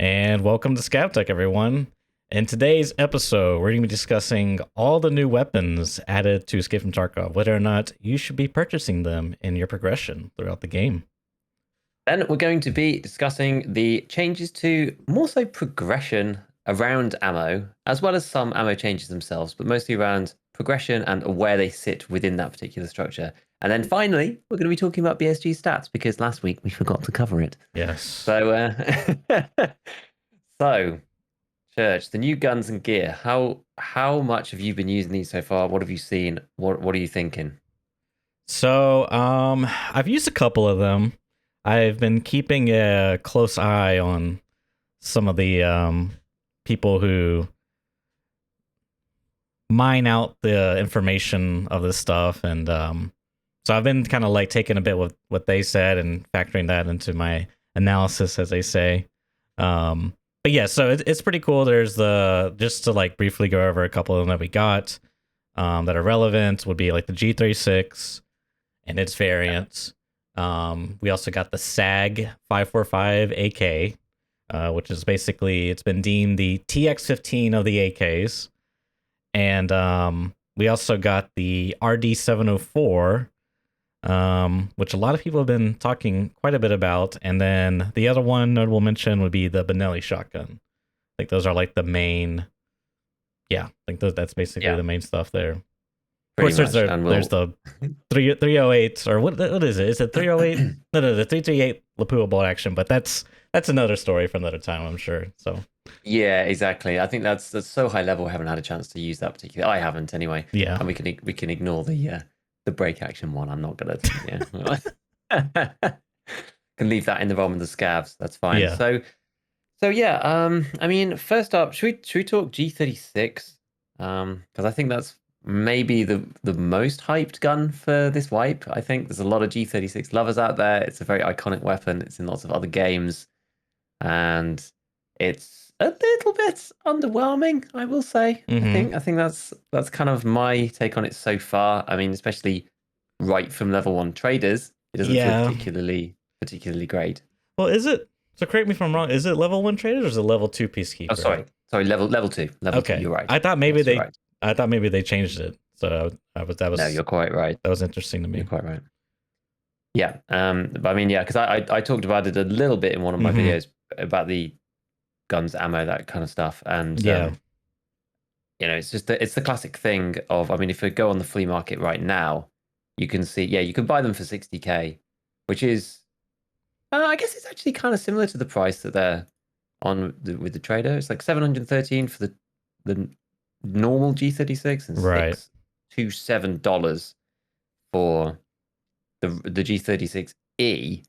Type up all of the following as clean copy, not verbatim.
And welcome to ScavTalk, everyone. In today's episode, we're going to be discussing all the new weapons added to Escape from Tarkov, whether or not you should be purchasing them in your progression throughout the game. Then we're going to be discussing the changes to more so progression around ammo, as well as some ammo changes themselves, but mostly around progression and where they sit within that particular structure. And then finally, we're going to be talking about BSG stats because last week we forgot to cover it. Yes. So, Church, the new guns and gear. How much have you been using these so far? What have you seen? What are you thinking? So, I've used a couple of them. I've been keeping a close eye on some of the people who mine out the information of this stuff, and so I've been kind of like taking a bit with what they said and factoring that into my analysis, as they say. But yeah, so it's pretty cool. There's just to like briefly go over a couple of them that we got that are relevant would be like the G36 and its variants. We also got the SAG 545 AK, which is basically, it's been deemed the TX15 of the AKs. And we also got the RD704, which a lot of people have been talking quite a bit about. And then the other one notable mention would be the Benelli shotgun. Like those are like the main, yeah, I think that's basically the main stuff there. Of course, there's the 308, or what is it? Is it 308? No, the 338 Lapua bolt action, but that's another story for another time, I'm sure. So yeah, exactly. I think that's so high level. I haven't had a chance to use that particular. I haven't anyway. Yeah, and we can ignore the break action one. I'm not gonna. Yeah, can leave that in the realm of the scavs. That's fine. Yeah. So yeah. I mean, first up, should we talk G36? Because I think that's maybe the most hyped gun for this wipe. I think there's a lot of G36 lovers out there. It's a very iconic weapon. It's in lots of other games, and it's a little bit underwhelming, I will say. Mm-hmm. I think that's kind of my take on it so far. I mean, especially right from level 1 traders, it doesn't feel particularly great. Well, is it? So correct me if I'm wrong. Is it level 1 traders or is it level 2 peacekeeper? Oh, sorry, level 2. Level 2. You're right. I thought maybe they changed it. So No, you're quite right. That was interesting to me. You're quite right. Yeah. But I mean, yeah, because I talked about it a little bit in one of my videos about the guns, ammo, that kind of stuff, and it's just it's the classic thing of, I mean, if you go on the flea market right now, you can see, you can buy them for 60k, which is, I guess it's actually kind of similar to the price that they're on with the trader. It's like 713 for the normal G36 and $627 for the G36E.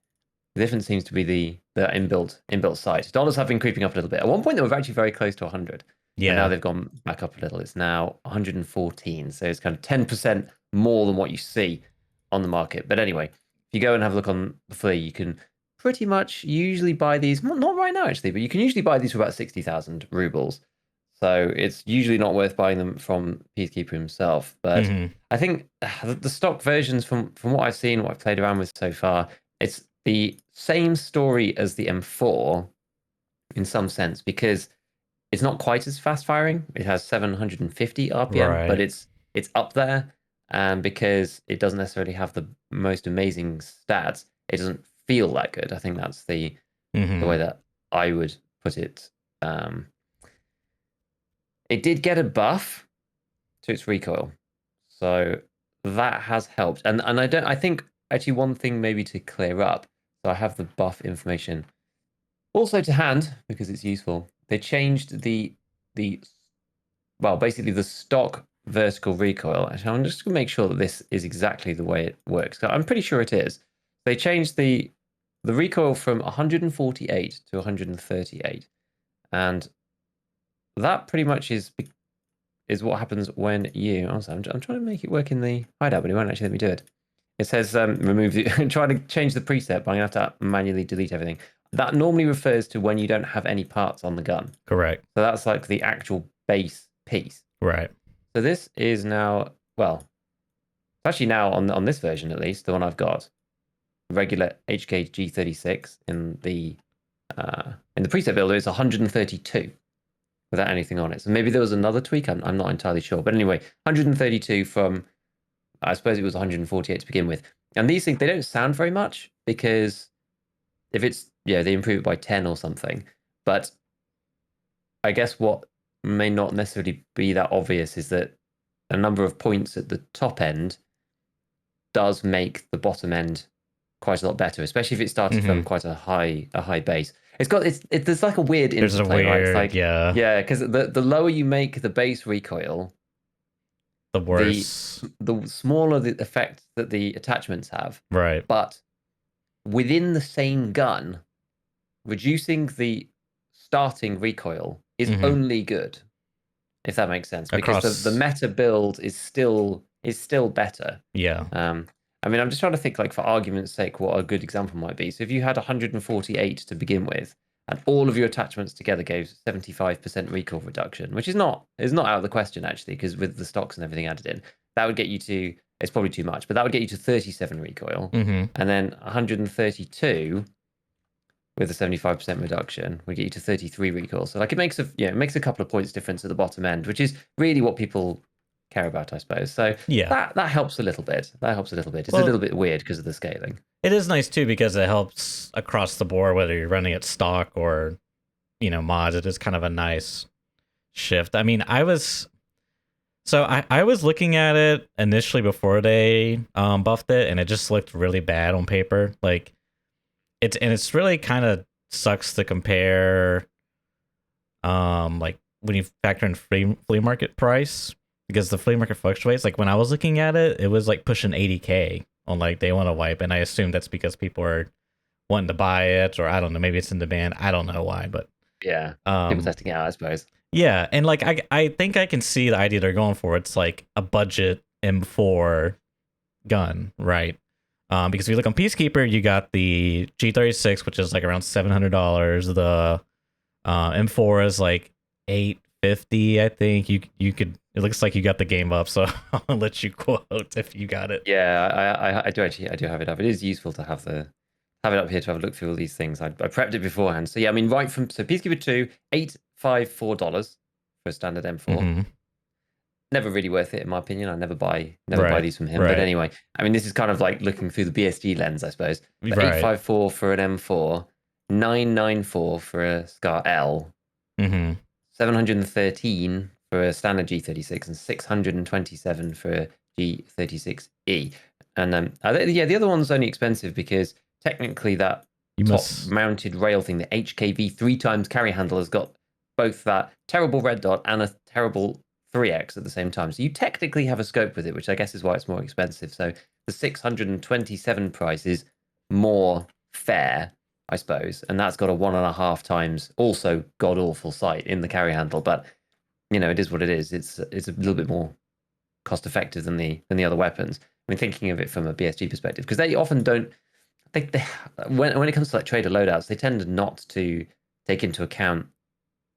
The difference seems to be the inbuilt sight. Dollars have been creeping up a little bit. At one point, they were actually very close to 100. Yeah. And now they've gone back up a little. It's now 114. So it's kind of 10% more than what you see on the market. But anyway, if you go and have a look on the flea, you can pretty much usually buy these. Not right now, actually, but you can usually buy these for about 60,000 rubles. So it's usually not worth buying them from Peacekeeper himself. But I think the stock versions, from what I've seen, what I've played around with so far, it's the same story as the M4 in some sense, because it's not quite as fast firing. It has 750 RPM, but it's up there. And because it doesn't necessarily have the most amazing stats, it doesn't feel that good. I think that's the way that I would put it. It did get a buff to its recoil, so that has helped. And I think actually one thing maybe to clear up. So I have the buff information also to hand because it's useful. They changed basically the stock vertical recoil. Actually, I'm just going to make sure that this is exactly the way it works. I'm pretty sure it is. They changed the recoil from 148 to 138, and that pretty much is what happens when you. Also, I'm trying to make it work in the hideout, but it won't actually let me do it. It says remove the. Trying to change the preset, but I'm gonna have to manually delete everything. That normally refers to when you don't have any parts on the gun. Correct. So that's like the actual base piece. Right. So this is now, well, actually now on this version at least, the one I've got, regular HK G36 in the in the preset builder, it's 132 without anything on it. So maybe there was another tweak. I'm not entirely sure. But anyway, 132 from, I suppose it was 148 to begin with. And these things, they don't sound very much because if it's, they improve it by 10 or something. But I guess what may not necessarily be that obvious is that a number of points at the top end does make the bottom end quite a lot better, especially if it started from quite a high base. There's like a weird interplay, right? It's like, yeah, because the lower you make the base recoil, the worse, the smaller the effect that the attachments have. Right. But within the same gun, reducing the starting recoil is only good, if that makes sense, because the meta build is still better. Yeah. I mean, I'm just trying to think, like, for argument's sake, what a good example might be. So if you had 148 to begin with, and all of your attachments together gave 75% recoil reduction, which is not out of the question, actually, because with the stocks and everything added in, that would get you to, it's probably too much, but that would get you to 37 recoil. And then 132 with a 75% reduction would get you to 33 recoil. So like it makes a couple of points difference at the bottom end, which is really what people care about, I suppose. So that helps a little bit. It's a little bit weird because of the scaling. It is nice too because it helps across the board, whether you're running it stock or mods. It is kind of a nice shift. I mean, I was looking at it initially before they buffed it, and it just looked really bad on paper. Like it's really kind of sucks to compare like when you factor in flea market price, because the flea market fluctuates. Like when I was looking at it, it was like pushing 80K on like day one of wipe, and I assume that's because people are wanting to buy it, or I don't know, maybe it's in demand. I don't know why, but yeah, people testing it out, I suppose. Yeah, and like I think I can see the idea they're going for. It's like a budget M4 gun, right? Because if you look on Peacekeeper, you got the G36, which is like around $700. The M4 is like $850, I think. You could. It looks like you got the game up, so I'll let you quote if you got it. Yeah, I do have it up. It is useful to have it up here to have a look through all these things. I prepped it beforehand. So yeah, I mean, Peacekeeper 2, $854 for a standard M4. Never really worth it in my opinion. I never buy these from him. But anyway, I mean, this is kind of like looking through the BSG lens, I suppose. But 854 for an M4, 994 for a SCAR L, 713 for a standard G36, and 627 for a G36E. And the other one's only expensive because technically that mounted rail thing, the HKV 3x carry handle, has got both that terrible red dot and a terrible 3x at the same time. So you technically have a scope with it, which I guess is why it's more expensive. So the 627 price is more fair, I suppose. And that's got a 1.5 times also god awful sight in the carry handle. But it is what it is. It's a little bit more cost effective than the other weapons. I mean, thinking of it from a BSG perspective, because they often don't. When it comes to like trader loadouts, they tend not to take into account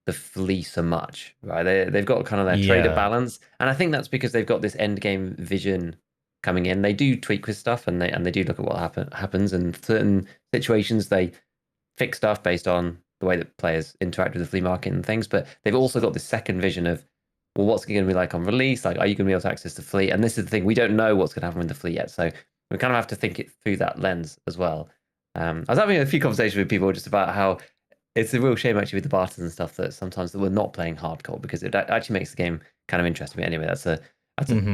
the flea so much, right? They've got kind of their trader balance, and I think that's because they've got this end game vision coming in. They do tweak with stuff, and they do look at what happens. And certain situations, they fix stuff based on the way that players interact with the flea market and things. But they've also got this second vision of, well, what's it going to be like on release? Like, are you going to be able to access the fleet? And this is the thing, we don't know what's going to happen with the fleet yet, so we kind of have to think it through that lens as well. I was having a few conversations with people just about how it's a real shame actually with the barters and stuff that sometimes that we're not playing hardcore, because it actually makes the game kind of interesting. But anyway, that's a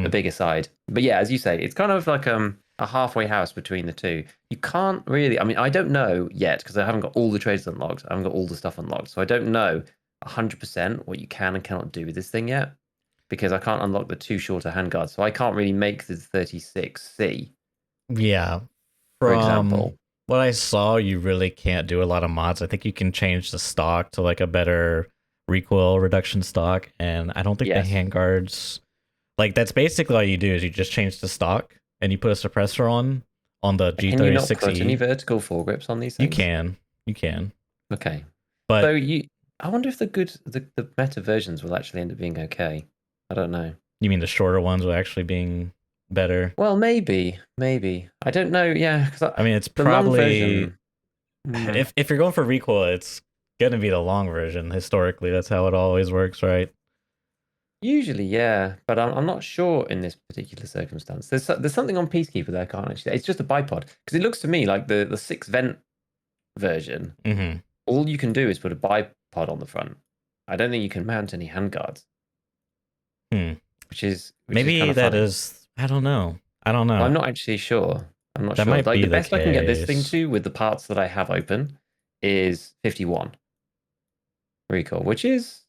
bigger side. But yeah, as you say, it's kind of like a halfway house between the two. You can't really, I mean, I don't know yet because I haven't got all the trades unlocked. I haven't got all the stuff unlocked. So I don't know 100% what you can and cannot do with this thing yet, because I can't unlock the 2 shorter handguards. So I can't really make the 36C. Yeah. For example. What I saw, you really can't do a lot of mods. I think you can change the stock to like a better recoil reduction stock, and I don't think the handguards, like that's basically all you do is you just change the stock and you put a suppressor on the G36E. Can you not put any vertical foregrips on these things? You can. Okay, but so I wonder if the meta versions will actually end up being okay. I don't know. You mean the shorter ones will actually being better? Well, maybe. I don't know. Yeah, because I mean, it's probably if you're going for recoil, it's gonna be the long version. Historically, that's how it always works, right? Usually, yeah, but I'm not sure in this particular circumstance. There's something on Peacekeeper that I can't actually. It's just a bipod because it looks to me like the 6 vent version. Mm-hmm. All you can do is put a bipod on the front. I don't think you can mount any handguards. Which is Maybe kind of that funny. is. I don't know. Well, I'm not actually sure. I'm not That sure. might Like be the the best I can get this thing case. to with the parts that I have open is 51 recoil, which is,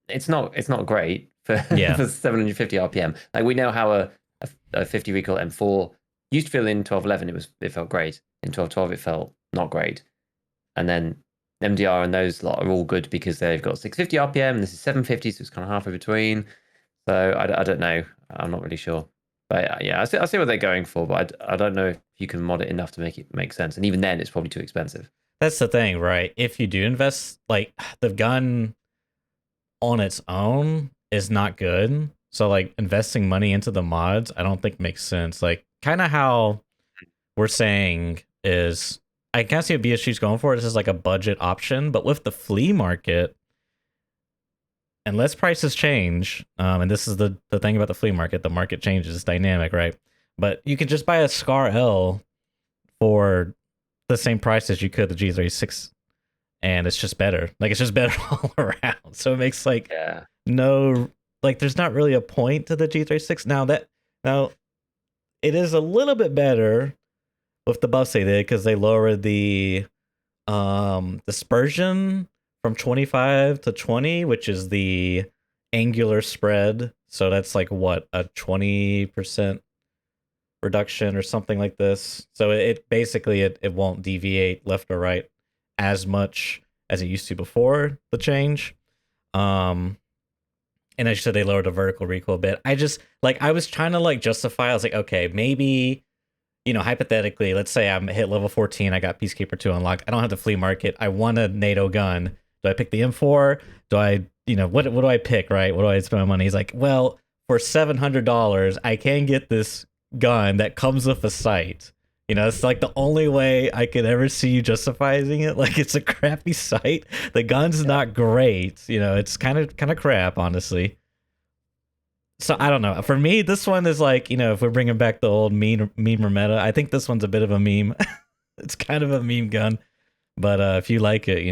it's not great for Yeah. for 750 RPM. Like we know how a 50 recoil M4 used to feel in 1211. It felt great. In 1212 it felt not great. And then MDR and those lot are all good because they've got 650 RPM. This is 750, so it's kind of halfway between. So I don't know. I'm not really sure. But yeah, I see what they're going for, but I don't know if you can mod it enough to make it make sense. And even then, it's probably too expensive. That's the thing, right? If you do invest, like the gun on its own is not good. So like investing money into the mods, I don't think makes sense. Like kind of how we're saying is I can't see what BSG's going for. This is like a budget option, but with the flea market, unless prices change, and this is the thing about the flea market, the market changes, it's dynamic, right? But you can just buy a Scar L for the same price as you could the G36, and it's just better. Like it's just better all around. So it makes like no, like there's not really a point to the G36. Now it is a little bit better with the buffs they did because they lowered the dispersion from 25 to 20, which is the angular spread. So that's like what, a 20% reduction or something like this. So it basically it won't deviate left or right as much as it used to before the change. And as you said, they lowered the vertical recoil a bit. I was trying to like justify. I was like, okay, maybe, hypothetically, let's say I'm hit level 14, I got Peacekeeper 2 unlocked. I don't have the flea market. I want a NATO gun. Do I pick the M4? Do I, what do I pick, right? What do I spend my money? He's like, well, for $700, I can get this gun that comes with a sight. It's like the only way I could ever see you justifying it. Like it's a crappy sight. The gun's not great. It's kind of crap, honestly. So I don't know. For me, this one is like, if we're bringing back the old meme meta, I think this one's a bit of a meme. It's kind of a meme gun, but if you like it,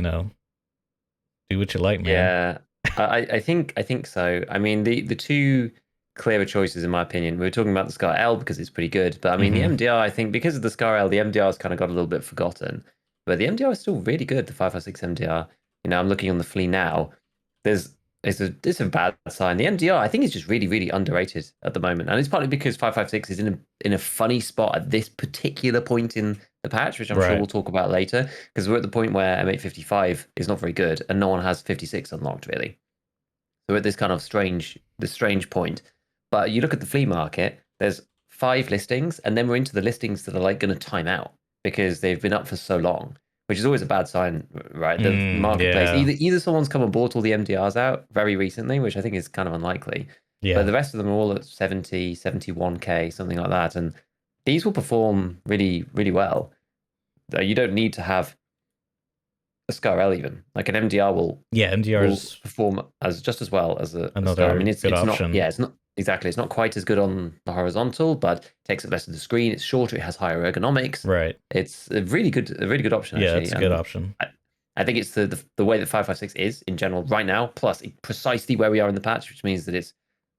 do what you like, man. Yeah, I think so. I mean, the two clearer choices, in my opinion, we were talking about the Scar L because it's pretty good, but I mean, the MDR, I think because of the Scar L, the MDR has kind of got a little bit forgotten, but the MDR is still really good. The 556 MDR. I'm looking on the flea now. It's a bad sign. The MDR, I think, is just really, really underrated at the moment, and it's partly because 556 is in a funny spot at this particular point in the patch, which I'm sure we'll talk about later, because we're at the point where M855 is not very good, and no one has 56 unlocked really. So we're at this kind of strange point. But you look at the flea market, there's 5 listings, and then we're into the listings that are like going to time out because they've been up for so long, which is always a bad sign, right? The marketplace, either someone's come and bought all the MDRs out very recently, which I think is kind of unlikely. Yeah. But the rest of them are all at 70, 71K, something like that. And these will perform really, really well. You don't need to have a Scar L even. Like an MDR will perform just as well as a Scar. I mean, it's option. Not. Yeah, it's not exactly. It's not quite as good on the horizontal, but it takes up less of the screen. It's shorter. It has higher ergonomics. Right. It's a really good option. Yeah, actually. it's a good option. I think it's the way that 556 is in general right now, plus precisely where we are in the patch, which means that it's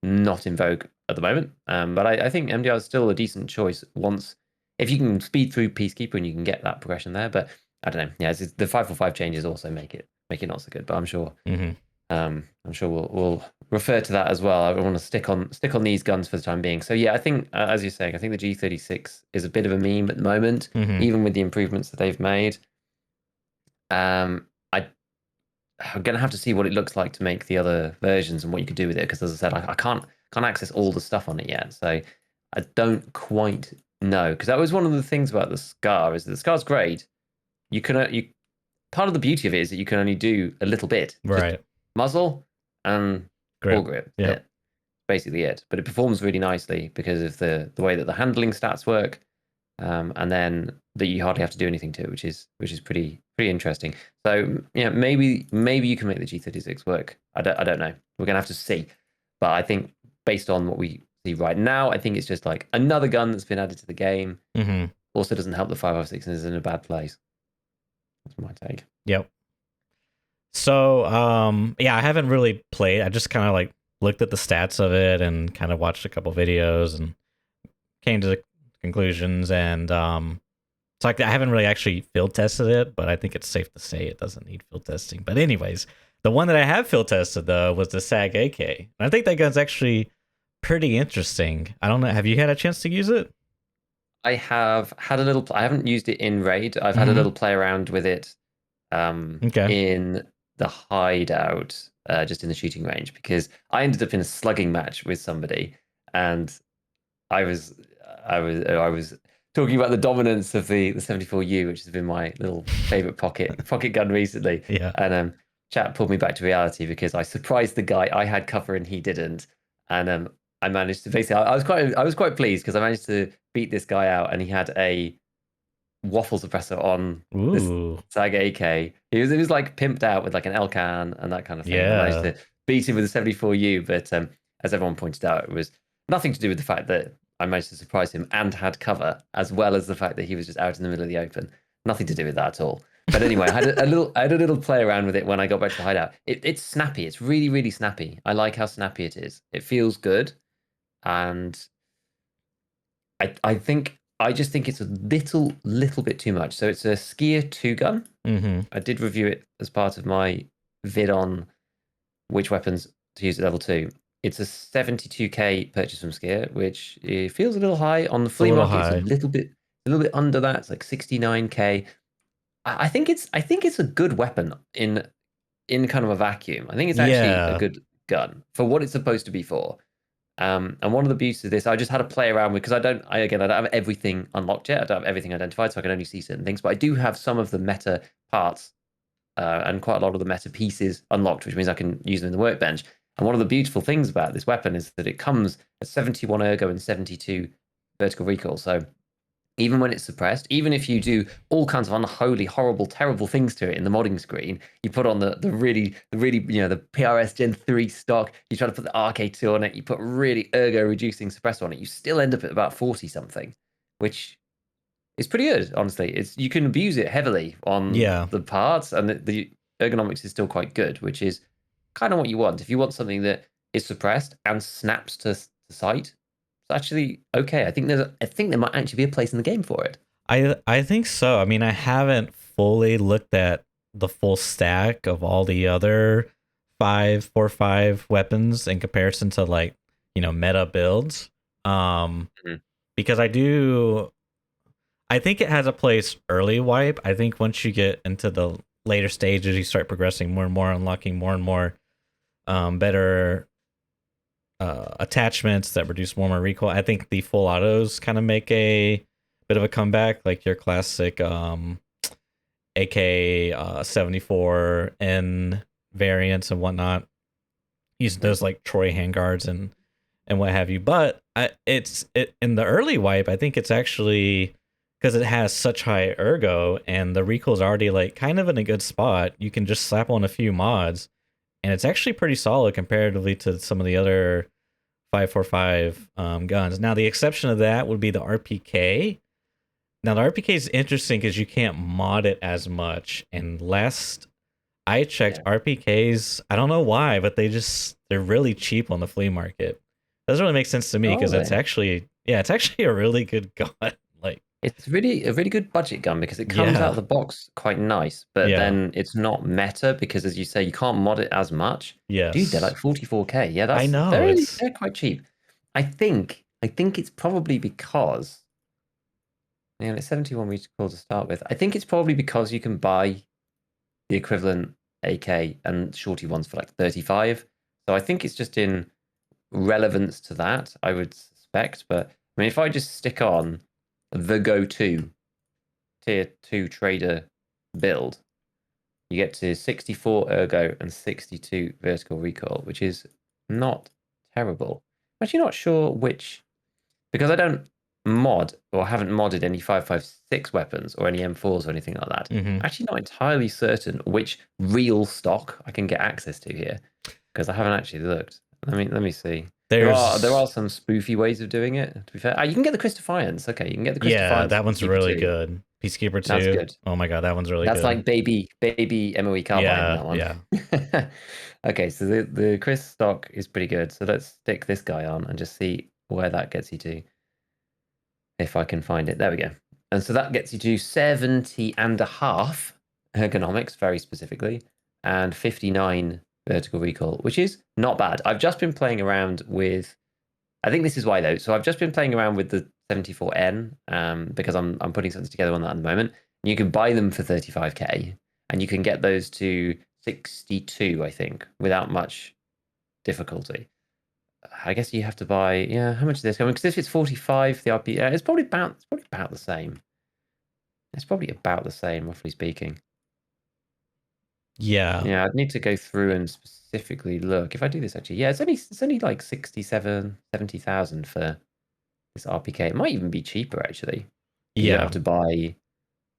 not in vogue at the moment. But I think MDR is still a decent choice if you can speed through Peacekeeper and you can get that progression there. But I don't know. Yeah, the 545 changes also make it not so good. But I'm sure we'll refer to that as well. I want to stick on these guns for the time being. So yeah, I think as you're saying, I think the G36 is a bit of a meme at the moment, even with the improvements that they've made. I'm gonna have to see what it looks like to make the other versions and what you could do with it, because as I said, I can't access all the stuff on it yet, so I don't quite know. Because that was one of the things about the Scar, is that the Scar's great. Part of the beauty of it is that you can only do a little bit, right? Just muzzle and foregrip. Yeah, basically it. But it performs really nicely because of the way that the handling stats work, and then that you hardly have to do anything to, which is pretty interesting. So yeah, maybe you can make the G36 work. I don't know. We're gonna have to see. But I think based on what we see right now, I think it's just like another gun that's been added to the game. Also doesn't help the 5.56 and is in a bad place. That's my take. Yep. So yeah, I haven't really played. I just kind of like looked at the stats of it and kind of watched a couple videos and came to the conclusions. And so I haven't really actually field tested it, but I think it's safe to say it doesn't need field testing. But anyways, the one that I have field tested though was the SAG AK, and I think that gun's actually pretty interesting. I don't know. Have you had a chance to use it? I have had a little. I haven't used it in raid. I've had a little play around with it in the hideout, just in the shooting range, because I ended up in a slugging match with somebody, and I was talking about the dominance of the 74U, which has been my little favorite pocket gun recently. Yeah. And chat pulled me back to reality because I surprised the guy. I had cover and he didn't, and I managed to basically. I was quite pleased because I managed to beat this guy out, and he had a waffle suppressor on this SAG AK. He was like pimped out with like an Elcan and that kind of thing. Yeah. I managed to beat him with a 74U, but as everyone pointed out, it was nothing to do with the fact that I managed to surprise him and had cover, as well as the fact that he was just out in the middle of the open. Nothing to do with that at all. But anyway, I had a little play around with it when I got back to the hideout. It's snappy. It's really, really snappy. I like how snappy it is. It feels good, and I think I just think it's a little bit too much. So it's a Skier 2 gun. I did review it as part of my vid on which weapons to use at level 2. It's a 72k purchase from Skier, which it feels a little high on the flea market. It's a little bit under that. It's like 69k. I think it's a good weapon in kind of a vacuum. I think it's actually a good gun for what it's supposed to be for. And one of the beauties of this, I just had to play around with, because I don't have everything unlocked yet. I don't have everything identified, so I can only see certain things. But I do have some of the meta parts and quite a lot of the meta pieces unlocked, which means I can use them in the workbench. And one of the beautiful things about this weapon is that it comes at 71 ergo and 72 vertical recoil. So even when it's suppressed, even if you do all kinds of unholy, horrible, terrible things to it in the modding screen, you put on the really, the PRS Gen 3 stock, you try to put the RK2 on it, you put really ergo reducing suppressor on it, you still end up at about 40 something, which is pretty good, honestly. You can abuse it heavily on the parts, and the ergonomics is still quite good, which is kind of what you want. If you want something that is suppressed and snaps to sight, actually okay. I think there might actually be a place in the game for it. I think so. I mean, I haven't fully looked at the full stack of all the other 5.45 weapons in comparison to like, meta builds. Because I think it has a place early wipe. I think once you get into the later stages, you start progressing more and more, unlocking more and more better attachments that reduce more and more recoil. I think the full autos kind of make a bit of a comeback, like your classic AK 74N variants and whatnot, using those like Troy handguards and what have you. But it's in the early wipe, I think it's actually, because it has such high ergo and the recoil is already like kind of in a good spot, you can just slap on a few mods and it's actually pretty solid comparatively to some of the other 5.45 guns. Now, the exception of that would be the RPK. Now, the RPK is interesting because you can't mod it as much. And last I checked, RPKs, I don't know why, but they're really cheap on the flea market. Doesn't really make sense to me because it's actually a really good gun. Like, it's really a really good budget gun because it comes out of the box quite nice, but then it's not meta because, as you say, you can't mod it as much. Yes. Dude, they're like 44k. Yeah, that's I know. They're quite cheap. I think it's probably because it's 71 recoil to start with. I think it's probably because you can buy the equivalent AK and shorty ones for like 35. So I think it's just in relevance to that, I would suspect. But I mean, if I just stick on the go-to tier 2 trader build, you get to 64 ergo and 62 vertical recoil, which is not terrible. I'm actually not sure which, because I don't mod or haven't modded any 5.56 weapons or any M4s or anything like that. Mm-hmm. Actually, not entirely certain which real stock I can get access to here because I haven't actually looked. Let me see. There are some spoofy ways of doing it. To be fair, you can get the Crystal Defiance. Okay, you can get the Crystal Defiance. That one's really good. Peacekeeper 2. That's good. Oh my god, that one's really That's good. like baby MOE carbine in that one. Yeah. Okay, so the Chris stock is pretty good. So let's stick this guy on and just see where that gets you to. If I can find it. There we go. And so that gets you to 70.5 ergonomics, very specifically, and 59 vertical recoil, which is not bad. I've just been playing around with, I think this is why though. So I've just been playing around with the 74N because I'm putting something together on that at the moment. You can buy them for 35k, and you can get those to 62, I think, without much difficulty. I guess you have to buy. Yeah, how much is this? Because if it's 45, the RP, it's probably about the same. It's probably about the same, roughly speaking. Yeah. Yeah, I'd need to go through and specifically look. If I do this, actually, yeah, it's only like 70,000 for this RPK. It might even be cheaper actually. You don't have to buy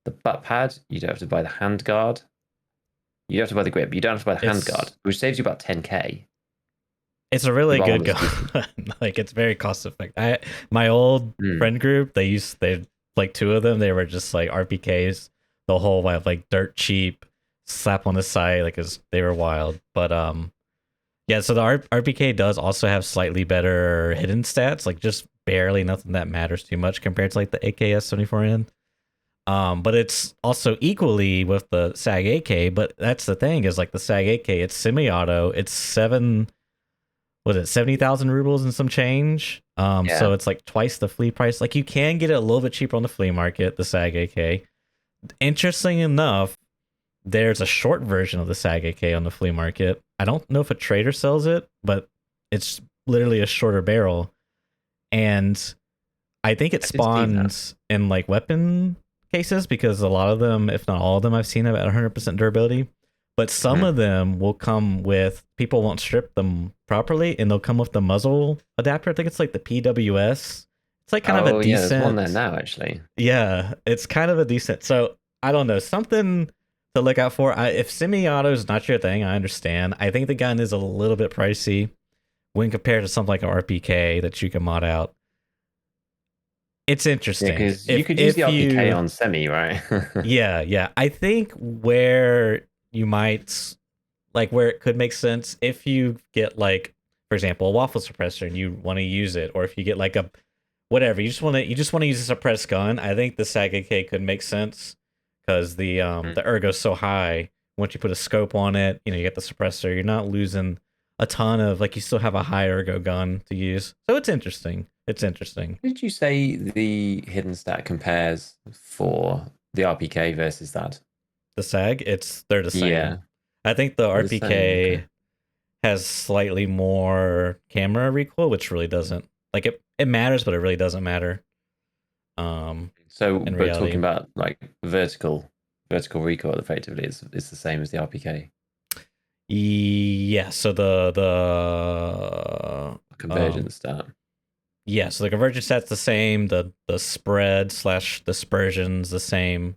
the butt pad. You don't have to buy the hand guard. You don't have to buy the grip. You don't have to buy the hand guard, which saves you about 10k. It's a really good gun. Like it's very cost effective. My old friend group, they like two of them. They were just like RPKs the whole while, like dirt cheap, slap on the side, like they were wild. But yeah. So the RPK does also have slightly better hidden stats, like just barely, nothing that matters too much compared to like the AKS 74N. But it's also equally with the SAG AK. But that's the thing is like the SAG AK, it's semi-auto. It's 70,000 rubles and some change. So it's like twice the flea price. Like you can get it a little bit cheaper on the flea market, the SAG AK. Interesting enough, there's a short version of the SAG AK on the flea market. I don't know if a trader sells it, but it's literally a shorter barrel. And I think it spawns in like weapon cases because a lot of them, if not all of them, I've seen have at 100% durability. But some of them will come with, people won't strip them properly, and they'll come with the muzzle adapter. I think it's like the PWS. It's like kind of a decent. Yeah, there's one there now, actually. Yeah, it's kind of a decent. So I don't know, something to look out for. If semi-auto is not your thing, I understand. I think the gun is a little bit pricey when compared to something like an RPK that you can mod out. It's interesting because you could use the RPK on semi, right? Yeah. I think where you might like where it could make sense if you get like, for example, a waffle suppressor and you want to use it, or if you get like a whatever, you just want to use a suppressed gun. I think the SAG AK could make sense because the ergo's so high. Once you put a scope on it, you get the suppressor. You're not losing a ton of, like, you still have a high ergo gun to use. So it's interesting. Did you say the hidden stat compares for the RPK versus that? The SAG, they're the same. Yeah. I think the RPK has slightly more camera recoil, which really doesn't, like, it matters, but it really doesn't matter. So we're talking about like vertical recoil effectively is the same as the RPK. Yeah, so the convergence stat. Yeah, so the convergence stat's the same. The spread / dispersion's the same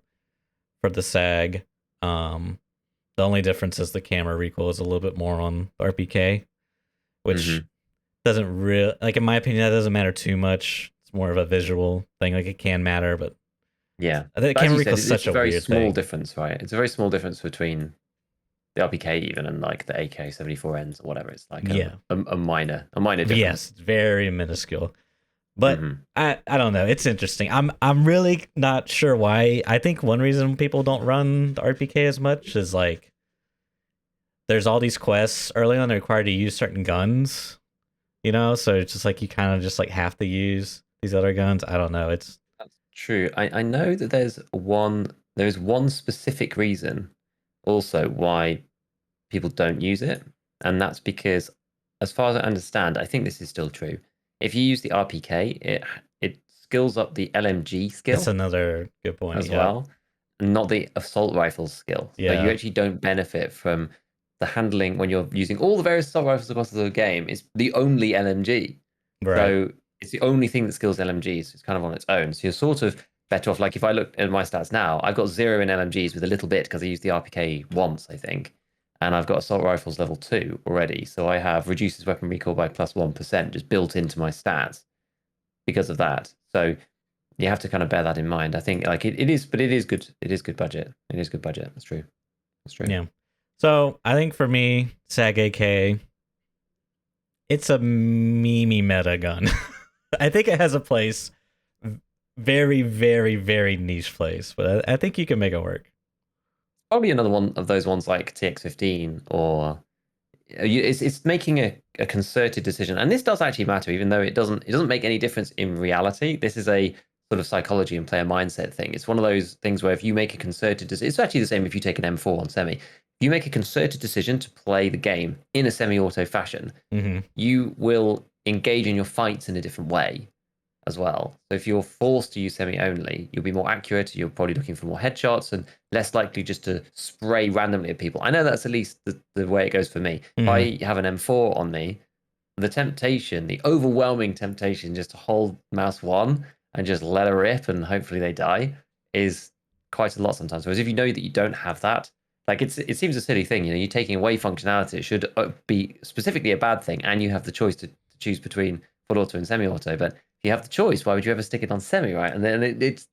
for the SAG. The only difference is the camera recoil is a little bit more on the RPK, which doesn't really, like, in my opinion, that doesn't matter too much. It's more of a visual thing. Like, it can matter, but yeah, I think camera recoil is such a very weird small thing. difference, right? It's a very small difference between the RPK even and like the AK 74Ns or whatever. It's like a minor difference. Yes, it's very minuscule. But I don't know. It's interesting. I'm really not sure why. I think one reason people don't run the RPK as much is like there's all these quests early on that require to use certain guns, so it's just like you kind of just like have to use these other guns. I don't know. That's true. I know that there's one specific reason also why people don't use it, and that's because, as far as I understand, I think this is still true. If you use the RPK, it skills up the LMG skill. That's another good point as well, not the assault rifle skill. Yeah, so you actually don't benefit from the handling when you're using all the various assault rifles across the game. It's the only LMG. Right. So it's the only thing that skills LMGs. It's kind of on its own. So you're sort of better off. Like if I look at my stats now, I've got 0 in LMGs with a little bit because I used the RPK once, I think. And I've got assault rifles level 2 already. So I have reduces weapon recall by +1% just built into my stats because of that. So you have to kind of bear that in mind. I think like it is, but it is good. It is good budget. It is good budget. That's true. That's true. Yeah. So I think for me, SAG AK, it's a meme meta gun. I think it has a place, very, very, very niche place, but I think you can make it work. Probably another one of those ones like TX15 or it's making a concerted decision, and this does actually matter, even though it doesn't make any difference in reality. This is a sort of psychology and player mindset thing. It's one of those things where if you make a concerted decision, it's actually the same if you take an M4 on semi. If you make a concerted decision to play the game in a semi-auto fashion, you will engage in your fights in a different way as well. So if you're forced to use semi only, you'll be more accurate. You're probably looking for more headshots and less likely just to spray randomly at people. I know that's at least the way it goes for me. If I have an M4 on me, the temptation, the overwhelming temptation just to hold mouse 1 and just let her rip and hopefully they die is quite a lot sometimes. Whereas if you know that you don't have that, like it seems a silly thing, you're taking away functionality. It should be specifically a bad thing, and you have the choice to choose between full auto and semi auto. But you have the choice, why would you ever stick it on semi, right? And then there's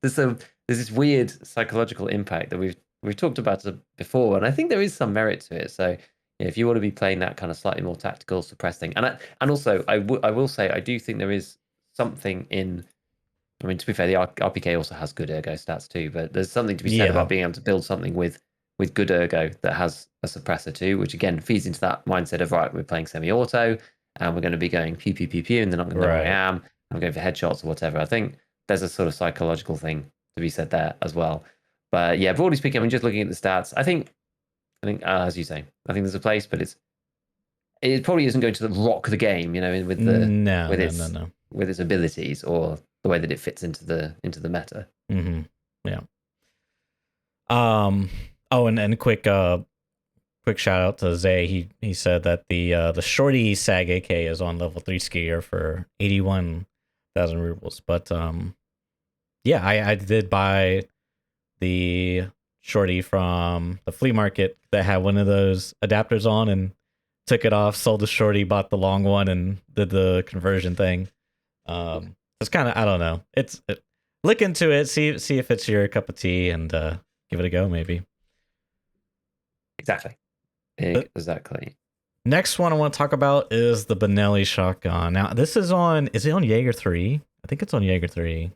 this weird psychological impact that we've talked about before, and I think there is some merit to it. So yeah, if you want to be playing that kind of slightly more tactical suppressed thing, and also I will say I do think there is something in. I mean, to be fair, the RPK also has good ergo stats too, but there's something to be said about being able to build something with good ergo that has a suppressor too, which again feeds into that mindset of right, we're playing semi-auto and we're going to be going pew pew pew pew, and they're not going to know where I am. I'm going for headshots or whatever. I think there's a sort of psychological thing to be said there as well. But yeah, broadly speaking, I mean, just looking at the stats, I think as you say, I think there's a place, but it probably isn't going to rock the game, with its abilities or the way that it fits into the meta. Yeah. Oh, and quick shout out to Zay. He said that the shorty SAG AK is on level 3 skier for 81,000 rubles. But yeah, I did buy the shorty from the flea market that had one of those adapters on and took it off, sold the shorty, bought the long one, and did the conversion thing. It's kind of, I don't know. Look into it, see if it's your cup of tea, and give it a go, maybe. Exactly. Next one I want to talk about is the Benelli shotgun. Now, is it on Jaeger 3? I think it's on Jaeger 3.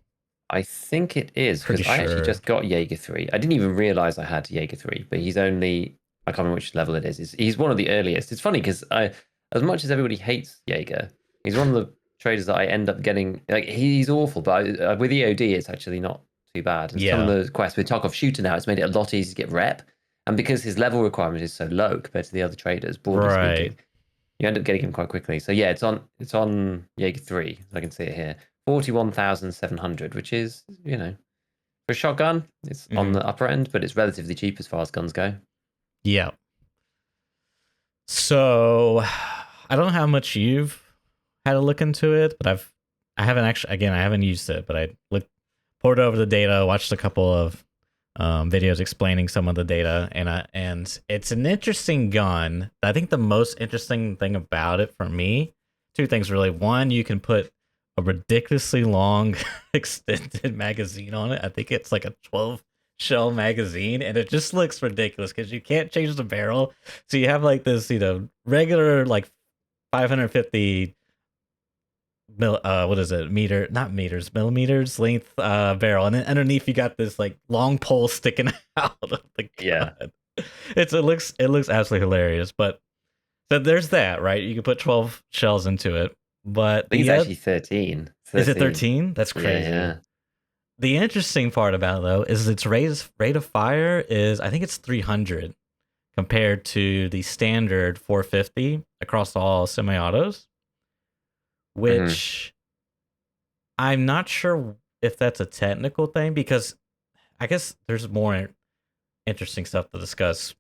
I think it is, because I actually just got Jaeger 3. I didn't even realize I had Jaeger 3, but he's only, I can't remember which level it is. He's one of the earliest. It's funny because as much as everybody hates Jaeger, he's one of the traders that I end up getting. Like, he's awful, but with EOD, it's actually not too bad. And some of the quests with Tarkov Shooter now, it's made it a lot easier to get rep. And because his level requirement is so low compared to the other traders, broadly speaking, you end up getting him quite quickly. So yeah, it's on Jaeger 3. I can see it here. 41,700, which is, for a shotgun, it's on the upper end, but it's relatively cheap as far as guns go. Yeah. So I don't know how much you've had a look into it, but I haven't used it, but I poured over the data, watched a couple of videos explaining some of the data, and it's an interesting gun. I think the most interesting thing about it for me, two things really. One, you can put a ridiculously long extended magazine on it. I think it's like a 12 shell magazine, and it just looks ridiculous because you can't change the barrel. So you have like this, regular like 550 millimeters length barrel, and then underneath you got this like long pole sticking out of the gun. Yeah, it looks absolutely hilarious. But so there's that, right? You can put 12 shells into it, but I think it's actually 13. Is it 13? That's crazy. Yeah. The interesting part about it, though, is its rate of fire is, I think it's 300 compared to the standard 450 across all semi-autos, which I'm not sure if that's a technical thing, because I guess there's more interesting stuff to discuss,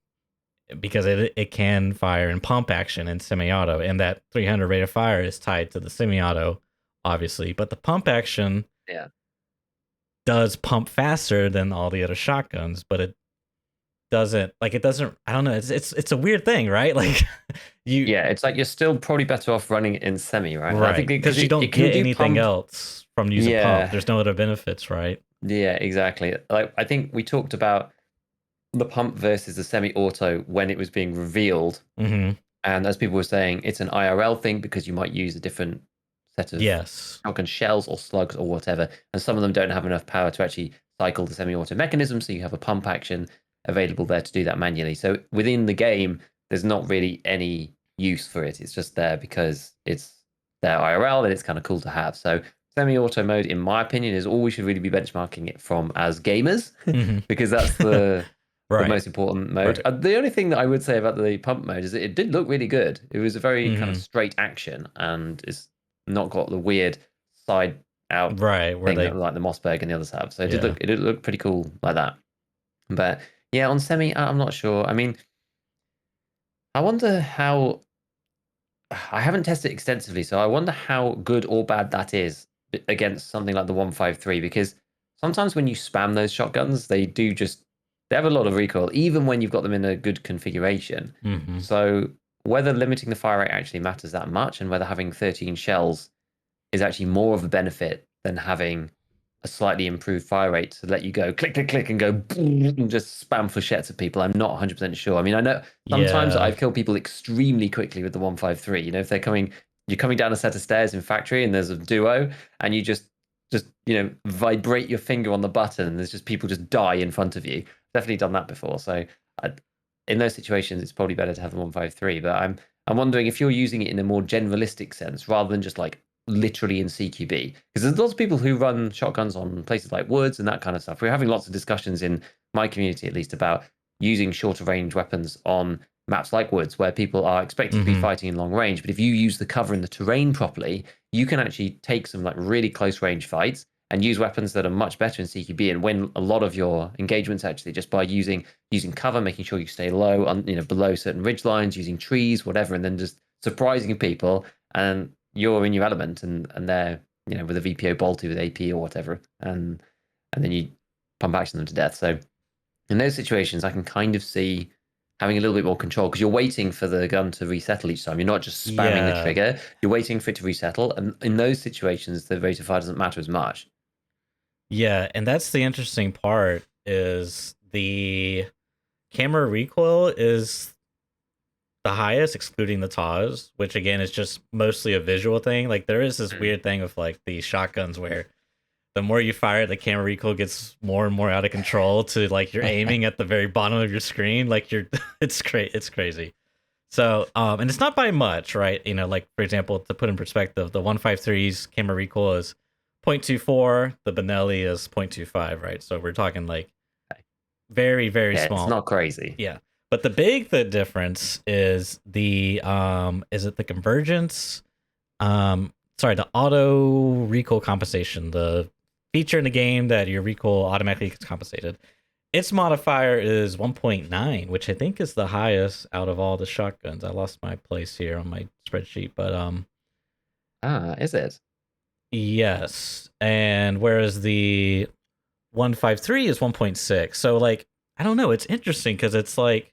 because it can fire in pump action in semi-auto, and that 300 rate of fire is tied to the semi-auto obviously, but the pump action Yeah. does pump faster than all the other shotguns, but it doesn't I don't know, it's a weird thing, right? Like you Yeah, it's like you're still probably better off running it in semi, right? And I think right, because because you don't it can get do anything pump. else from using pump. Yeah, There's no other benefits, right? yeah, exactly. Like I think we talked about the pump versus the semi-auto when it was being revealed, Mm-hmm. and as people were saying, it's an IRL thing because you might use a different set of Yes. shotgun shells or slugs or whatever, and some of them don't have enough power to actually cycle the semi-auto mechanism, so you have a pump action available there to do that manually. So within the game, there's not really any use for it. It's just there because it's there IRL and it's kind of cool to have. So semi-auto mode, in my opinion, is all we should really be benchmarking it from as gamers, Mm-hmm. because that's the Right. most important mode. Right. The only thing that I would say about the pump mode is that it did look really good. It was a very kind of Mm-hmm. straight action, and it's not got the weird side out Right. Where thing they that like the Mossberg and the others have. So yeah. it did look pretty cool like that. But yeah, on semi, I'm not sure. I mean, I wonder how. I haven't tested it extensively, so I wonder how good or bad that is against something like the 153. Because sometimes when you spam those shotguns, they have a lot of recoil, even when you've got them in a good configuration. Mm-hmm. So whether limiting the fire rate actually matters that much, and whether having 13 shells is actually more of a benefit than having a slightly improved fire rate to let you go click, click, click and go boom, and just spam flechettes at people. I'm not 100% sure. I mean, I know sometimes Yeah. I've killed people extremely quickly with the 153. You know, if you're coming down a set of stairs in factory and there's a duo and you just vibrate your finger on the button and there's just people just die in front of you. Definitely done that before. So in those situations, it's probably better to have the 153. But I'm wondering if you're using it in a more generalistic sense rather than just like literally in CQB, because there's lots of people who run shotguns on places like woods and that kind of stuff. We're having lots of discussions in my community, at least, about using shorter range weapons on maps like woods, where people are expected to be Mm-hmm. fighting in long range. But if you use the cover and the terrain properly, you can actually take some like really close range fights and use weapons that are much better in CQB and win a lot of your engagements actually just by using cover, making sure you stay low on below certain ridge lines, using trees, whatever, and then just surprising people. And you're in your element, and they're with a VPO bolty with AP or whatever, and then you pump action them to death. So in those situations, I can kind of see having a little bit more control, because you're waiting for the gun to resettle each time. You're not just spamming the Yeah. trigger. You're waiting for it to resettle, and in those situations, the rate of fire doesn't matter as much. Yeah, and that's the interesting part is the camera recoil is the highest, excluding the TAWs, which again is just mostly a visual thing. Like there is this weird thing with like the shotguns where the more you fire, the camera recoil gets more and more out of control to like you're aiming at the very bottom of your screen. Like you're it's crazy. So and it's not by much, right? You know, like for example, to put in perspective, the 153's camera recoil is 0.24, the Benelli is 0.25, right? So we're talking like very, very Yeah, small. it's not crazy. Yeah. But the difference is the is it the convergence? Sorry, the auto recoil compensation, the feature in the game that your recoil automatically gets compensated. Its modifier is 1.9, which I think is the highest out of all the shotguns. I lost my place here on my spreadsheet, but Is it? yes. And whereas the 153 is 1.6. So like I don't know, it's interesting cuz it's like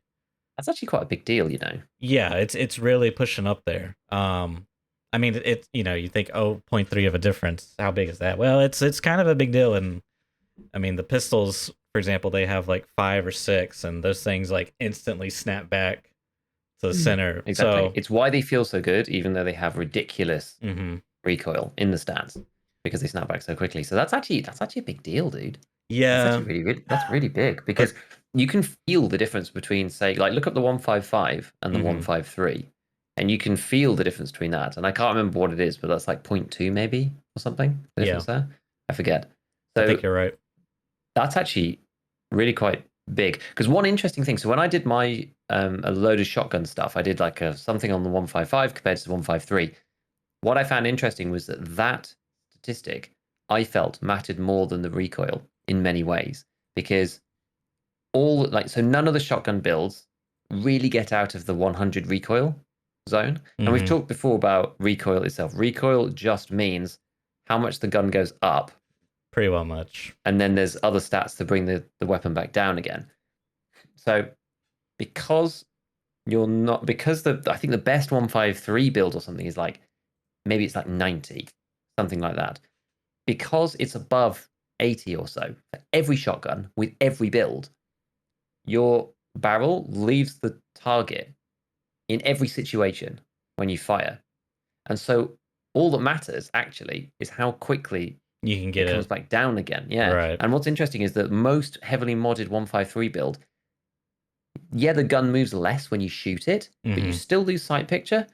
That's actually quite a big deal, you know. yeah, it's really pushing up there. I mean it you think 0.3 of a difference. How big is that? Well, it's kind of a big deal, and I mean the pistols, for example, they have like 5 or 6 and those things like instantly snap back to the center. Exactly. So It's why they feel so good, even though they have ridiculous mhm. recoil in the stats, because they snap back so quickly. So that's actually a big deal, dude. That's Yeah. actually that's really big, But because you can feel the difference between, say, like look up the 155 and the mhm. 153, and you can feel the difference between that. And I can't remember what it is, but that's like 0.2 maybe or something. The difference there, I forget. I So think you're right. that's actually really quite big. Because one interesting thing, so when I did my a load of shotgun stuff, I did like something on the 155 compared to the 153. What I found interesting was that statistic I felt mattered more than the recoil in many ways, because so none of the shotgun builds really get out of the 100 recoil zone. And we've Mhm. talked before about recoil itself. Recoil just means how much the gun goes up, pretty well much. and then there's other stats to bring the weapon back down again. So because you're not, because I think the best 153 build or something is like, maybe it's like 90, something like that. Because it's above 80 or so for every shotgun with every build, your barrel leaves the target in every situation when you fire. And so all that matters actually is how quickly You can it get comes it. back down again. Yeah. Right. And what's interesting is that most heavily modded 153 build, yeah, the gun moves less when you shoot it, but you still lose sight picture,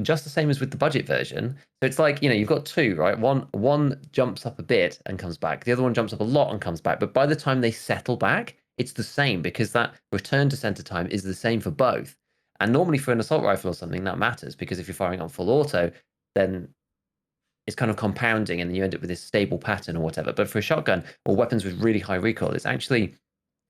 just the same as with the budget version. So it's like, you've got two, right? One jumps up a bit and comes back. The other one jumps up a lot and comes back. But by the time they settle back, it's the same because that return to center time is the same for both. And normally for an assault rifle or something, that matters because if you're firing on full auto, then it's kind of compounding and then you end up with this stable pattern or whatever. But for a shotgun or weapons with really high recoil, it's actually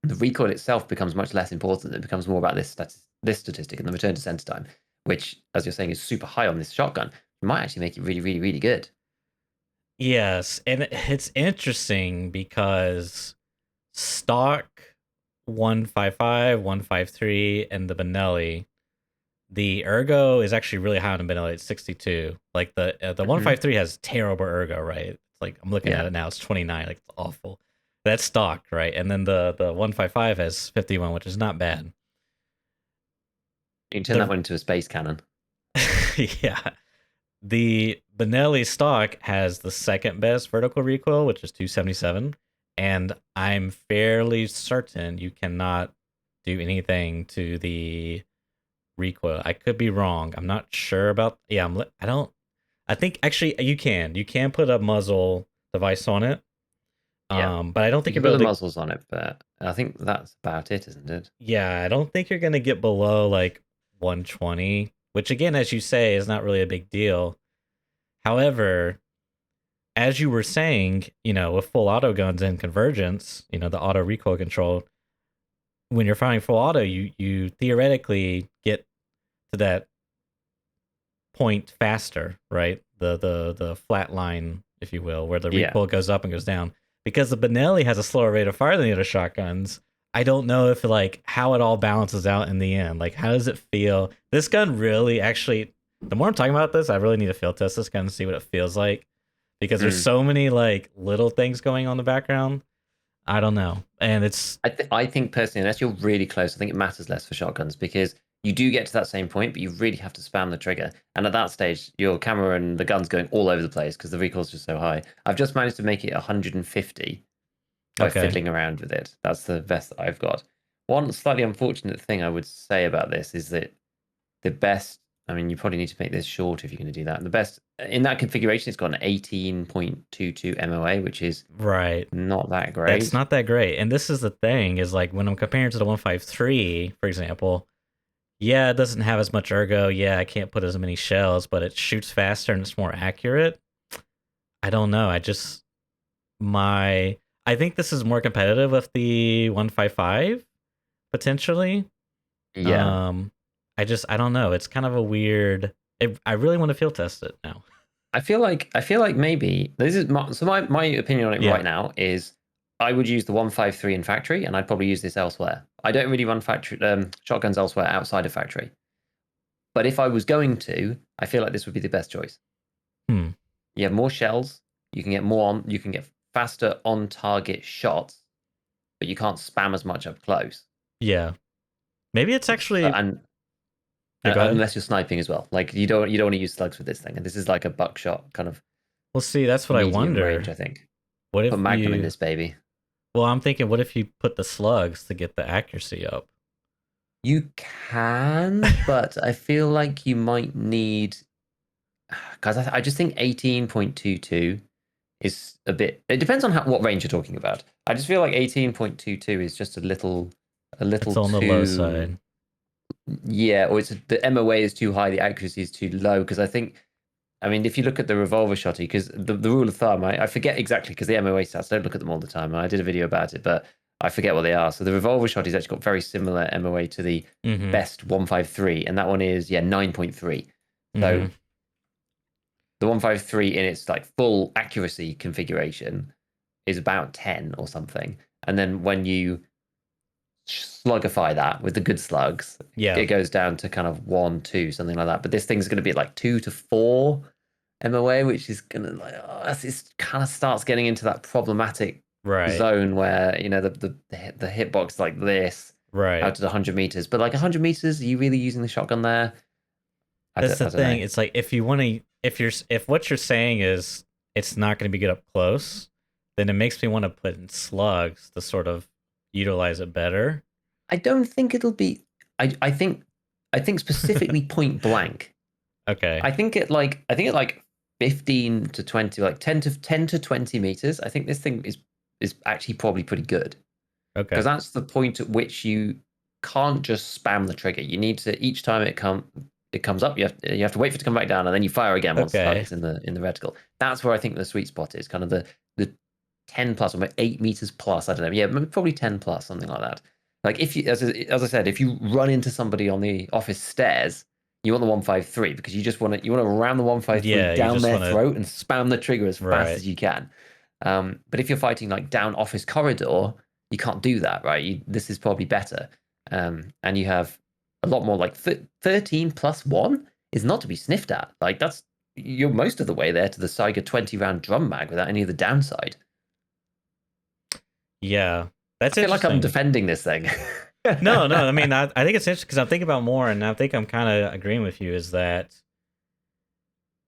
the recoil itself becomes much less important. It becomes more about this statistic and the return to center time, which, as you're saying, is super high on this shotgun. It might actually make it really, really, really good. Yes, and it's interesting because stock 155, 153, and the Benelli, the ergo is actually really high on the Benelli. It's 62. Like the 153 has terrible ergo, right? It's like I'm looking at it now. It's 29. Like it's awful. That's stock, right? And then the 155 has 51, which is not bad. You can turn that one into a space cannon. Yeah. The Benelli stock has the second best vertical recoil, which is 277. And I'm fairly certain you cannot do anything to the recoil. I could be wrong. I'm not sure about. Yeah, I think actually you can. You can put a muzzle device on it. Yeah. But I don't think you you're can put the muzzles on it, but I think that's about it, isn't it? Yeah, I don't think you're gonna get below like 120, which again, as you say, is not really a big deal. However, as you were saying, with full auto guns and convergence, the auto recoil control, when you're firing full auto, you theoretically get to that point faster, right? The flat line, if you will, where the recoil goes up and goes down. Because the Benelli has a slower rate of fire than the other shotguns, I don't know if how it all balances out in the end. Like, how does it feel? This gun really actually, the more I'm talking about this, I really need to field test this gun and see what it feels like. Because there's so many little things going on in the background. I don't know. And it's I think personally, unless you're really close, I think it matters less for shotguns because you do get to that same point, but you really have to spam the trigger. And at that stage, your camera and the gun's going all over the place because the recoil's just so high. I've just managed to make it 150 by fiddling around with it. That's the best that I've got. One slightly unfortunate thing I would say about this is that the best, I mean, you probably need to make this short if you're going to do that. The best in that configuration, it's got an 18.22 MOA, which is not that great. It's not that great. And this is the thing is when I'm comparing to the 153, for example, yeah, it doesn't have as much ergo. Yeah, I can't put as many shells, but it shoots faster and it's more accurate. I don't know. I think this is more competitive with the 155 potentially. Yeah. I don't know. It's kind of a weird. I really want to field test it now. I feel like maybe this is my opinion on it right now is I would use the 153 in factory and I'd probably use this elsewhere. I don't really run factory shotguns elsewhere outside of factory. But if I was going to, I feel like this would be the best choice. You have more shells, you can get faster on target shots, but you can't spam as much up close. Yeah. Maybe it's actually unless you're sniping as well. Like you don't want to use slugs with this thing. And this is like a buckshot kind of. Well, see, that's what I wonder. Range, I think. What if put Magnum in this baby? Well, I'm thinking, what if you put the slugs to get the accuracy up? You can, but I feel like you might need, because I just think 18.22 is a bit. It depends on what range you're talking about. I just feel like 18.22 is just a little it's on the low side. Yeah, or the MOA is too high, the accuracy is too low. Because I mean, if you look at the revolver shotty, because the rule of thumb, I forget exactly because the MOA stats, don't look at them all the time. I did a video about it, but I forget what they are. So the revolver shotty's actually got very similar MOA to the best 153, and that one is 9.3. So the 153 in its like full accuracy configuration is about 10 or something. And then when you slugify that with the good slugs, it goes down to kind of 1, 2, something like that. But this thing's going to be like 2 to 4 MOA, which is going to like, it kind of starts getting into that problematic zone where, you know, the hitbox like this out to 100 meters. But like 100 meters, are you really using the shotgun there? That's the thing. It's like if you want to, if what you're saying is it's not going to be good up close, then it makes me want to put in slugs to sort of utilize it better. I don't think it'll be. I think specifically point blank. Okay. I think it like 15 to 20, like 10 to 20 meters. I think this thing is actually probably pretty good. Okay. Because that's the point at which you can't just spam the trigger. You need to, each time it comes up, you have to wait for it to come back down, and then you fire again once it's in the reticle. That's where I think the sweet spot is, kind of the 10 plus or 8 meters plus. I don't know. Yeah, probably 10 plus, something like that. Like if you, as I said, if you run into somebody on the office stairs, you want the 153 because you want to ram the 153 down their throat and spam the trigger as fast as you can. But if you're fighting like down office corridor, you can't do that, right? This is probably better. And you have a lot more, like 13 plus 1 is not to be sniffed at. Like you're most of the way there to the SAG AK 20 round drum mag without any of the downside. Yeah, that's I feel like I'm defending this thing. No. I mean, I think it's interesting because I'm thinking about more, and I think I'm kind of agreeing with you, is that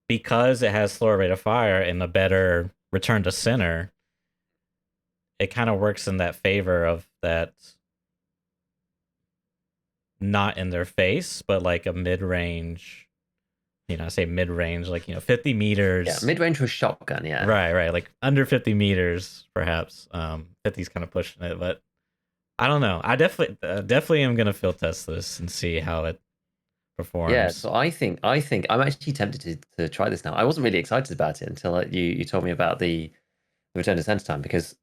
because it has slower rate of fire and a better return to center, it kind of works in that favor of that, not in their face, but like a mid-range, you know, I say mid-range, like, you know, 50 meters. Yeah, mid-range with shotgun, yeah. Right. Like under 50 meters, perhaps. 50's kind of pushing it, but I don't know. I definitely am going to field test this and see how it performs. Yeah, so I think I'm actually tempted to try this now. I wasn't really excited about it until you told me about the return to center time, because,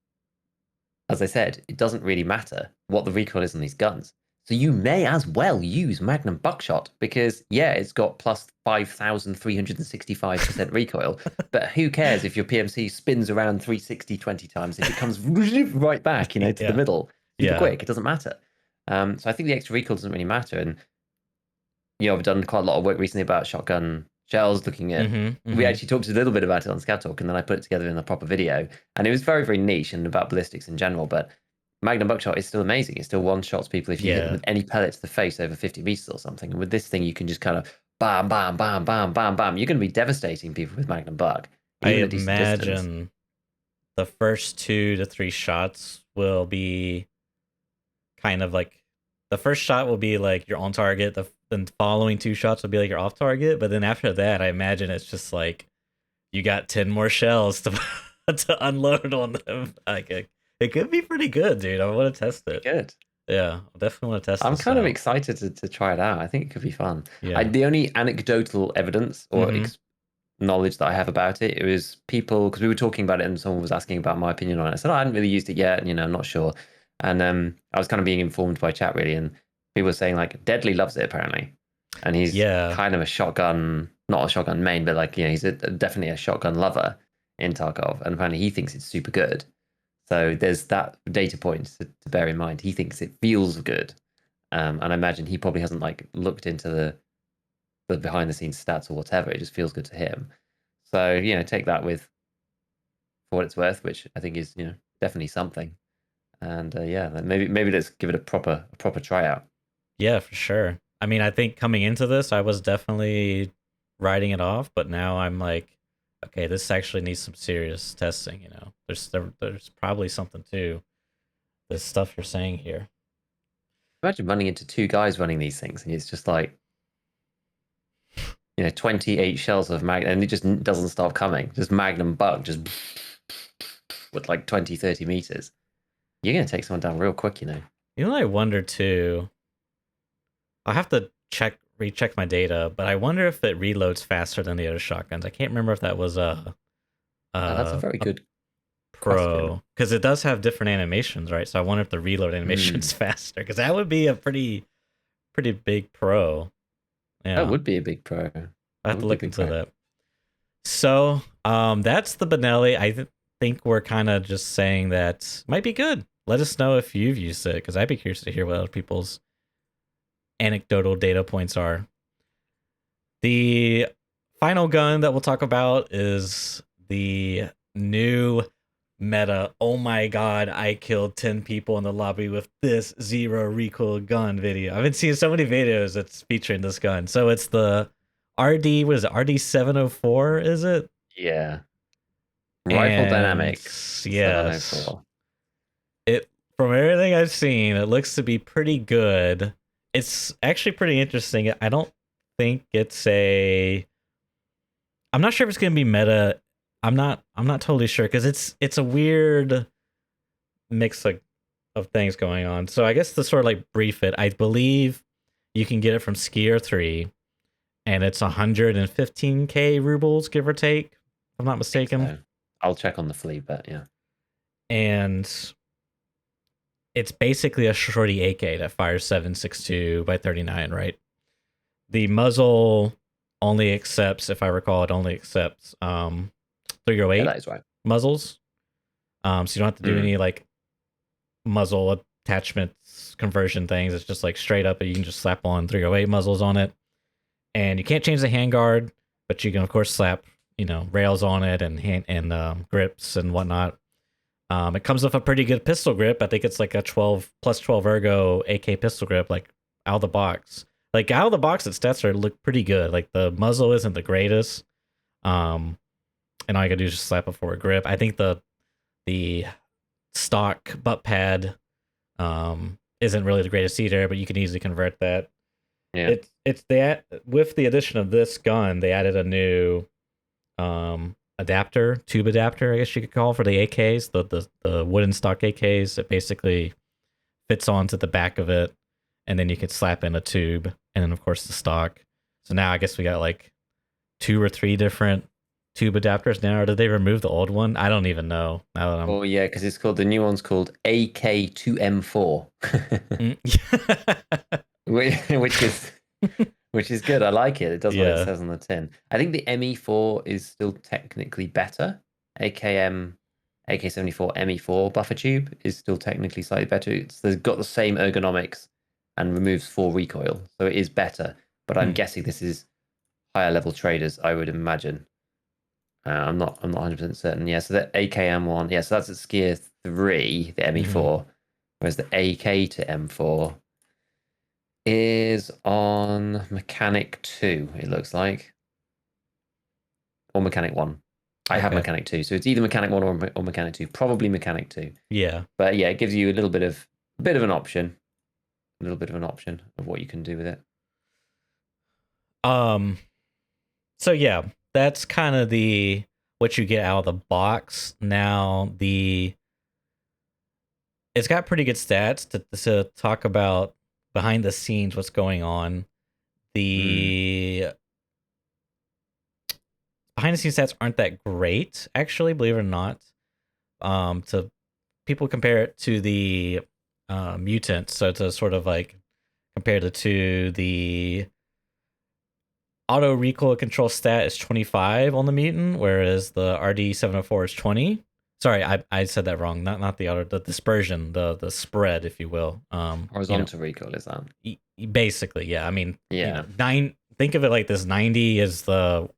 as I said, it doesn't really matter what the recoil is on these guns. So you may as well use Magnum Buckshot because, yeah, it's got plus 5,365% recoil, but who cares if your PMC spins around 360 20 times if it comes right back, to the middle super quick? It doesn't matter. So I think the extra recoil doesn't really matter. And, I've done quite a lot of work recently about shotgun shells, looking at, we actually talked a little bit about it on ScavTalk, and then I put it together in a proper video, and it was very, very niche and about ballistics in general, but Magnum Buckshot is still amazing. It still one-shots people if you hit them with any pellet to the face over 50 meters or something. And with this thing, you can just kind of bam, bam, bam, bam, bam, bam. You're going to be devastating people with Magnum Buck. I imagine the first 2 to 3 shots will be kind of like, the first shot will be like your on target. The following 2 shots will be like your off target. But then after that, I imagine it's just like you got 10 more shells to unload on them. Like, it could be pretty good, dude. I want to test it. Good. Yeah, I definitely want to test it. I'm kind of excited to try it out. I think it could be fun. Yeah. The only anecdotal evidence or knowledge that I have about it, it was people, because we were talking about it and someone was asking about my opinion on it. I said, I hadn't really used it yet, and, I'm not sure. And I was kind of being informed by chat, really, and people were saying, like, Deadly loves it, apparently. And he's kind of a shotgun, not a shotgun main, but like, he's definitely a shotgun lover in Tarkov. And apparently he thinks it's super good. So there's that data point to bear in mind. He thinks it feels good. And I imagine he probably hasn't like looked into the behind the scenes stats or whatever. It just feels good to him. So, take that with for what it's worth, which I think is, definitely something. And maybe let's give it a proper tryout. Yeah, for sure. I mean, I think coming into this, I was definitely writing it off, but now I'm like, okay, this actually needs some serious testing. There's probably something to this stuff you're saying here. Imagine running into 2 guys running these things, and it's just like, 28 shells of Magnum, and it just doesn't stop coming. Just Magnum Buck, just with like 20, 30 meters. You're going to take someone down real quick, I wonder too, I'll have to recheck my data, but I wonder if it reloads faster than the other shotguns. I can't remember if that was that's a very good pro, because it does have different animations, right? So I wonder if the reload animation's faster, because that would be a pretty big pro. Yeah, that would be a big pro. I have to look into that. So, that's the Benelli. Think we're kind of just saying that might be good. Let us know if you've used it, because I'd be curious to hear what other people's anecdotal data points are. The final gun that we'll talk about is the new meta. Oh my god, I killed 10 people in the lobby with this zero recoil gun video. I've been seeing so many videos that's featuring this gun. So it's the what is it? RD 704, is it? Yeah. Rifle And Dynamics yes, 704. it from everything I've seen, it looks to be pretty good. It's actually pretty interesting. I don't think it's a I'm not sure if it's gonna be meta. I'm not totally sure because it's a weird mix of things going on. So I guess to sort of like brief it, I believe you can get it from Skier 3 and it's 115k rubles, give or take, if I'm not mistaken. So I'll check on the fleet, but yeah. And it's basically a shorty AK that fires 7.62 by 39, right? The muzzle only accepts, if I recall, it only accepts 308 Yeah, that is right. muzzles. So you don't have to do any like muzzle attachments conversion things. It's just like straight up, you can just slap on 308 muzzles on it. And you can't change the handguard, but you can of course slap, rails on it and grips and whatnot. It comes with a pretty good pistol grip. I think it's like a 12 plus 12 ergo AK pistol grip, like out of the box. Like out of the box, its stats look pretty good. Like the muzzle isn't the greatest, and all you gotta do is just slap it for a grip. I think the stock butt pad isn't really the greatest either, but you can easily convert that. Yeah. It's that with the addition of this gun, they added a new tube adapter, I guess you could call, for the AKs, the wooden stock AKs. It basically fits onto the back of it, and then you can slap in a tube, and then of course the stock. So now I guess we got like 2 or 3 different tube adapters now. Or did they remove the old one? I don't even know. Now that I'm Oh yeah, because it's called the new one's called AK2M4, which is good. I like it. It does what it says on the tin. I think the ME4 is still technically better. AK74 ME4 buffer tube is still technically slightly better. It's got the same ergonomics and removes 4 recoil, so it is better. But I'm guessing this is higher level traders, I would imagine. I'm not 100% certain. Yeah, so the AKM one, yeah, so that's at Skier 3, the ME4, whereas the AK to M4 is on Mechanic 2, it looks like. Or Mechanic 1. I have Mechanic 2, so it's either Mechanic 1 or Mechanic 2. Probably Mechanic 2. Yeah. But yeah, it gives you a bit of an option. A little bit of an option of what you can do with it. So yeah, that's kind of what you get out of the box. Now it's got pretty good stats to talk about behind the scenes what's going on. The behind the scenes stats aren't that great, actually, believe it or not. To people compare it to the mutant, so to sort of like compare the two, the auto recoil control stat is 25 on the mutant, whereas the RD704 is 20. Sorry, I said that wrong. Not the auto, the dispersion, the spread, if you will. Horizontal recoil is that? Basically, yeah. I mean, think of it like this: 90 is the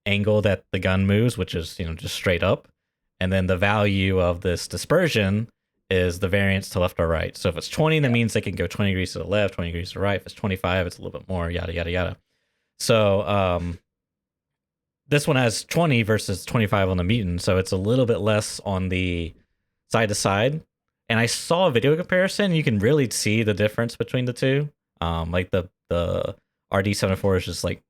angle that the gun moves, which is just straight up, and then the value of this dispersion is the variance to left or right. So if it's 20, that means they can go 20 degrees to the left, 20 degrees to the right. If it's 25, it's a little bit more, yada yada yada. So this one has 20 versus 25 on the mutant, so it's a little bit less on the side to side. And I saw a video comparison. You can really see the difference between the two. Like the RD74 is just like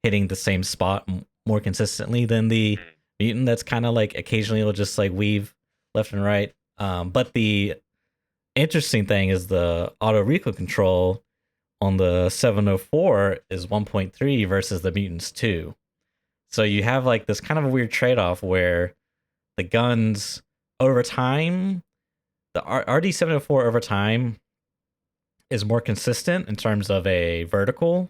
hitting the same spot more consistently than the mutant. That's kind of like occasionally it'll just like weave left and right. But the interesting thing is the auto recoil control on the 704 is 1.3 versus the mutant's 2. So you have like this kind of a weird trade-off where the guns over time, the RD704 over time is more consistent in terms of a vertical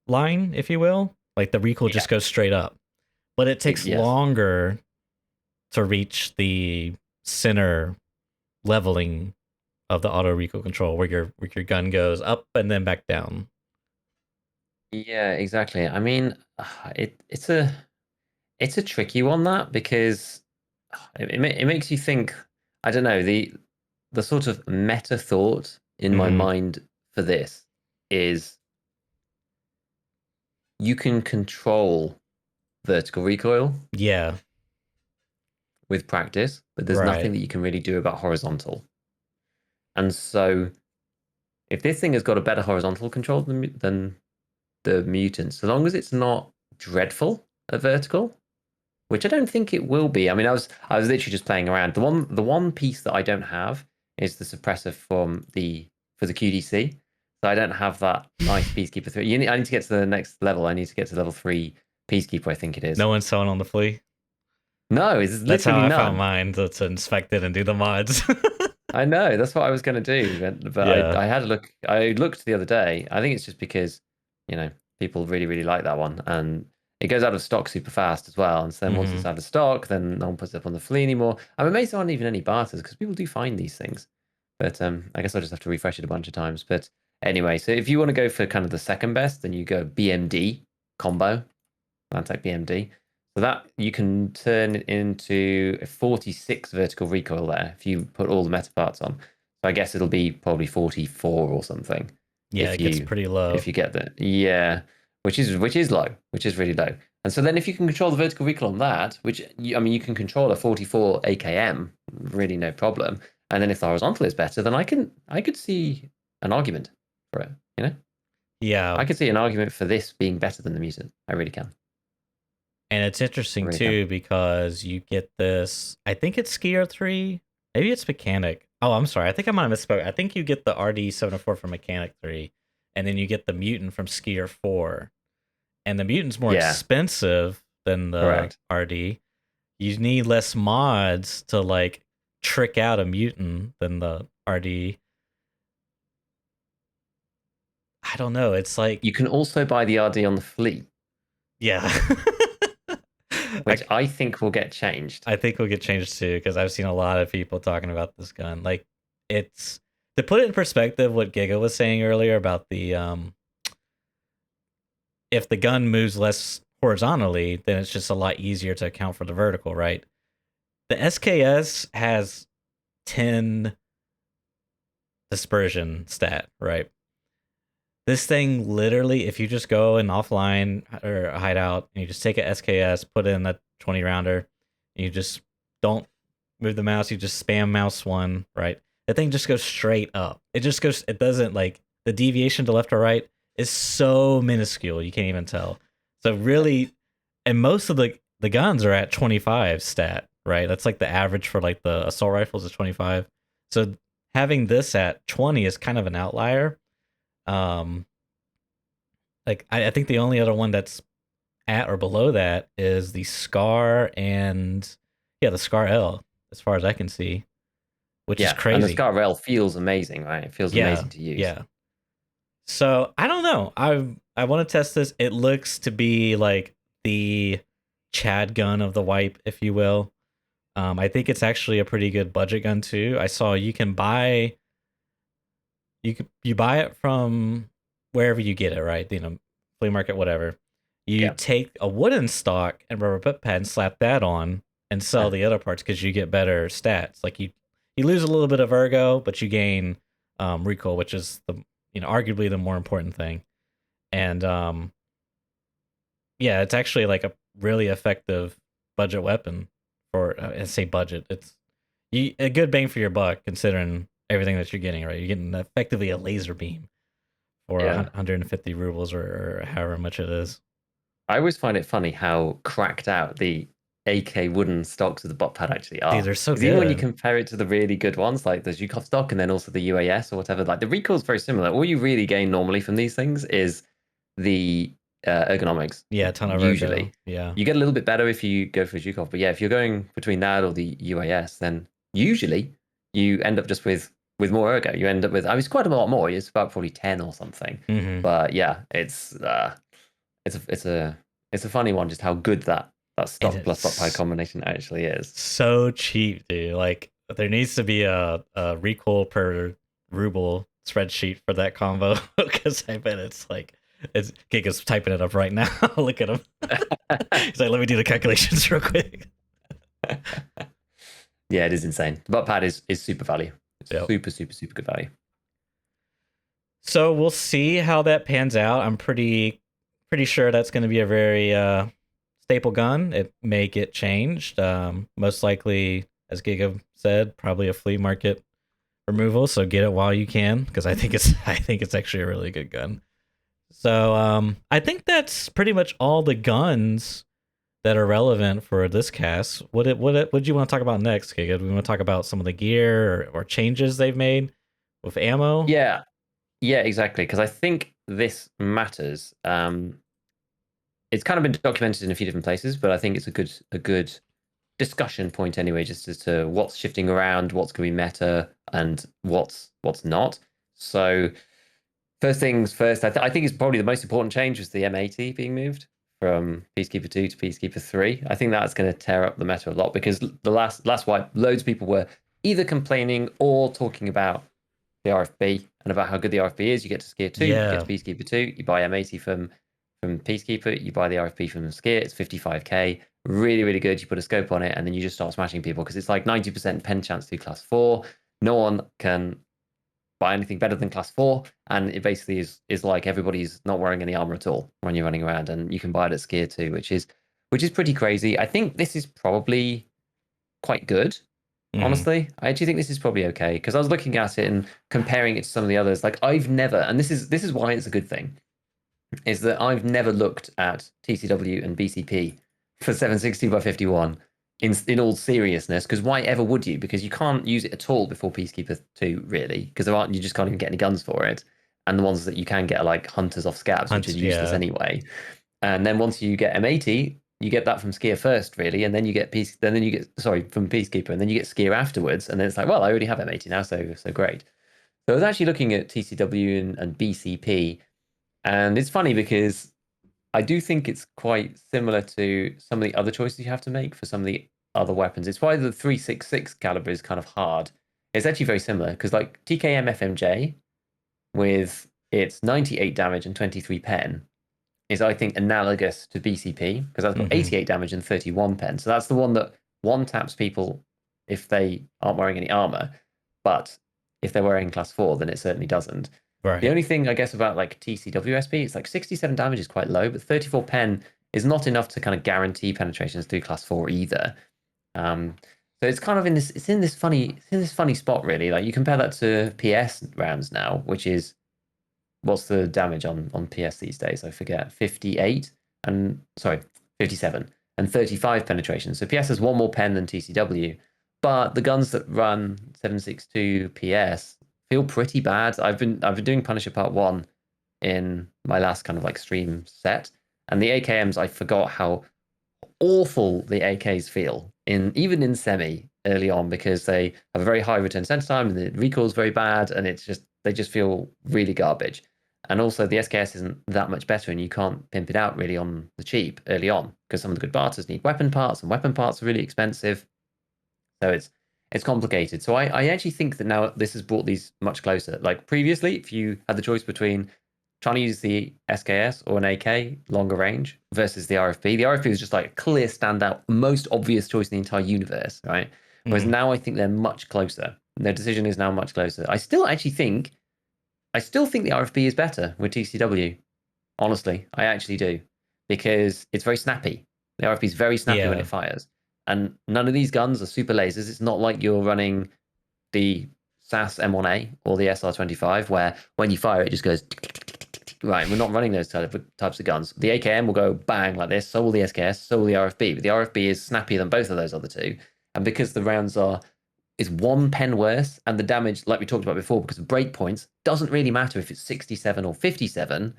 line, if you will. Like the recoil just goes straight up, but it takes longer to reach the center leveling of the auto recoil control, where your gun goes up and then back down. Yeah, exactly. I mean, it's a tricky one, that, because it makes you think. I don't know, the sort of meta thought in my mind for this is you can control vertical recoil with practice, but there's nothing that you can really do about horizontal. And so if this thing has got a better horizontal control than the mutant, so long as it's not dreadful at vertical, which I don't think it will be. I mean, I was literally just playing around. The one piece that I don't have is the suppressor for the QDC. So I don't have that nice Peacekeeper 3. I need to get to the next level. I need to get to level 3 Peacekeeper, I think it is. No one's selling on the flea? No, it's literally that's how I none. found mine, to inspect it and do the mods. I know, that's what I was going to do, but I had a look. I looked the other day. I think it's just because, people really, really like that one, and it goes out of stock super fast as well. And so then once it's out of stock, then no one puts it up on the flea anymore. I'm amazed there aren't even any barters, because people do find these things. But I guess I'll just have to refresh it a bunch of times. But anyway, so if you want to go for kind of the second best, then you go BMD combo, Lantec BMD. So that you can turn it into a 46 vertical recoil there if you put all the meta parts on. So I guess it'll be probably 44 or something. Yeah, it gets pretty low. If you get the which is low, which is really low. And so then if you can control the vertical recoil on that, which you can control a 44 AKM, really no problem. And then if the horizontal is better, then I could see an argument for it, Yeah. I could see an argument for this being better than the mutant. I really can. And it's interesting too, because you get this, I think it's Skier 3, maybe it's Mechanic. Oh, I'm sorry, I think I might have misspoke. I think you get the RD704 from Mechanic 3, and then you get the Mutant from Skier 4. And the Mutant's more expensive than the RD. You need less mods to like trick out a Mutant than the RD. I don't know, it's like... You can also buy the RD on the fleet. Yeah. Which I think will get changed. I think will get changed too, because I've seen a lot of people talking about this gun. Like, it's... To put it in perspective, what Giga was saying earlier about the... if the gun moves less horizontally, then it's just a lot easier to account for the vertical, right? The SKS has 10 dispersion stat, right? This thing literally, if you just go in offline or a hideout and you just take a SKS, put in a 20 rounder, and you just don't move the mouse, you just spam mouse 1, right? The thing just goes straight up. It just goes, it doesn't like, the deviation to left or right is so minuscule, you can't even tell. So really, and most of the guns are at 25 stat, right? That's like the average for like the assault rifles is 25. So having this at 20 is kind of an outlier. Like I think the only other one that's at or below that is the Scar and the Scar L, as far as I can see, which is crazy. And the Scar L feels amazing, right? It feels amazing to use. Yeah. So I don't know. I want to test this. It looks to be like the Chad gun of the wipe, if you will. I think it's actually a pretty good budget gun too. I saw you can buy. You buy it from wherever you get it, right? Flea market, whatever. You take a wooden stock and rubber butt pad and slap that on and sell the other parts, because you get better stats. Like you lose a little bit of ergo, but you gain recoil, which is the arguably the more important thing. And it's actually like a really effective budget weapon for I say budget. It's a good bang for your buck considering everything that you're getting, right? You're getting effectively a laser beam for 150 rubles or however much it is. I always find it funny how cracked out the AK wooden stocks of the bot pad actually are. Dude, they're so good. Even when you compare it to the really good ones, like the Zhukov stock and then also the UAS or whatever, like the recoil's very similar. All you really gain normally from these things is the ergonomics. Yeah, a ton of usually. Ergo. Yeah. You get a little bit better if you go for Zhukov, but if you're going between that or the UAS, then usually you end up just with more ergo. You end up with, it's quite a lot more. It's about probably 10 or something. Mm-hmm. But yeah, it's a it's a funny one, just how good that And stock plus stockpile it's combination actually is. so cheap, dude. Like there needs to be a recoil per ruble spreadsheet for that combo because I bet it's like it's Giga's typing it up right now. Look at him. He's like, let me do the calculations real quick. Yeah, it is insane. The butt pad is super value. It's Yep. super, super, super good value. So we'll see how that pans out. I'm pretty sure that's going to be a very staple gun. It may get changed. Most likely, as Giga said, probably a flea market removal. So get it while you can, because I think it's actually a really good gun. So I think that's pretty much all the guns that are relevant for this cast. What do you want to talk about next, Giga? Do we want to talk about some of the gear or changes they've made with ammo? Yeah, yeah, exactly. Because I think this matters. It's kind of been documented in a few different places, but I think it's a good discussion point anyway, just as to what's shifting around, what's going to be meta, and what's not. So first things first, I think it's probably the most important change was the M80 being moved from Peacekeeper 2 to Peacekeeper 3. I think that's going to tear up the meta a lot because the last wipe, loads of people were either complaining or talking about the RFB and about how good the RFB is. You get to Skier 2, you get Yeah, to Peacekeeper 2, you buy M80 from Peacekeeper, you buy the RFB from Skier, it's 55k. Really, really good. You put a scope on it and then you just start smashing people because it's like 90% pen chance through class 4. No one can buy anything better than class 4, and it basically is like everybody's not wearing any armor at all when you're running around, and you can buy it at Skier 2, which is pretty crazy. I think this is probably quite good. mm-hmm. Honestly, I actually think this is probably okay because I was looking at it and comparing it to some of the others. Like I've never, and this is why it's a good thing, is that I've never looked at TCW and BCP for 760 by 51 in all seriousness. Because why ever would you? Because you can't use it at all before Peacekeeper 2, really, because you just can't even get any guns for it. And the ones that you can get are like hunters off scabs, which is useless Yeah. anyway. And then once you get M80, you get that from Skier first, really, and then you get then you get from Peacekeeper, and then you get Skier afterwards, and then it's like, well, I already have M80 now, so great. So I was actually looking at TCW and BCP, and it's funny because I do think it's quite similar to some of the other choices you have to make for some of the other weapons. It's why the 366 caliber is kind of hard. It's actually very similar because like TKM FMJ with its 98 damage and 23 pen is, I think, analogous to BCP because that's got Mm-hmm. 88 damage and 31 pen. So that's the one that one taps people if they aren't wearing any armor, but if they're wearing class 4, then it certainly doesn't. The Right. only thing I guess about like TCWSP, it's like 67 damage is quite low, but 34 pen is not enough to kind of guarantee penetrations through class 4 either. Um, so it's kind of in this funny spot really. Like you compare that to PS rounds now, which is what's the damage on PS these days? I forget. 58 and sorry, 57 and 35 penetration. So PS has one more pen than TCW, but the guns that run 762 PS feel pretty bad. I've been doing Punisher Part 1 in my last kind of like stream set, and the AKMs, I forgot how awful the AKs feel in even in semi early on because they have a very high return center time and the recoil is very bad, and they just feel really garbage. And also the SKS isn't that much better, and you can't pimp it out really on the cheap early on because some of the good barters need weapon parts, and weapon parts are really expensive. So it's complicated. So I actually think that now this has brought these much closer. Like previously, if you had the choice between trying to use the SKS or an AK longer range versus the RFB, the RFB was just like a clear standout, most obvious choice in the entire universe, right? Whereas Mm-hmm. now I think they're much closer. Their decision is now much closer. I still think the RFB is better with TCW. Honestly, I actually do because it's very snappy. The RFB is very snappy when Yeah. it fires, and none of these guns are super lasers. It's not like you're running the SAS M1A or the SR25 where when you fire it just goes tick, tick, tick, tick, tick, tick. Right. We're not running those types of guns. The AKM will go bang like this. So will the SKS. So will the RFB. But the RFB is snappier than both of those other two, and because the rounds is one pen worse, and the damage, like we talked about before, because of breakpoints, doesn't really matter if it's 67 or 57.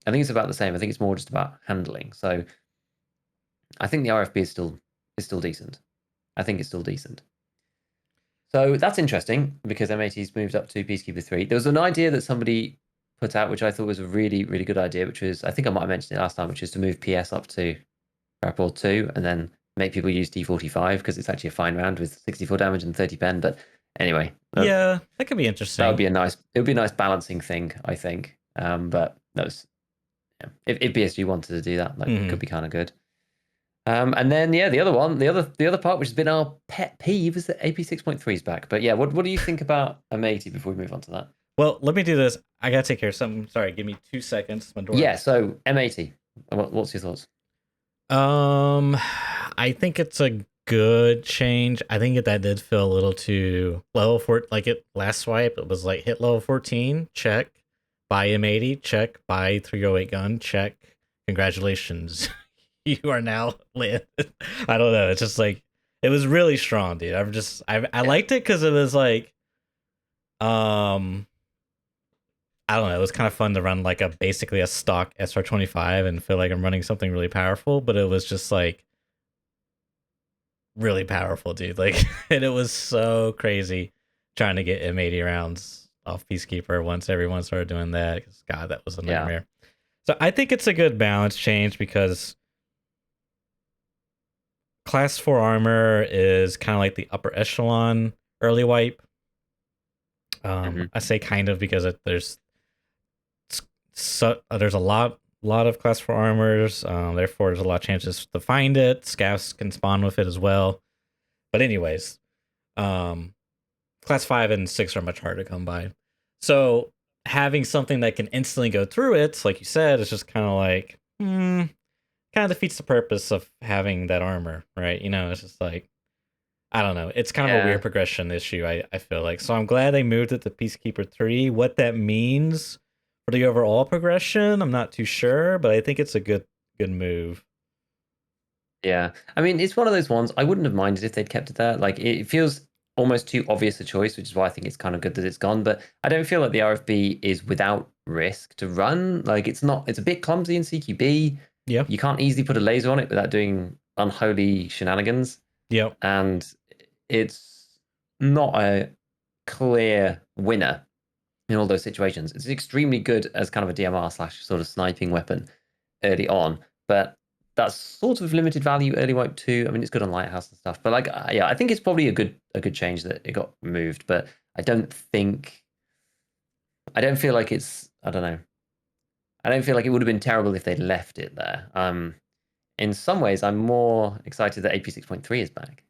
I think it's about the same. I think it's more just about handling. So I think the RFB is still decent. I think it's still decent. So that's interesting because M80's moved up to Peacekeeper 3. There was an idea that somebody put out, which I thought was a really, really good idea, which was, I think I might have mentioned it last time, which is to move PS up to Rapport 2 and then make people use D45 because it's actually a fine round with 64 damage and 30 pen. But anyway, yeah, that could be interesting. That would be it would be a nice balancing thing, I think. But that was, yeah, if BSG wanted to do that, it could be kind of good. And then the other one, the other part, which has been our pet peeve, is that AP 6.3 is back. But yeah, what do you think about M80 before we move on to that? Well, let me do this. I gotta take care of something. Sorry, give me 2 seconds. My door. Yeah, so M80. What's your thoughts? I think it's a good change. I think that did feel a little too level 4. Like it last swipe, it was like hit level 14, check. Buy M80, check. Buy 308 gun, check. Congratulations. You are now lit. I don't know. It's just like it was really strong, dude. I liked it because it was like I don't know. It was kind of fun to run like basically a stock SR25 and feel like I'm running something really powerful, but it was just like really powerful, dude. Like, and it was so crazy trying to get M80 rounds off Peacekeeper once everyone started doing that. Because God, that was a nightmare. Yeah. So I think it's a good balance change because Class 4 armor is kind of like the upper echelon early wipe. I say kind of because there's a lot of Class 4 armors. Therefore, there's a lot of chances to find it. Scavs can spawn with it as well. But anyways, Class 5 and 6 are much harder to come by. So having something that can instantly go through it, like you said, is just kind of like, kind of defeats the purpose of having that armor, right? You know, it's just like, I don't know. It's kind of a weird progression issue, I feel like. So I'm glad they moved it to Peacekeeper 3. What that means for the overall progression, I'm not too sure, but I think it's a good move. Yeah. I mean, it's one of those ones, I wouldn't have minded if they'd kept it there. Like, it feels almost too obvious a choice, which is why I think it's kind of good that it's gone. But I don't feel like the RFB is without risk to run. Like, it's a bit clumsy in CQB. Yeah. You can't easily put a laser on it without doing unholy shenanigans. Yep. And it's not a clear winner in all those situations. It's extremely good as kind of a DMR / sort of sniping weapon early on, but that's sort of limited value early wipe too. I mean, it's good on Lighthouse and stuff, but like, yeah, I think it's probably a good change that it got removed, but I don't feel like it's, I don't know. I don't feel like it would have been terrible if they'd left it there. In some ways, I'm more excited that AP 6.3 is back.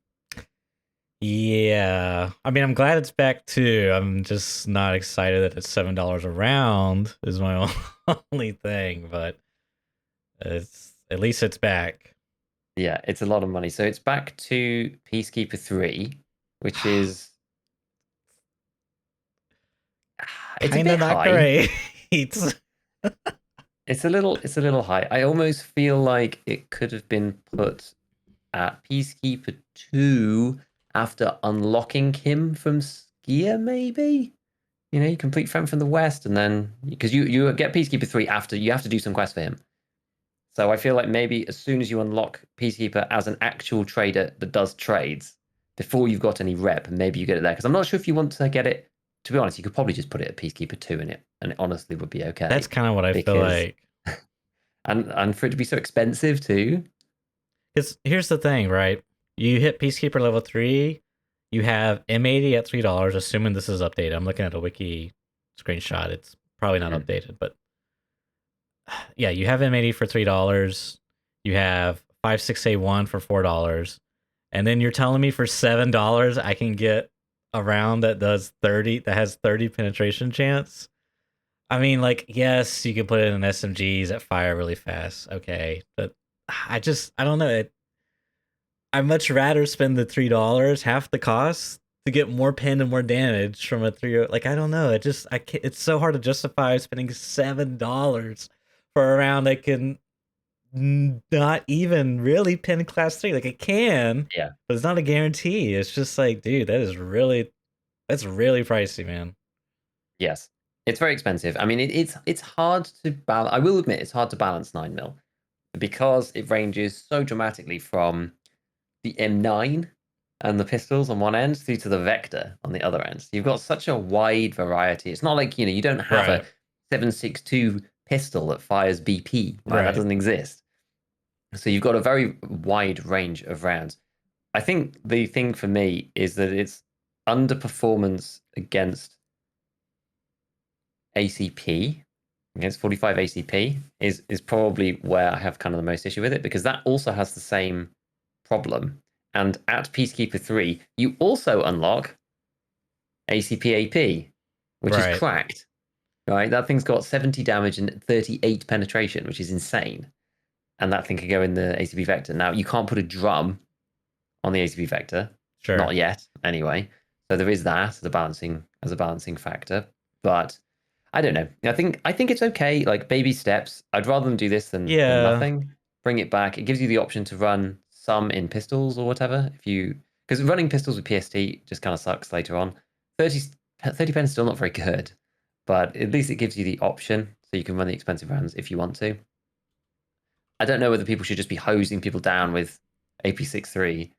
Yeah, I mean, I'm glad it's back too. I'm just not excited that it's $7 a round is my only thing, but at least it's back. Yeah, it's a lot of money. So it's back to Peacekeeper 3, which is it's kind of not high. Great. It's a little high. I almost feel like it could have been put at Peacekeeper 2 after unlocking him from Skier, maybe? You know, you complete Friend from the West, and then because you get Peacekeeper 3 after you have to do some quests for him. So I feel like maybe as soon as you unlock Peacekeeper as an actual trader that does trades, before you've got any rep, maybe you get it there. Because I'm not sure if you want to get it. To be honest, you could probably just put it at Peacekeeper 2 and it honestly would be okay. That's kind of what I feel like. And for it to be so expensive too. Because here's the thing, right? You hit Peacekeeper level 3, you have M80 at $3, assuming this is updated. I'm looking at a wiki screenshot. It's probably not updated, but yeah, you have M80 for $3. You have 56A1 for $4. And then you're telling me for $7 I can get a round that has 30 penetration chance? I mean, like, yes, you can put it in SMGs that fire really fast. Okay. But I don't know. I'd much rather spend the $3, half the cost, to get more pen and more damage from a 3. Like, I don't know. It's so hard to justify spending $7 for a round that can not even really pin class 3. Like, it can, yeah, but it's not a guarantee. It's just like, dude, that's really pricey, man. Yes, it's very expensive. I mean, it's hard to balance. I will admit, it's hard to balance 9mm because it ranges so dramatically from the M9 and the pistols on one end through to the Vector on the other end. So you've got such a wide variety. It's not like, you know, you don't have 7.62 pistol that fires BP. Right? That Right. doesn't exist. So you've got a very wide range of rounds. I think the thing for me is that it's underperformance against ACP, against 45 ACP, is probably where I have kind of the most issue with it, because that also has the same problem. And at Peacekeeper 3, you also unlock ACP AP, which is Right. cracked. Right? That thing's got 70 damage and 38 penetration, which is insane. And that thing can go in the ACP vector. Now, you can't put a drum on the ACP vector. Sure. Not yet, anyway. So there is that as a balancing factor. But I don't know. I think it's okay. Like baby steps. I'd rather them do this than nothing. Bring it back. It gives you the option to run some in pistols or whatever. Because running pistols with PST just kind of sucks later on. 30 pen is still not very good, but at least it gives you the option so you can run the expensive rounds if you want to. I don't know whether people should just be hosing people down with AP63.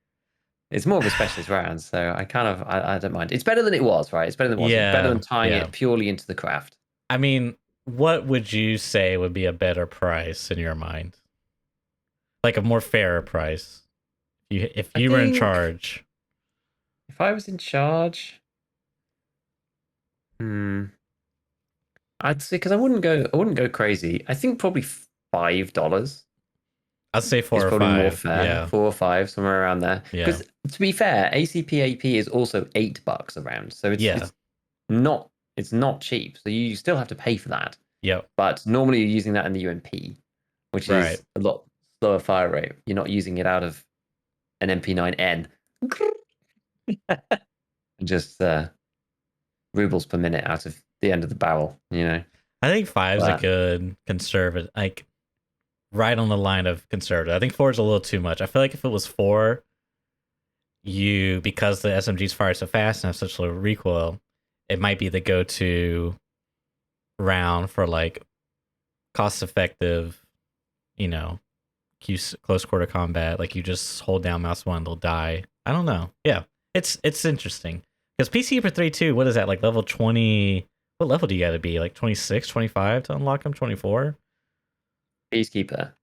It's more of a specialist round, so I don't mind. It's better than it was, right? It's better than it was. It's better than tying it purely into the craft. I mean, what would you say would be a better price in your mind? Like a more fair price, if you were in charge. If I was in charge, I'd say, because I wouldn't go crazy. I think probably $5. I'd say 4 or probably 5. More fair. Yeah. 4 or 5, somewhere around there. Because to be fair, ACP AP is also $8 a round, so it's not cheap. So you still have to pay for that. Yep. But normally you're using that in the UMP, which is a lot slower fire rate. You're not using it out of an MP9N. Just rubles per minute out of the end of the barrel, you know. I think 5's a good conservative, like right on the line of conservative. I think 4 is a little too much. I feel like if it was 4, because the SMGs fire so fast and have such low recoil, it might be the go-to round for like cost-effective, close quarter combat. Like you just hold down mouse 1, they'll die. I don't know. Yeah, it's interesting because Peacekeeper 3 too. What is that, like level 20? What level do you got to be? Like 26, 25 to unlock them? 24? Peacekeeper.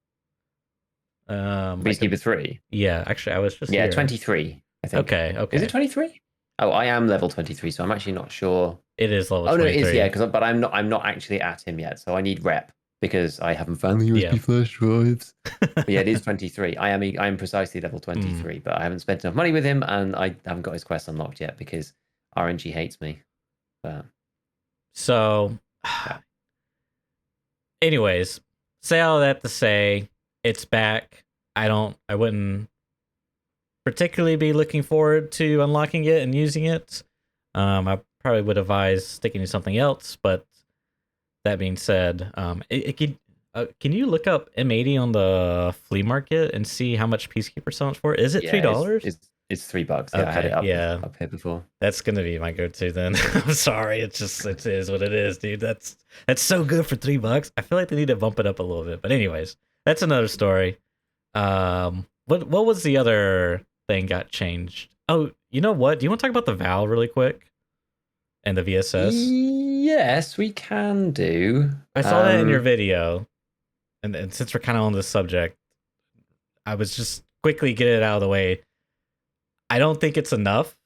Peacekeeper like 3. Yeah, actually, I was just here. 23. I think. Okay. Is it 23? Oh, I am level 23, so I'm actually not sure. It is level 23. Oh no, it is, but I'm not actually at him yet, so I need rep because I haven't found the USB flash drives. But yeah, it is 23. I am precisely level 23, but I haven't spent enough money with him, and I haven't got his quest unlocked yet because RNG hates me. So, anyways, say all that to say, it's back. I wouldn't particularly be looking forward to unlocking it and using it. I probably would advise sticking to something else, but that being said, can you look up M80 on the flea market and see how much Peacekeeper sells for? Is it $3? It's $3. Yeah, I had it up here before. That's gonna be my go-to then. I'm sorry, it is what it is, dude. That's so good for $3. I feel like they need to bump it up a little bit, but anyways, that's another story. What was the other thing got changed? Oh, you know what? Do you want to talk about the Val really quick? And the VSS? Yes, we can do. I saw that in your video. And since we're kind of on this subject, I was just quickly get it out of the way. I don't think it's enough.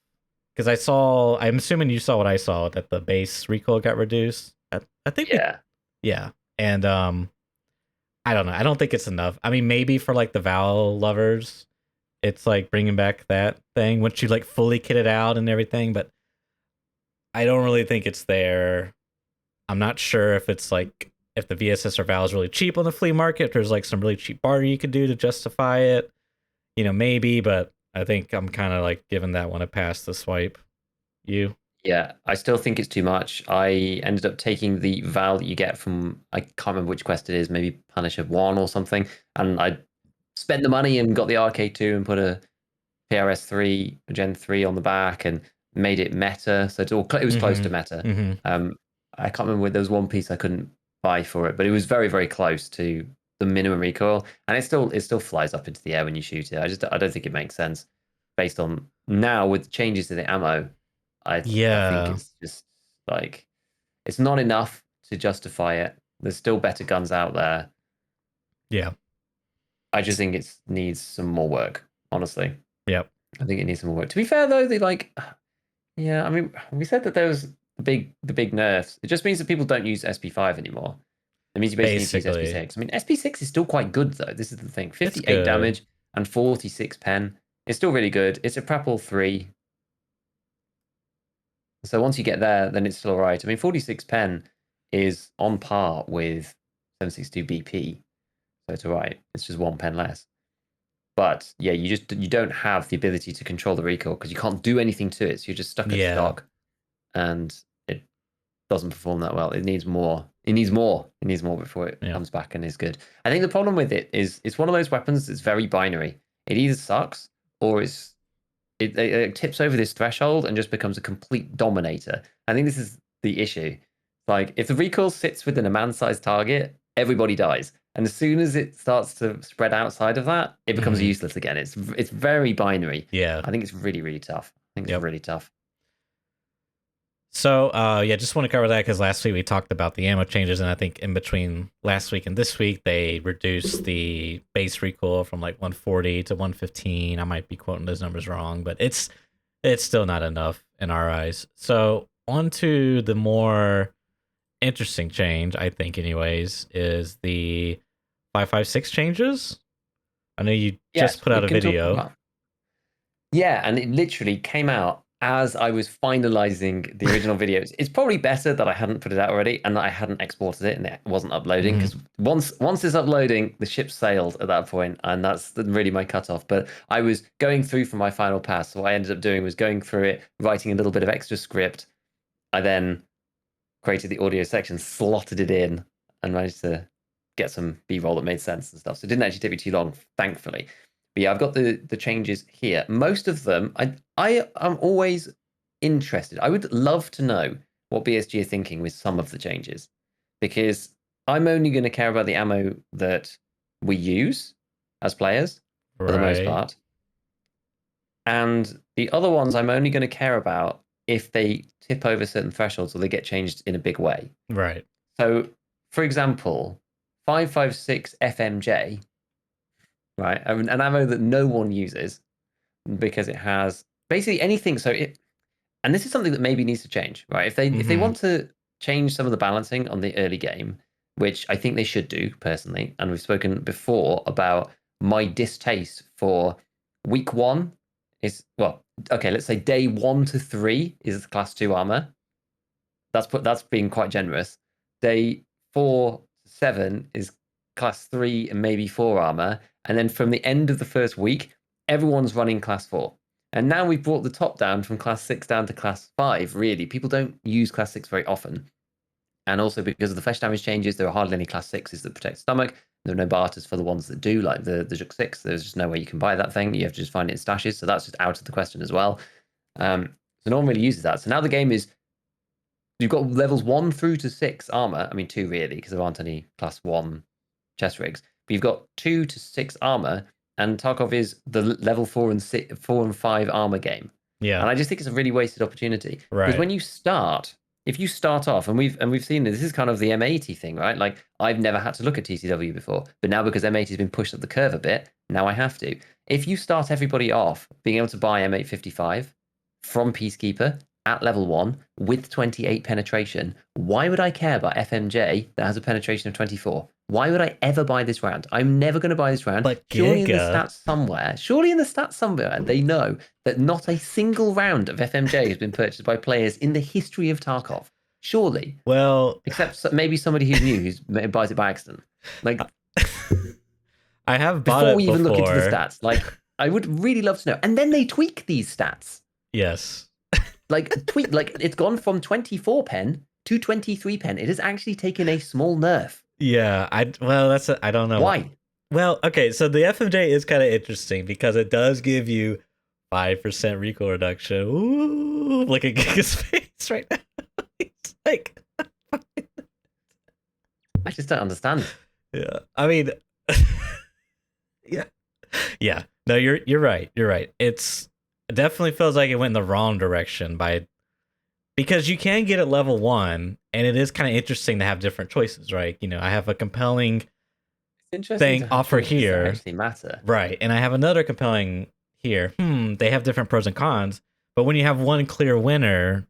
Because I'm assuming you saw what I saw, that the base recoil got reduced. I think yeah. And I don't know. I don't think it's enough. I mean, maybe for like the Val lovers, it's like bringing back that thing once you like fully kit it out and everything, but I don't really think it's there. I'm not sure if it's like if the VSS or Val is really cheap on the flea market. If there's like some really cheap barter you could do to justify it, maybe. But I think I'm kind of like giving that one a pass to swipe. You? Yeah, I still think it's too much. I ended up taking the Val that you get from, I can't remember which quest it is, maybe Punisher 1 or something, and I spent the money and got the RK2 and put a PRS 3, Gen 3 on the back and made it meta. So it was close to meta. I can't remember, there was one piece I couldn't buy for it, but it was very, very close to the minimum recoil, and it still flies up into the air when you shoot it. I don't think it makes sense based on now with changes to the ammo. I think it's just like it's not enough to justify it. There's still better guns out there. Yeah. I just think it needs some more work, honestly. Yep. I think it needs some more work. To be fair, though, yeah, I mean, we said that there was the big nerfs. It just means that people don't use SP5 anymore. It means you basically need to use SP6. I mean, SP6 is still quite good, though. This is the thing. 58 damage and 46 pen. It's still really good. It's a Prepal 3. So once you get there, then it's still all right. I mean, 46 pen is on par with 762 BP. So it's all right. It's just 1 pen less. But yeah, you don't have the ability to control the recoil because you can't do anything to it. So you're just stuck at stock, and it doesn't perform that well. It needs more. It needs more before it comes back and is good. I think the problem with it is it's one of those weapons that's very binary. It either sucks or it tips over this threshold and just becomes a complete dominator. I think this is the issue. Like, if the recoil sits within a man-sized target, everybody dies. And as soon as it starts to spread outside of that, it becomes useless again. It's very binary. Yeah. I think it's really, really tough. I think it's really tough. So, just want to cover that because last week we talked about the ammo changes, and I think in between last week and this week, they reduced the base recoil from like 140 to 115. I might be quoting those numbers wrong, but it's still not enough in our eyes. So, on to the more interesting change, I think, anyways, is the 5.56 changes. I know you just put out a video. Yeah, and it literally came out as I was finalizing the original videos. It's probably better that I hadn't put it out already and that I hadn't exported it and it wasn't uploading, because once it's uploading, the ship sailed at that point, and that's really my cutoff. But I was going through for my final pass. So what I ended up doing was going through it, writing a little bit of extra script. I then created the audio section, slotted it in, and managed to get some B-roll that made sense and stuff. So it didn't actually take me too long, thankfully. But yeah, I've got the changes here. Most of them, I am always interested. I would love to know what BSG are thinking with some of the changes, because I'm only going to care about the ammo that we use as players for the most part. And the other ones I'm only going to care about if they tip over certain thresholds or they get changed in a big way. Right. So, for example, 5.56 FMJ, right? An ammo that no one uses because it has basically anything. So and this is something that maybe needs to change, right? If they want to change some of the balancing on the early game, which I think they should do personally, and we've spoken before about my distaste for week 1 is, well, okay, let's say day 1 to 3 is class 2 armor. That's being quite generous. Day 4 to 7 is class 3 and maybe 4 armor. And then from the end of the first week, everyone's running class 4. And now we've brought the top down from class 6 down to class 5, really. People don't use class 6 very often. And also because of the flesh damage changes, there are hardly any class 6s that protect stomach. There are no barters for the ones that do, like the Juk 6. There's just no way you can buy that thing. You have to just find it in stashes. So that's just out of the question as well. So no one really uses that. So now the game is, you've got levels 1 through to 6 armor. I mean, 2 really, because there aren't any class 1 chest rigs. But you've got 2 to 6 armor, and Tarkov is the level 4 and 5 armor game. Yeah. And I just think it's a really wasted opportunity. Right. Because when you start, if you start off, and we've seen this is kind of the M80 thing, right? Like, I've never had to look at TCW before, but now because M80 has been pushed up the curve a bit, now I have to. If you start everybody off being able to buy M855 from Peacekeeper at level 1 with 28 penetration, why would I care about FMJ that has a penetration of 24? Why would I ever buy this round? I'm never going to buy this round. But surely in the stats somewhere, they know that not a single round of FMJ has been purchased by players in the history of Tarkov. Surely. Well, except maybe somebody who's new who buys it by accident. Like, I have bought it before we even before. look into the stats. Like, I would really love to know. And then they tweak these stats. Yes. Like, it's gone from 24 pen to 23 pen. It has actually taken a small nerf. Yeah, I don't know why. Well, okay, so the FMJ is kind of interesting because it does give you 5% recoil reduction. Ooh, look at Giga's face right now. It's like, I just don't understand. Yeah, I mean, yeah. No, you're right. You're right. It definitely feels like it went in the wrong direction by because you can get at level 1, and it is kind of interesting to have different choices, right? You know, I have a compelling interesting thing to have offer choices that here, actually matter. right? And I have another compelling here. They have different pros and cons, but when you have one clear winner,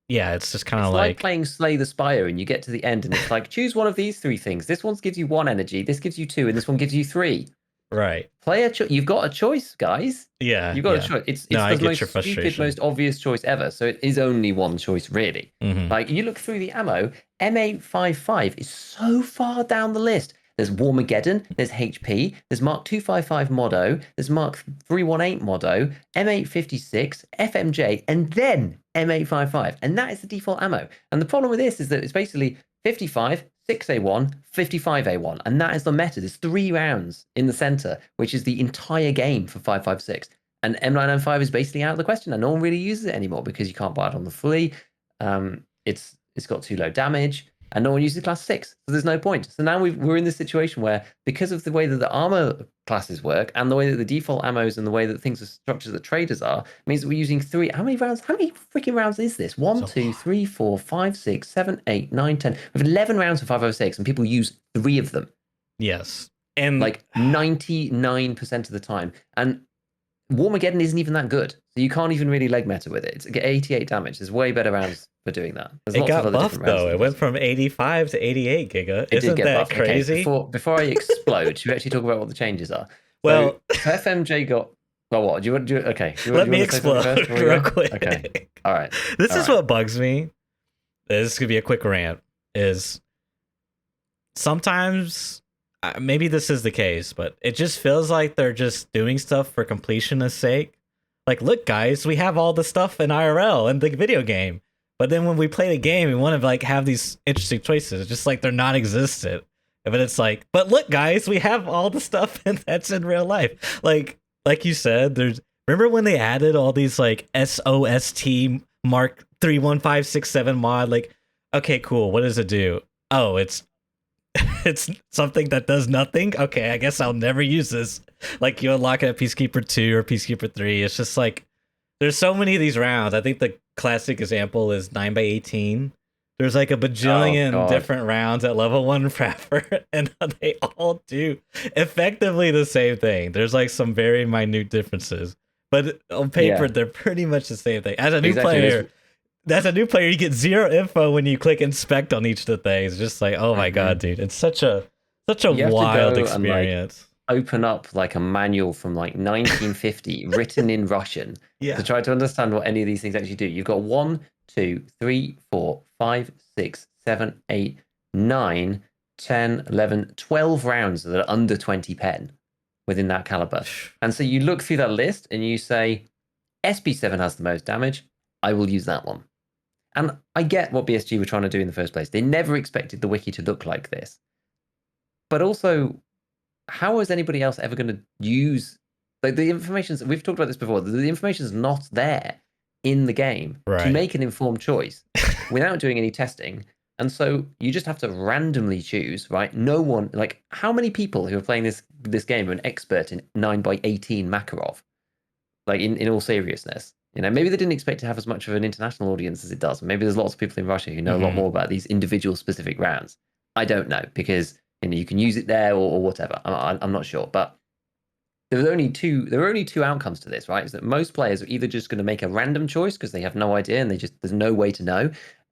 yeah, it's just kind of It's like playing Slay the Spire, and you get to the end, and it's like, choose one of these 3 things. This one gives you 1 energy, this gives you 2, and this one gives you 3. right. You've got a choice, guys. Yeah, You've got yeah. a choice. It's No, I the get most your stupid, frustration. most obvious choice ever. So it is only one choice, really. Mhm. Like, you look through the ammo, M855 is so far down the list. There's Warmageddon, there's HP, there's Mark 255 Modo, there's Mark 318 Modo, M856, FMJ, and then M855. And that is the default ammo. And the problem with this is that it's basically 55, 6A1, 55A1. And that is the meta. There's 3 rounds in the center, which is the entire game for 556. And M995 is basically out of the question, and no one really uses it anymore because you can't buy it on the flea. It's got too low damage, and no one uses class 6, so there's no point. So now we're in this situation where, because of the way that the armor classes work and the way that the default ammos and the way that things are structured that traders are, means that we're using 3. How many rounds? How many freaking rounds is this? 1, 2, 3, 4, 5, 6, 7, 8, 9, 10. We have 11 rounds for 506, and people use 3 of them. Yes, and like 99% of the time. And Warmageddon isn't even that good, so you can't even really leg meta with it. It's 88 damage. There's way better rounds for doing that. There's it lots of got other buffed different rounds. though. It went from 85 to 88 Giga. It did Isn't get that buffed. crazy? Okay, before I explode, should we actually talk about what the changes are? Well, so FMJ got. Well, what do you want to do? Okay, let me explode real quick. Okay, all right. This is what bugs me. This could be a quick rant. Is sometimes maybe this is the case, but it just feels like they're just doing stuff for completionist's sake. Like, look, guys, we have all the stuff in IRL in the video game, but then when we play the game, we want to like have these interesting choices. It's just like they're non-existent. But it's like, but look, guys, we have all the stuff that's in real life. Like you said, there's. Remember when they added all these like SOST Mark 31567 mod? Like, okay, cool. What does it do? Oh, it's something that does nothing. Okay, I guess I'll never use this. Like, you unlock it at Peacekeeper 2 or Peacekeeper 3. It's just like there's so many of these rounds. I think the classic example is 9x18. There's like a bajillion different rounds at level 1 Frapper, and they all do effectively the same thing. There's like some very minute differences, but on paper they're pretty much the same thing. As a new player, you get 0 info when you click inspect on each of the things. Just like, oh my god, dude, it's such a wild experience. And, like, open up like a manual from like 1950 written in Russian to try to understand what any of these things actually do. You've got 1, 2, 3, 4, 5, 6, 7, 8, 9, 10, 11, 12 rounds that are under 20 pen within that caliber. And so you look through that list and you say, SB7 has the most damage. I will use that one. And I get what BSG were trying to do in the first place. They never expected the wiki to look like this. But also, how is anybody else ever going to use like the information? We've talked about this before. The information is not there in the game to make an informed choice without doing any testing. And so you just have to randomly choose, right? No one, like, how many people who are playing this game are an expert in 9x18 Makarov? Like, in all seriousness, you know, maybe they didn't expect to have as much of an international audience as it does. Maybe there's lots of people in Russia who know a lot more about these individual specific rounds. I don't know, because you can use it there or whatever. I'm not sure, but there were only two outcomes to this, right? Is that most players are either just going to make a random choice because they have no idea and there's no way to know,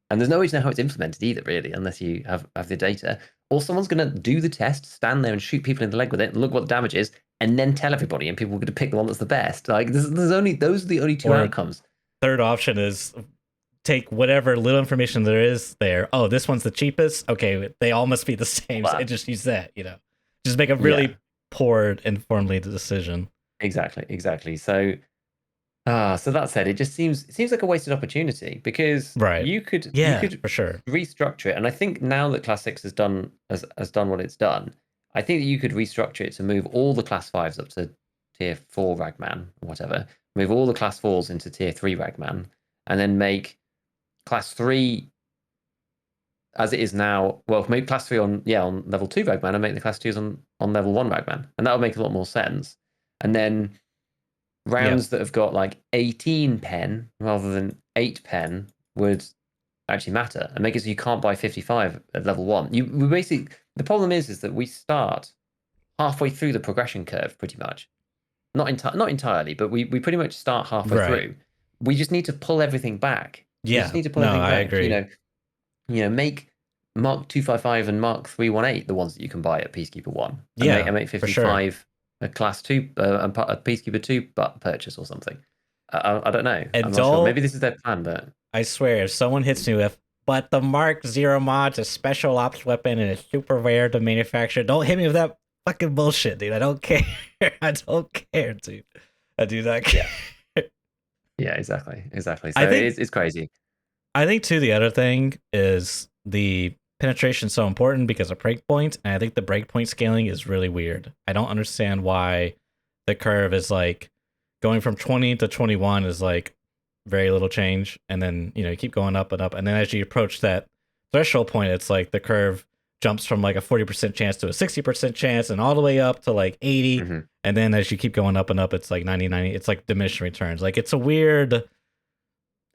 and there's no way to know how it's implemented either, really, unless you have the data. Or someone's going to do the test, stand there and shoot people in the leg with it, and look what the damage is, and then tell everybody, and people are going to pick the one that's the best. Like, those are the only two outcomes. Third option is take whatever little information there is there. Oh, this one's the cheapest. Okay, they all must be the same. So just use that. Just make a really poor informed decision. Exactly. So that said, it just seems like a wasted opportunity, because you could for sure restructure it. And I think now that Class 6 has done what it's done, I think that you could restructure it to move all the Class 5s up to Tier 4 Ragman or whatever, move all the Class 4s into Tier 3 Ragman, and then make Class 3 as it is now. Well, make Class 3 on level 2 Ragman, and make the Class 2s on level 1 Ragman, and that would make a lot more sense. And then rounds that have got like 18 pen rather than 8 pen would actually matter and make it so you can't buy 55 at level 1. We basically, the problem is that we start halfway through the progression curve pretty much. Not entirely, but we pretty much start halfway through. We just need to pull everything back. Yeah. We just need to pull everything back. I agree. Make Mark 255 and Mark 318 the ones that you can buy at Peacekeeper 1. And Yeah, make 55 a class 2, a Peacekeeper 2 purchase or something. I don't know. I'm not sure. Maybe this is their plan, but I swear, if someone hits me with, but the Mark 0 mod's a special ops weapon and it's super rare to manufacture, don't hit me with that fucking bullshit, dude. I don't care. I don't care, dude. I do not care. Yeah, exactly. So it's crazy. I think, too, the other thing is the penetration is so important because of breakpoint, and I think the breakpoint scaling is really weird. I don't understand why the curve is like going from 20 to 21 is like very little change, and then you keep going up and up, and then as you approach that threshold point, it's like the curve jumps from like a 40% chance to a 60% chance and all the way up to like 80, and then as you keep going up and up, it's like 90. It's like diminishing returns. Like, it's a weird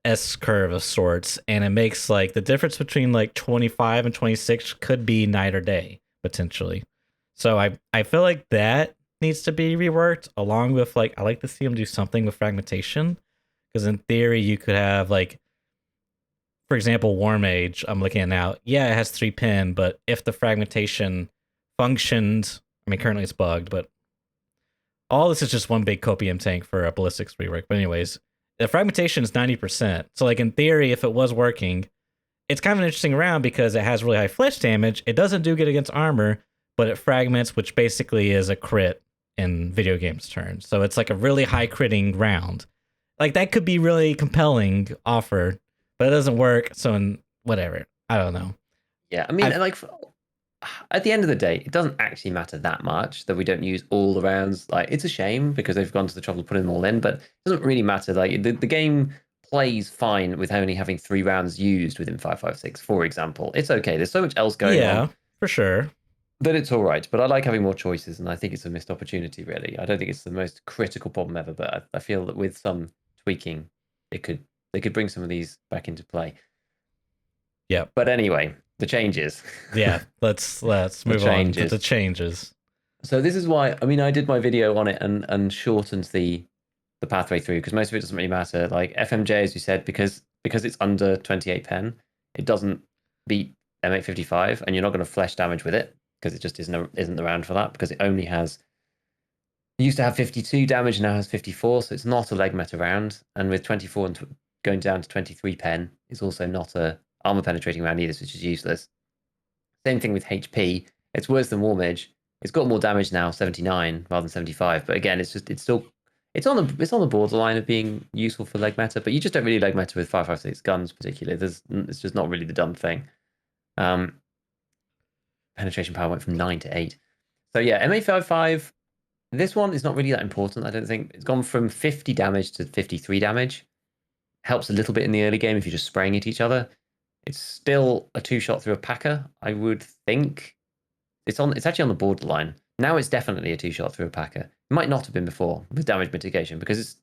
S curve of sorts, and it makes like the difference between like 25 and 26 could be night or day potentially. So I feel like that needs to be reworked, along with like I like to see them do something with fragmentation, because in theory you could have like, for example, War Mage I'm looking at now, yeah, it has 3 pin, but if the fragmentation functioned, I mean currently it's bugged, but all this is just one big copium tank for a ballistics rework. But anyways, the fragmentation is 90%. So like in theory, if it was working, it's kind of an interesting round because it has really high flesh damage. It doesn't do good against armor, but it fragments, which basically is a crit in video games terms. So it's like a really high critting round. Like, that could be really compelling offer, but it doesn't work. So whatever. I don't know. Yeah, I mean, like, at the end of the day, it doesn't actually matter that much that we don't use all the rounds. Like, it's a shame because they've gone to the trouble of putting them all in, but it doesn't really matter. Like, the game plays fine with only having 3 rounds used within 5.56, for example. It's okay. There's so much else going on. Yeah, for sure. But it's all right. But I like having more choices, and I think it's a missed opportunity, really. I don't think it's the most critical problem ever, but I feel that with some tweaking, they could bring some of these back into play. Yeah. But anyway, the changes. Yeah, let's move on to the changes. So this is why, I mean, I did my video on it and shortened the pathway through, because most of it doesn't really matter. Like FMJ, as you said, because it's under 28 pen, it doesn't beat M855, and you're not going to flesh damage with it because it just isn't around for that, because it only has, it used to have 52 damage and now has 54, so it's not a leg meta round. And with 24 and going down to 23 pen, it's also not a armor penetrating round either, which is useless. Same thing with HP. It's worse than War Mage. It's got more damage now, 79 rather than 75. But again, it's on the borderline of being useful for leg meta, but you just don't really leg meta with 5.56 guns particularly. It's just not really the done thing. Penetration power went from 9 to 8. So yeah, M855. This one is not really that important, I don't think. It's gone from 50 damage to 53 damage. Helps a little bit in the early game if you're just spraying at each other. It's still a 2-shot through a packer, I would think. It's actually on the borderline. Now it's definitely a 2-shot through a packer. It might not have been before with damage mitigation, because it's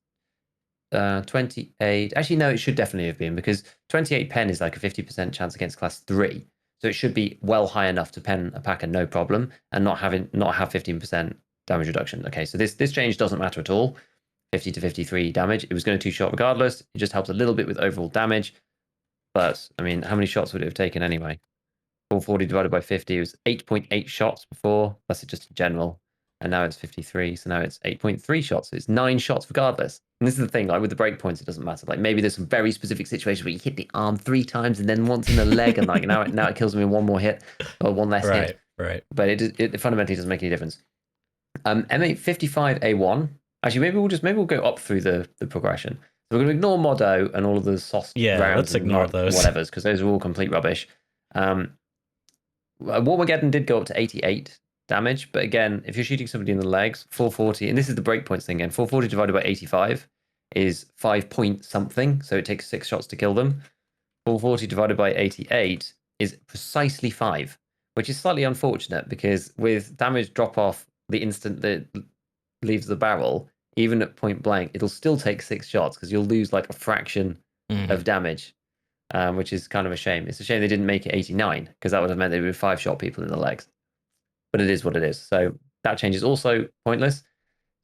28. Actually, no, it should definitely have been, because 28 pen is like a 50% chance against class 3. So it should be well high enough to pen a packer no problem and not have 15% damage reduction. Okay, so this change doesn't matter at all. 50 to 53 damage. It was going to 2-shot regardless. It just helps a little bit with overall damage. But, I mean, how many shots would it have taken anyway? 440 divided by 50 was 8.8 shots before. That's just in general. And now it's 53. So now it's 8.3 shots. So it's 9 shots regardless. And this is the thing, like with the breakpoints, it doesn't matter. Like maybe there's some very specific situations where you hit the arm 3 times and then once in the leg, and like now it kills me in one more hit or one less hit. Right. But it fundamentally doesn't make any difference. M855A1. Actually, maybe we'll go up through the progression. So we're going to ignore Modo and all of the soft rounds. Let's ignore those. Whatevers, because those are all complete rubbish. Warmageddon did go up to 88 damage, but again, if you're shooting somebody in the legs, 440, and this is the breakpoints thing again, 440 divided by 85 is 5 point something, so it takes 6 shots to kill them. 440 divided by 88 is precisely 5, which is slightly unfortunate, because with damage drop off the instant that leaves the barrel, even at point blank, it'll still take 6 shots because you'll lose like a fraction of damage, which is kind of a shame. It's a shame they didn't make it 89 because that would have meant they would have 5-shot people in the legs. But it is what it is. So that change is also pointless.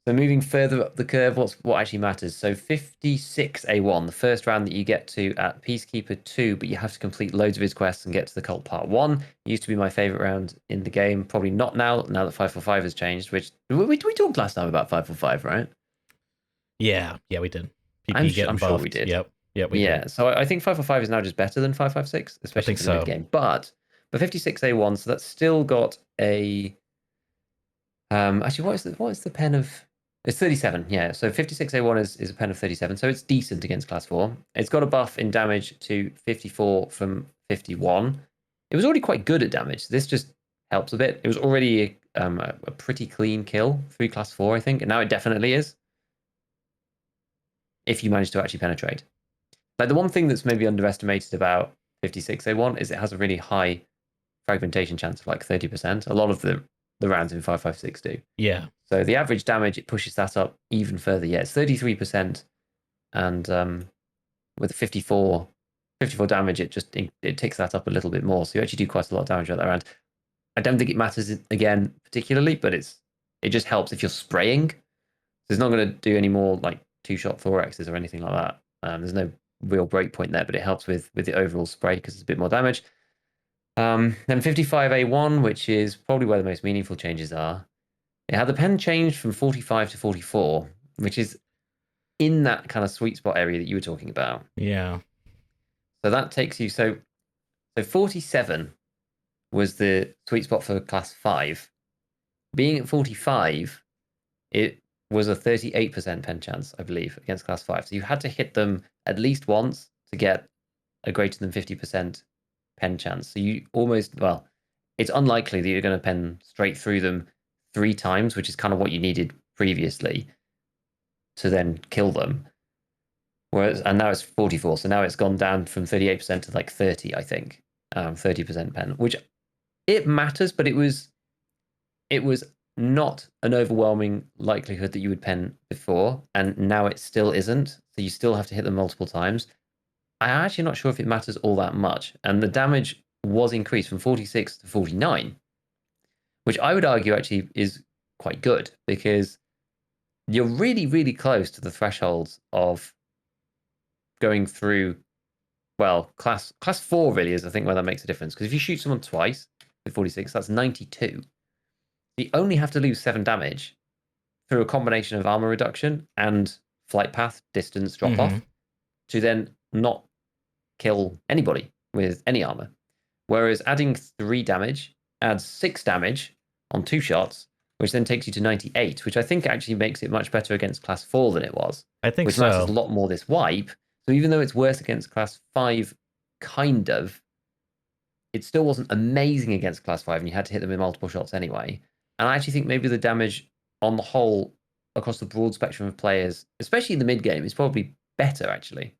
So moving further up the curve, what actually matters? So 56A1, the first round that you get to at Peacekeeper 2, but you have to complete loads of his quests and get to the Cult Part 1. It used to be my favorite round in the game. Probably not now that 545 has changed, which we talked last time about 545, right? Yeah, we did. I'm sure we did. Yep, we did. So I think 545 is now just better than 556, especially for the mid-game. But 56A1, so that's still got a... actually, what is the pen of... It's 37, yeah. So 56A1 is a pen of 37, so it's decent against Class 4. It's got a buff in damage to 54 from 51. It was already quite good at damage. This just helps a bit. It was already a pretty clean kill through Class 4, I think, and now it definitely is. If you manage to actually penetrate. Like, the one thing that's maybe underestimated about 56A1 is it has a really high fragmentation chance of like 30%. A lot of the rounds in 556 do. Yeah. So the average damage, it pushes that up even further. Yeah, it's 33%. And with 54 damage, it ticks that up a little bit more. So you actually do quite a lot of damage at that round. I don't think it matters again particularly, but it just helps if you're spraying. So it's not going to do any more like 2-shot thoraxes or anything like that. There's no real break point there, but it helps with the overall spray because it's a bit more damage. Then 55A1, which is probably where the most meaningful changes are. It had the pen changed from 45 to 44, which is in that kind of sweet spot area that you were talking about. Yeah. So that takes you... So 47 was the sweet spot for Class 5. Being at 45, it was a 38% pen chance, I believe, against Class 5. So you had to hit them at least once to get a greater than 50% pen chance. So you almost... Well, it's unlikely that you're going to pen straight through them 3 times, which is kind of what you needed previously to then kill them. And now it's 44, so now it's gone down from 38% to like 30, I think. 30% pen, which it matters, but it was not an overwhelming likelihood that you would pen before, and now it still isn't. So you still have to hit them multiple times. I'm actually not sure if it matters all that much. And the damage was increased from 46 to 49, which I would argue actually is quite good because you're really, really close to the thresholds of going through, well, class 4 really is, I think, where that makes a difference. Because if you shoot someone twice with 46, that's 92. You only have to lose 7 damage through a combination of armor reduction and flight path distance drop off to then not kill anybody with any armor. Whereas adding 3 damage adds 6 damage on 2 shots, which then takes you to 98, which I think actually makes it much better against Class 4 than it was. I think which so. matters a lot more this wipe. So even though it's worse against Class 5, kind of, it still wasn't amazing against Class 5, and you had to hit them with multiple shots anyway. And I actually think maybe the damage on the whole, across the broad spectrum of players, especially in the mid-game, is probably better, actually.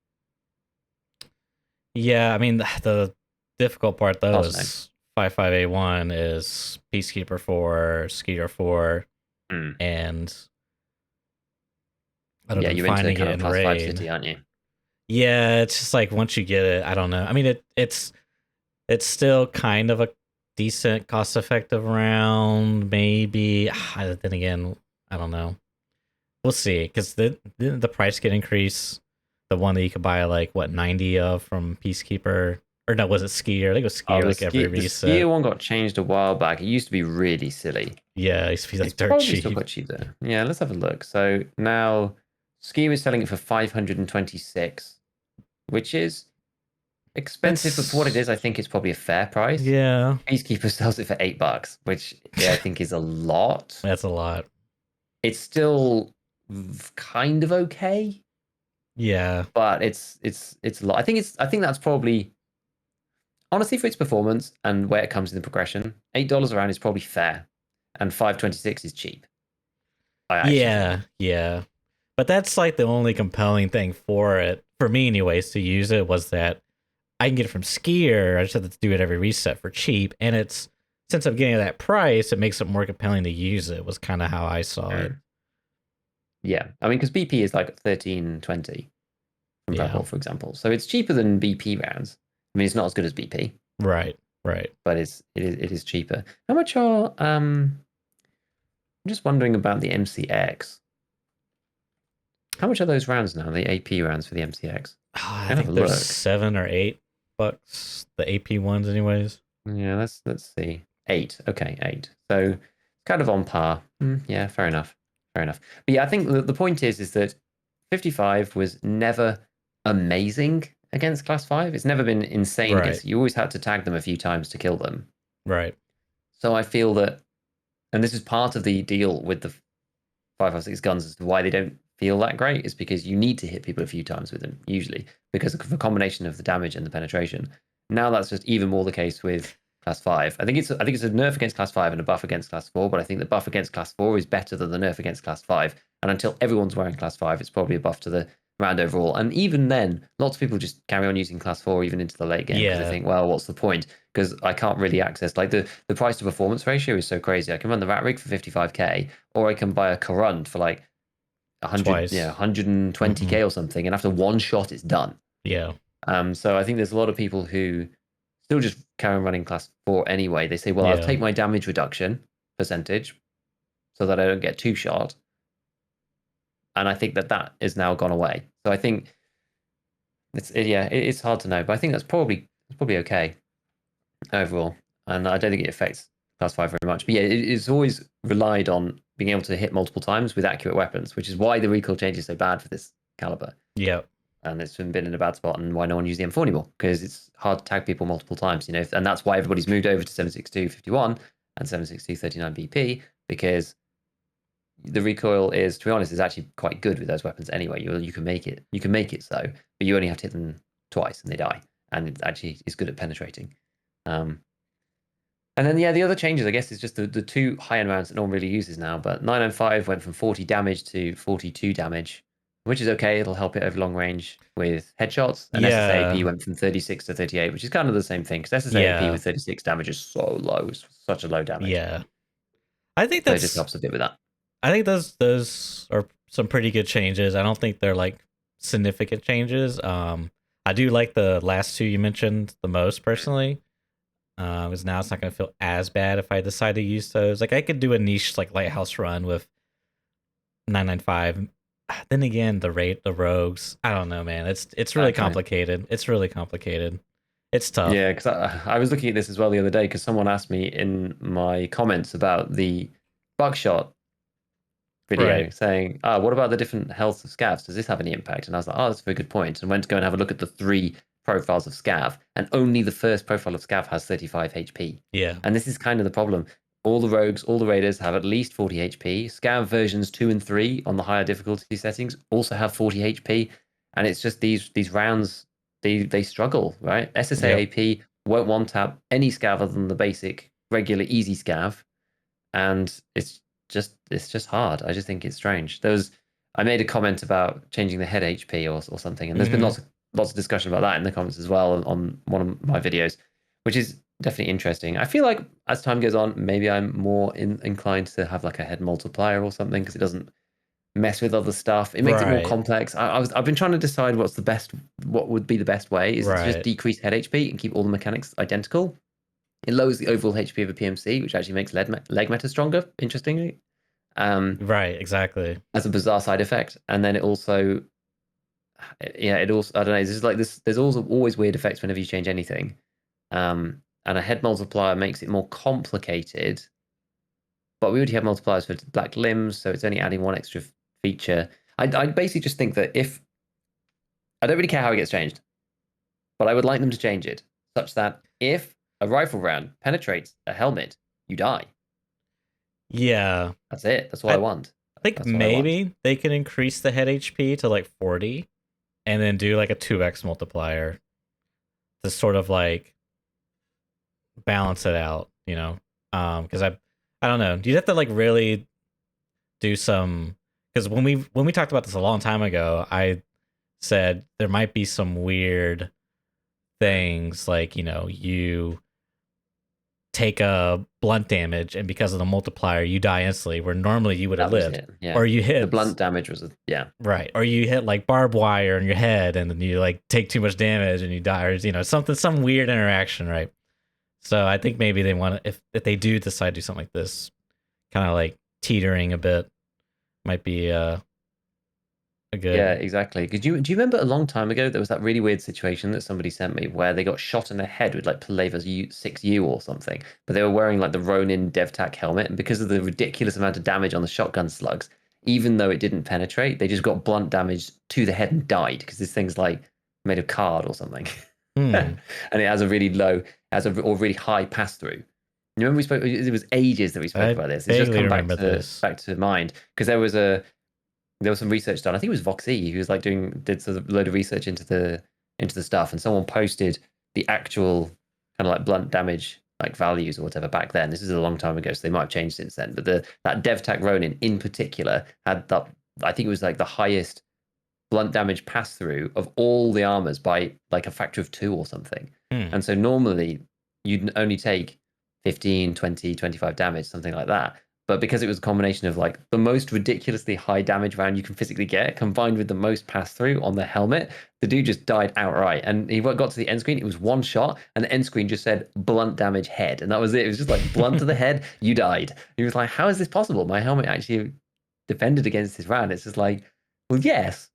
Yeah, I mean, the difficult part, though, is 55A1 is Peacekeeper 4, Skeeter 4, and I don't know, you're finding into it in Class raid. 5 city, aren't you? Yeah, it's just like once you get it, I don't know. I mean, it's still kind of a decent cost-effective round, maybe. Then again, I don't know. We'll see, because the price could increase. The one that you could buy like what 90 of from Peacekeeper, or no, was it Skier? I think it was Skier. Like every reset. The Skier one got changed a while back. It used to be really silly. Yeah, it used to be like it's dirt probably cheap. Still got cheap there. Yeah, let's have a look. So now Skier is selling it for 526, which is expensive, but for what it is, I think it's probably a fair price. Yeah. Peacekeeper sells it for $8, which I think is a lot. That's a lot. It's still kind of okay. Yeah, but it's a lot. I think that's probably, honestly, for its performance and where it comes in the progression, $8 around is probably fair, and 526 is cheap. Yeah. But that's like the only compelling thing for it, for me anyways, to use it, was that I can get it from Skier. I just have to do it every reset for cheap, and it's, since I'm getting that price, it makes it more compelling to use it, was kind of how I saw it. Yeah, I mean, because BP is like 13.20 from Yeah. Rebel, for example, so it's cheaper than BP rounds. I mean, it's not as good as BP, Right. but it is cheaper. How much are I'm just wondering about the MCX. How much are those rounds now? The AP rounds for the MCX? I Can have a think there's look. $7 or $8, the AP ones, anyways. Yeah, let's see. 8. Okay, 8. So kind of on par. Yeah, fair enough. Fair enough. But yeah, I think the point is that 55 was never amazing against class 5. It's never been insane Right. against. You always had to tag them a few times to kill them. Right. So I feel that, and this is part of the deal with the 5.56 guns as to why they don't feel that great, is because you need to hit people a few times with them, usually, because of the combination of the damage and the penetration. Now that's just even more the case with class 5. I think it's a nerf against class 5 and a buff against class 4, but I think the buff against class 4 is better than the nerf against class 5. And until everyone's wearing class 5, it's probably a buff to the round overall. And even then, lots of people just carry on using class 4 even into the late game because they think, well, what's the point? Because I can't really access, like, the price to performance ratio is so crazy. I can run the rat rig for 55k, or I can buy a Corund for like 100, Twice. 120k or something, and after one shot, it's done. Yeah. So I think there's a lot of people who still just carry on running class 4 anyway. They say, well, I'll take my damage reduction percentage so that I don't get two shot. And I think that is now gone away. So I think it's hard to know, but I think that's probably okay overall. And I don't think it affects class 5 very much. But yeah, it's always relied on being able to hit multiple times with accurate weapons, which is why the recoil change is so bad for this caliber. Yeah. And it's been in a bad spot, and why no one uses the M4 anymore, because it's hard to tag people multiple times, and that's why everybody's moved over to 7.62 and 7.62 BP, because the recoil is, to be honest, is actually quite good with those weapons anyway. You can make it so, but you only have to hit them twice and they die, and it actually is good at penetrating. And then the other changes, I guess, is just the two high-end rounds that no one really uses now. But 995 went from 40 damage to 42 damage, which is okay. It'll help it over long range with headshots. And SSAP went from 36 to 38, which is kind of the same thing, because SSAP with 36 damage is so low. It's such a low damage. Yeah. I think it just helps a bit with that. I think those are some pretty good changes. I don't think they're like significant changes. I do like the last two you mentioned the most personally. Because now it's not going to feel as bad if I decide to use those. Like I could do a niche like lighthouse run with 995. Then again, the rogues. I don't know, man. It's really complicated. It's really complicated. It's tough. Yeah, because I was looking at this as well the other day, because someone asked me in my comments about the buckshot video, saying, what about the different health of scavs? Does this have any impact? And I was like, that's a very good point. And went to go and have a look at the 3 profiles of scav, and only the first profile of scav has 35 HP. Yeah. And this is kind of the problem. All the rogues, all the raiders have at least 40 HP. Scav versions 2 and 3 on the higher difficulty settings also have 40 HP. And it's just these rounds, they struggle, right? SSAAP won't one-tap any scav other than the basic, regular, easy scav. And it's just hard. I just think it's strange. I made a comment about changing the head HP or something, and there's been lots of discussion about that in the comments as well on one of my videos, which is definitely interesting. I feel like as time goes on, maybe I'm more inclined to have like a head multiplier or something, because it doesn't mess with other stuff. It makes it more complex. I've been trying to decide what would be the best way. Is it to just decrease head HP and keep all the mechanics identical? It lowers the overall HP of a PMC, which actually makes leg meta stronger, interestingly. Exactly. As a bizarre side effect. And then it also, I don't know, there's also always weird effects whenever you change anything. And a head multiplier makes it more complicated. But we already have multipliers for black limbs, so it's only adding one extra feature. I basically just think that I don't really care how it gets changed, but I would like them to change it such that if a rifle round penetrates a helmet, you die. Yeah. That's it. That's all I want. I think maybe they can increase the head HP to like 40 and then do like a 2x multiplier to sort of like balance it out, because I don't know. You'd have to like really do some, because when we talked about this a long time ago, I said there might be some weird things like, you take a blunt damage, and because of the multiplier, you die instantly. Where normally you would have That was lived, it. Yeah. or you The hit blunt damage was yeah. right, or you hit like barbed wire in your head, and then you like take too much damage and you die, or some weird interaction, right? So I think maybe they want to, if they do decide to do something like this, kind of like teetering a bit, might be a good. Yeah, exactly. Do you remember a long time ago there was that really weird situation that somebody sent me where they got shot in the head with like Palaver's 6U or something, but they were wearing like the Ronin DevTac helmet, and because of the ridiculous amount of damage on the shotgun slugs, even though it didn't penetrate, they just got blunt damage to the head and died because this thing's like made of card or something, and it has a really low, or really high pass through. You remember we spoke? It was ages that we spoke about this. It's just come back to mind because there was some research done. I think it was Voxy who was like did sort of a load of research into the stuff, and someone posted the actual kind of like blunt damage like values or whatever back then. This is a long time ago, so they might have changed since then. But that DevTac Ronin in particular had that. I think it was like the highest blunt damage pass through of all the armors by like a factor of 2 or something. And so normally you'd only take 15, 20, 25 damage, something like that. But because it was a combination of like the most ridiculously high damage round you can physically get, combined with the most pass through on the helmet, the dude just died outright. And he got to the end screen, it was one shot, and the end screen just said blunt damage head. And that was it. It was just like blunt to the head, you died. He was like, how is this possible? My helmet actually defended against this round. It's just like, well, yes,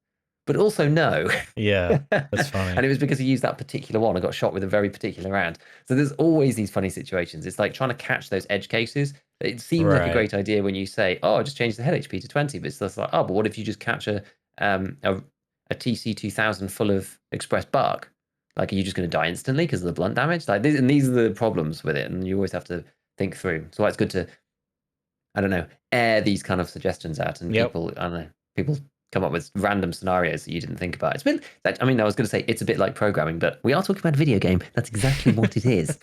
but also no. Yeah, that's funny. And it was because he used that particular one and got shot with a very particular round. So there's always these funny situations. It's like trying to catch those edge cases. It seems like a great idea when you say, "Oh, just change the head HP to 20," but it's just like, "Oh, but what if you just catch a TC 2000 full of express bark? Like, are you just going to die instantly because of the blunt damage?" Like, these are the problems with it, and you always have to think through. So it's good to, I don't know, air these kind of suggestions out, and people, I don't know, people come up with random scenarios that you didn't think about. It's been, I mean, I was going to say it's a bit like programming, but we are talking about a video game. That's exactly what it is.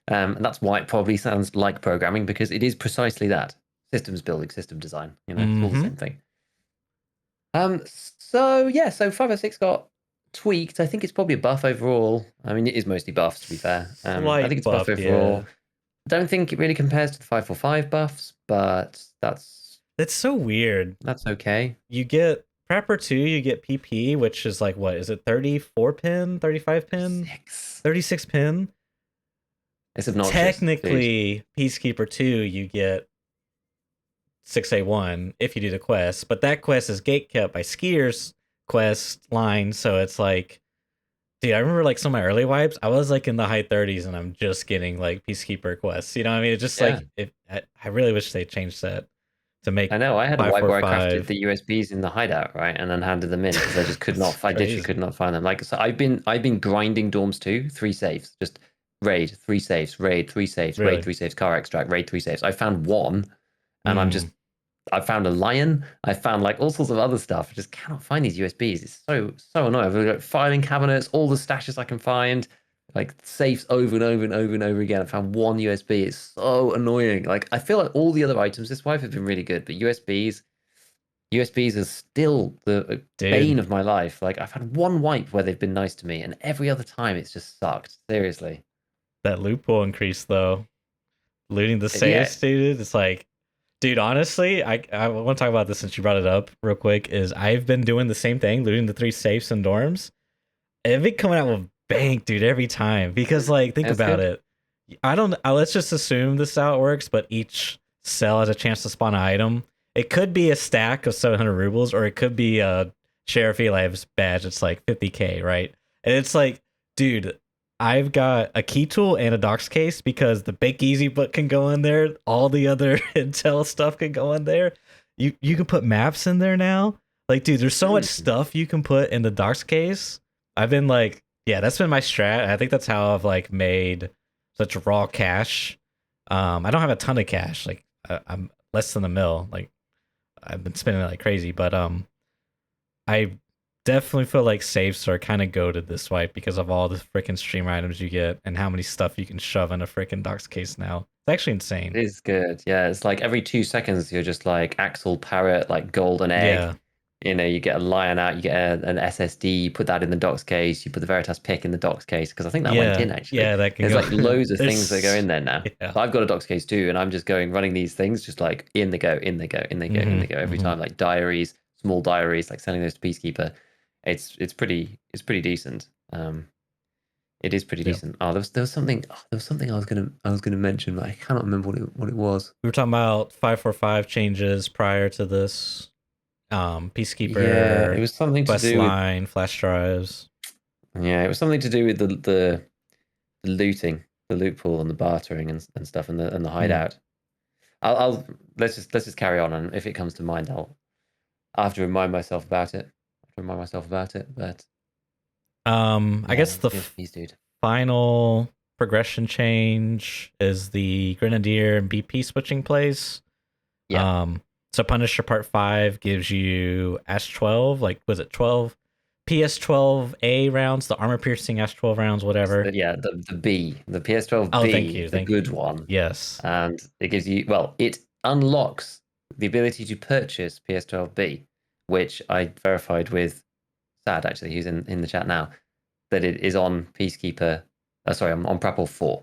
And that's why it probably sounds like programming, because it is precisely that. Systems building, system design, it's all the same thing. So 506 got tweaked. I think it's probably a buff overall. I mean, it is mostly buffs, to be fair. I think it's buff overall. Yeah. I don't think it really compares to the 545 buffs, but that's so weird. That's okay. You get Prepper 2, you get PP, which is like, what is it, 34 pin, 35 pin, 36 pin? It's obnoxious. Technically, Peacekeeper 2, you get 6A1 if you do the quest, but that quest is gatekept by Skier's quest line, so it's like, dude, I remember like some of my early wipes, I was like in the high 30s and I'm just getting like Peacekeeper quests, you know what I mean? It's just like, I really wish they changed that to make. I know, I had a wipe where I crafted the USBs in the hideout, right, and then handed them in because I just could not find, literally could not find them. Like, so I've been grinding Dorms 2, 3 saves, just raid, 3 saves, raid, 3 saves, raid, 3 saves, car extract, raid, 3 saves. I found one, and I found a lion. I found like all sorts of other stuff. I just cannot find these USBs. It's so annoying. I've got filing cabinets, all the stashes I can find, like safes over and over and over and over again. I found one USB. It's so annoying. Like, I feel like all the other items this wipe have been really good, but USBs are still the bane of my life. Like, I've had one wipe where they've been nice to me, and every other time it's just sucked. Seriously. That loophole increase though, looting the saves, dude. It's like, dude, honestly, I want to talk about this since you brought it up real quick. Is I've been doing the same thing, looting the 3 safes and dorms. I've been coming out with bank, dude, every time, because like, think about it. Let's just assume this is how it works, but each cell has a chance to spawn an item. It could be a stack of 700 rubles, or it could be a Sheriff Eli's badge. It's like 50k, right? And it's like, dude, I've got a key tool and a docs case because the Bake Easy book can go in there. All the other intel stuff can go in there. You can put maps in there now. Like, dude, there's so much stuff you can put in the docs case. I've been like, that's been my strat. I think that's how I've like made such raw cash. I don't have a ton of cash. Like, I'm less than a mil. Like, I've been spending it like crazy, but I definitely feel like safes are kind of goated this wipe because of all the freaking stream items you get and how many stuff you can shove in a freaking docs case now. It's actually insane. It is good. Yeah, it's like every 2 seconds you're just like Axel Parrot, like golden egg. You get a Lion out, you get an SSD, you put that in the docs case, you put the Veritas pick in the docs case, because I think that went in actually. Yeah, that can There's go. like loads of things that go There's in there now. yeah. So I've got a docs case too, and I'm just running these things just like in they go, in they go, in they go, in they go every time, like diaries, small diaries, like sending those to Peacekeeper. It's pretty decent. It is pretty decent. Oh, there was something I was gonna mention, but I cannot remember what it was. We were talking about 545 changes prior to this. Peacekeeper. Yeah, it was something to quest do with line, flash drives. Yeah, it was something to do with the looting, the loot pool, and the bartering and stuff, and the hideout. I'll let's just carry on, and if it comes to mind, I'll have to remind myself about it. But I guess the dude. final progression change is the Grenadier and BP switching plays. Yeah. So Punisher Part 5 gives you Ash 12, like was it 12 PS12A rounds, the armor piercing Ash 12 rounds, whatever. Yeah, the B, the PS12B, oh, thank you, the good one. Yes. And it gives you, well, it unlocks the ability to purchase PS12B, which I verified with Sad, actually, who's in the chat now, that it is on Peacekeeper, sorry, on Prapor 4.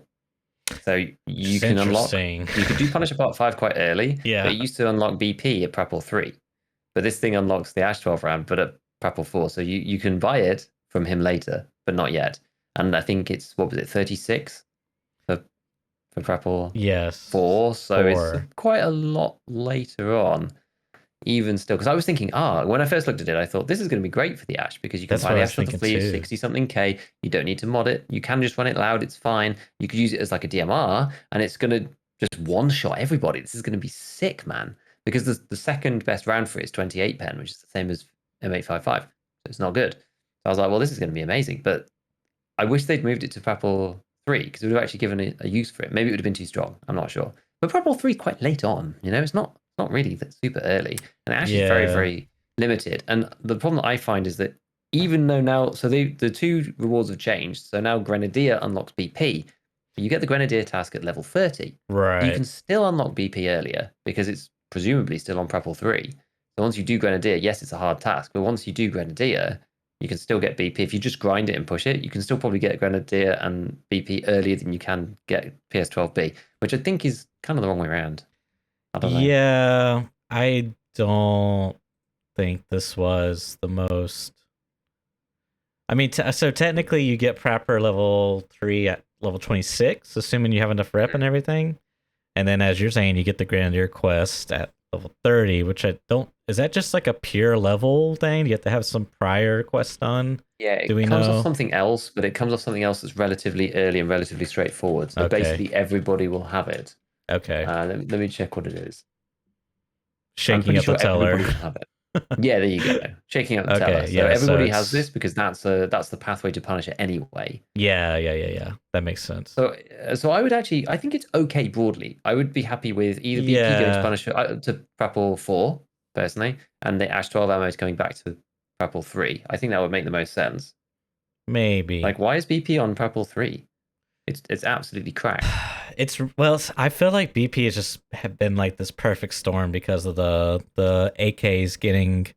So you can unlock, you could do Punisher Part 5 quite early, Yeah. but it used to unlock BP at Prapor 3. But this thing unlocks the Ash 12 round, but at Prapor 4. So you can buy it from him later, but not yet. And I think it's, what was it, 36 for Prapor Yes. 4? So it's quite a lot later on. Even still, because I was thinking, when I first looked at it, I thought this is going to be great for the Ash, because you can buy the Ash for the fleet, 60 something K. You don't need to mod it. You can just run it loud. It's fine. You could use it as like a DMR, and it's going to just one shot everybody. This is going to be sick, man. Because the second best round for it is 28 pen, which is the same as M855. So it's not good. So I was like, well, this is going to be amazing. But I wish they'd moved it to Prapor 3, because it would have actually given it a use for it. Maybe it would have been too strong. I'm not sure. But Prapor 3 is quite late on. It's not really that super early, and actually very, very limited. And the problem that I find is that even though now, so the two rewards have changed. So now Grenadier unlocks BP, but you get the Grenadier task at level 30. Right. You can still unlock BP earlier because it's presumably still on Prapor 3. So once you do Grenadier, yes, it's a hard task, but once you do Grenadier, you can still get BP. If you just grind it and push it, you can still probably get Grenadier and BP earlier than you can get PS12B, which I think is kind of the wrong way around. I don't know. Yeah, I don't think this was the most. I mean, so technically you get Prapor level 3 at level 26, assuming you have enough rep and everything. And then, as you're saying, you get the Grenadier quest at level 30, which I don't. Is that just like a pure level thing? You have to have some prior quest done? Yeah, it comes off something else, but it comes off something else that's relatively early and relatively straightforward. So basically everybody will have it. Okay. Let me check what it is. Shaking up the teller. Everybody will have it. Yeah, there you go. Shaking up the teller. So everybody has this because that's the pathway to Punisher anyway. Yeah. That makes sense. So I would actually, I think it's okay broadly. I would be happy with either BP going to Punisher to Prapor 4 personally, and the Ash 12 ammo is coming back to Prapor 3. I think that would make the most sense. Maybe. Like, why is BP on Prapor 3? It's absolutely cracked. I feel like BP has just have been like this perfect storm because of the AKs getting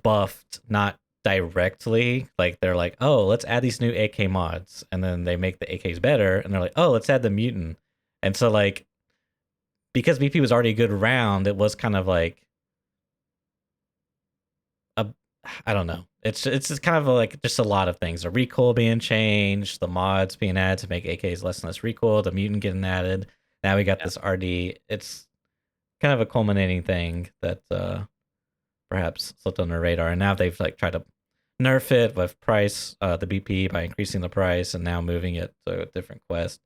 buffed, not directly. Like they're like, oh, let's add these new AK mods, and then they make the AKs better, and they're like, oh, let's add the mutant. And so like, because BP was already a good round, it was kind of like I don't know. It's just kind of like just a lot of things. The recoil being changed, the mods being added to make AKs less and less recoil, the mutant getting added. Now we got this RD. It's kind of a culminating thing that perhaps slipped on the radar. And now they've like tried to nerf it with price, the BP by increasing the price and now moving it to a different quest.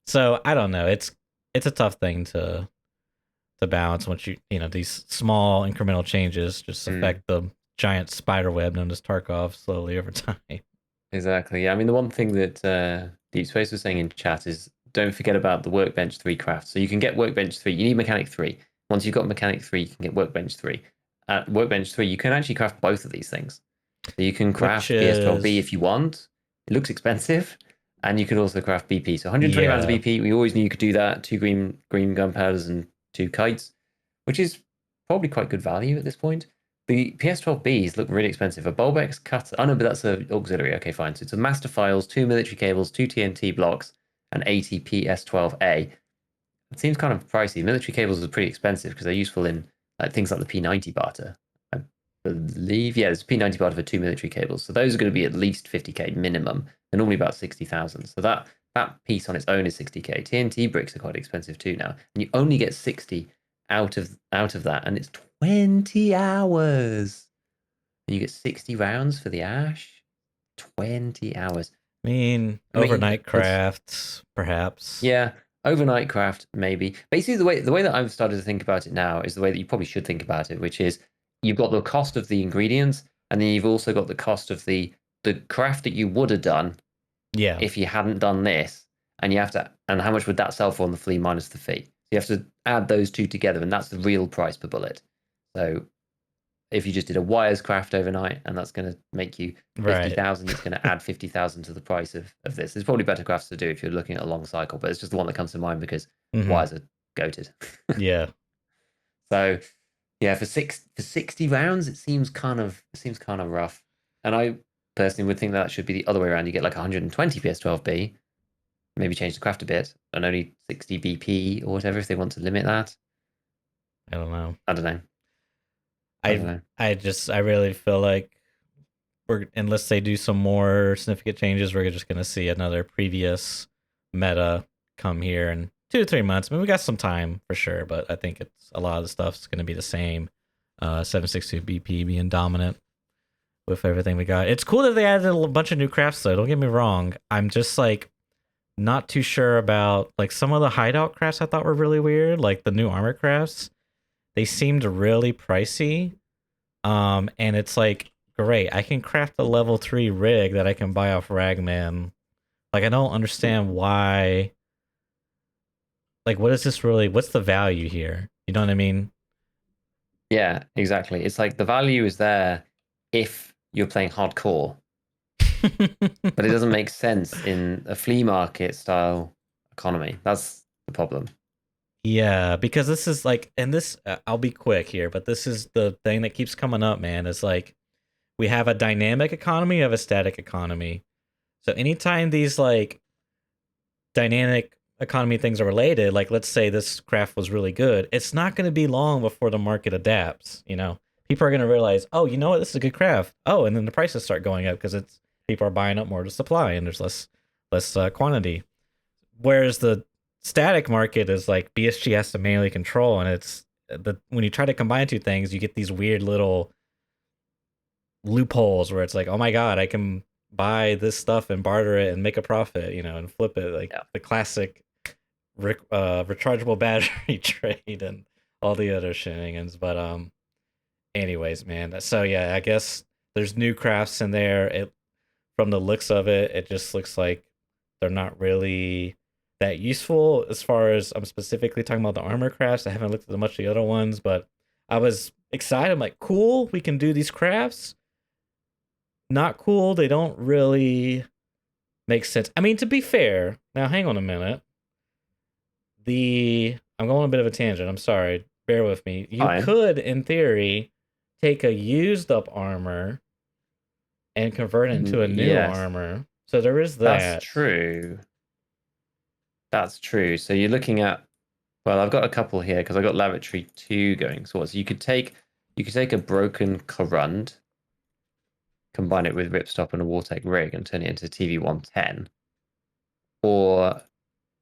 So I don't know. It's a tough thing to balance once you these small incremental changes just affect the giant spider web known as Tarkov slowly over time. Exactly. Yeah. I mean, the one thing that Deep Space was saying in chat is don't forget about the Workbench 3 craft. So you can get Workbench 3. You need Mechanic 3. Once you've got Mechanic 3, you can get Workbench 3. At Workbench 3, you can actually craft both of these things. So you can craft PS12B if you want. It looks expensive. And you can also craft BP. So 120 rounds of BP. We always knew you could do that. 2 green gunpowders and 2 kites, which is probably quite good value at this point. The PS12Bs look really expensive. A Bulbex cutter. Oh no, but that's an auxiliary. Okay, fine. So it's a master files, 2 military cables, 2 TNT blocks, and 80 PS12A. It seems kind of pricey. Military cables are pretty expensive because they're useful in like things like the P90 barter. I believe, yeah, there's P90 barter for 2 military cables. So those are going to be at least 50k minimum. They're normally about 60,000. So that piece on its own is 60k. TNT bricks are quite expensive too now, and you only get 60 out of that, and it's 20 hours. And you get 60 rounds for the ash. 20 hours. I mean, overnight crafts, perhaps. Yeah, overnight craft, maybe. Basically, the way that I've started to think about it now is the way that you probably should think about it, which is you've got the cost of the ingredients, and then you've also got the cost of the craft that you would have done Yeah. if you hadn't done this, and you have to, and how much would that sell for on the flea minus the fee? So you have to add those two together, and that's the real price per bullet. So if you just did a wires craft overnight, and that's going to make you 50,000, it's going to add 50,000 to the price of this. There's probably better crafts to do if you're looking at a long cycle, but it's just the one that comes to mind because wires are goated. Yeah. So yeah, for 60 rounds, it seems kind of rough. And I personally would think that should be the other way around. You get like 120 PS12B, maybe change the craft a bit, and only 60 BP or whatever if they want to limit that. I don't know. I don't know. I really feel like unless they do some more significant changes, we're just gonna see another previous meta come here in 2 to 3 months. I mean, we got some time for sure, but I think it's a lot of the stuff's gonna be the same. 762 BP being dominant with everything we got. It's cool that they added a bunch of new crafts though. Don't get me wrong. I'm just like not too sure about like some of the hideout crafts I thought were really weird, like the new armor crafts. They seemed really pricey. And it's like, great, I can craft a level 3 rig that I can buy off Ragman. Like, I don't understand why. Like, what is this really? What's the value here? You know what I mean? Yeah, exactly. It's like the value is there if you're playing hardcore, but it doesn't make sense in a flea market style economy. That's the problem. Yeah, because this is like, and this, I'll be quick here, but this is the thing that keeps coming up, man. Is like, we have a dynamic economy, we have a static economy. So anytime these like dynamic economy things are related, like let's say this craft was really good, it's not going to be long before the market adapts. You know, people are going to realize, oh, you know what, this is a good craft. Oh, and then the prices start going up because it's people are buying up more to supply and there's less quantity. Whereas the static market is like BSG has to manually control, and it's when you try to combine two things, you get these weird little loopholes where it's like, oh my god, I can buy this stuff and barter it and make a profit, you know, and flip it, like the classic rechargeable battery trade and all the other shenanigans. But anyways, man, so yeah, I guess there's new crafts in there. It from the looks of it, it just looks like they're not really that useful as far as I'm specifically talking about the armor crafts. I haven't looked at much of the other ones, but I was excited. I'm like, cool, we can do these crafts. Not cool. They don't really make sense. I mean, to be fair, now hang on a minute. I'm going on a bit of a tangent. I'm sorry. Bear with me. You could, in theory, take a used up armor and convert it into a new armor. So there is that. That's true. That's true. So you're looking at, well, I've got a couple here because I got Lavatory 2 going. So you could take a broken Corund, combine it with Ripstop and a Wartech rig and turn it into TV110, or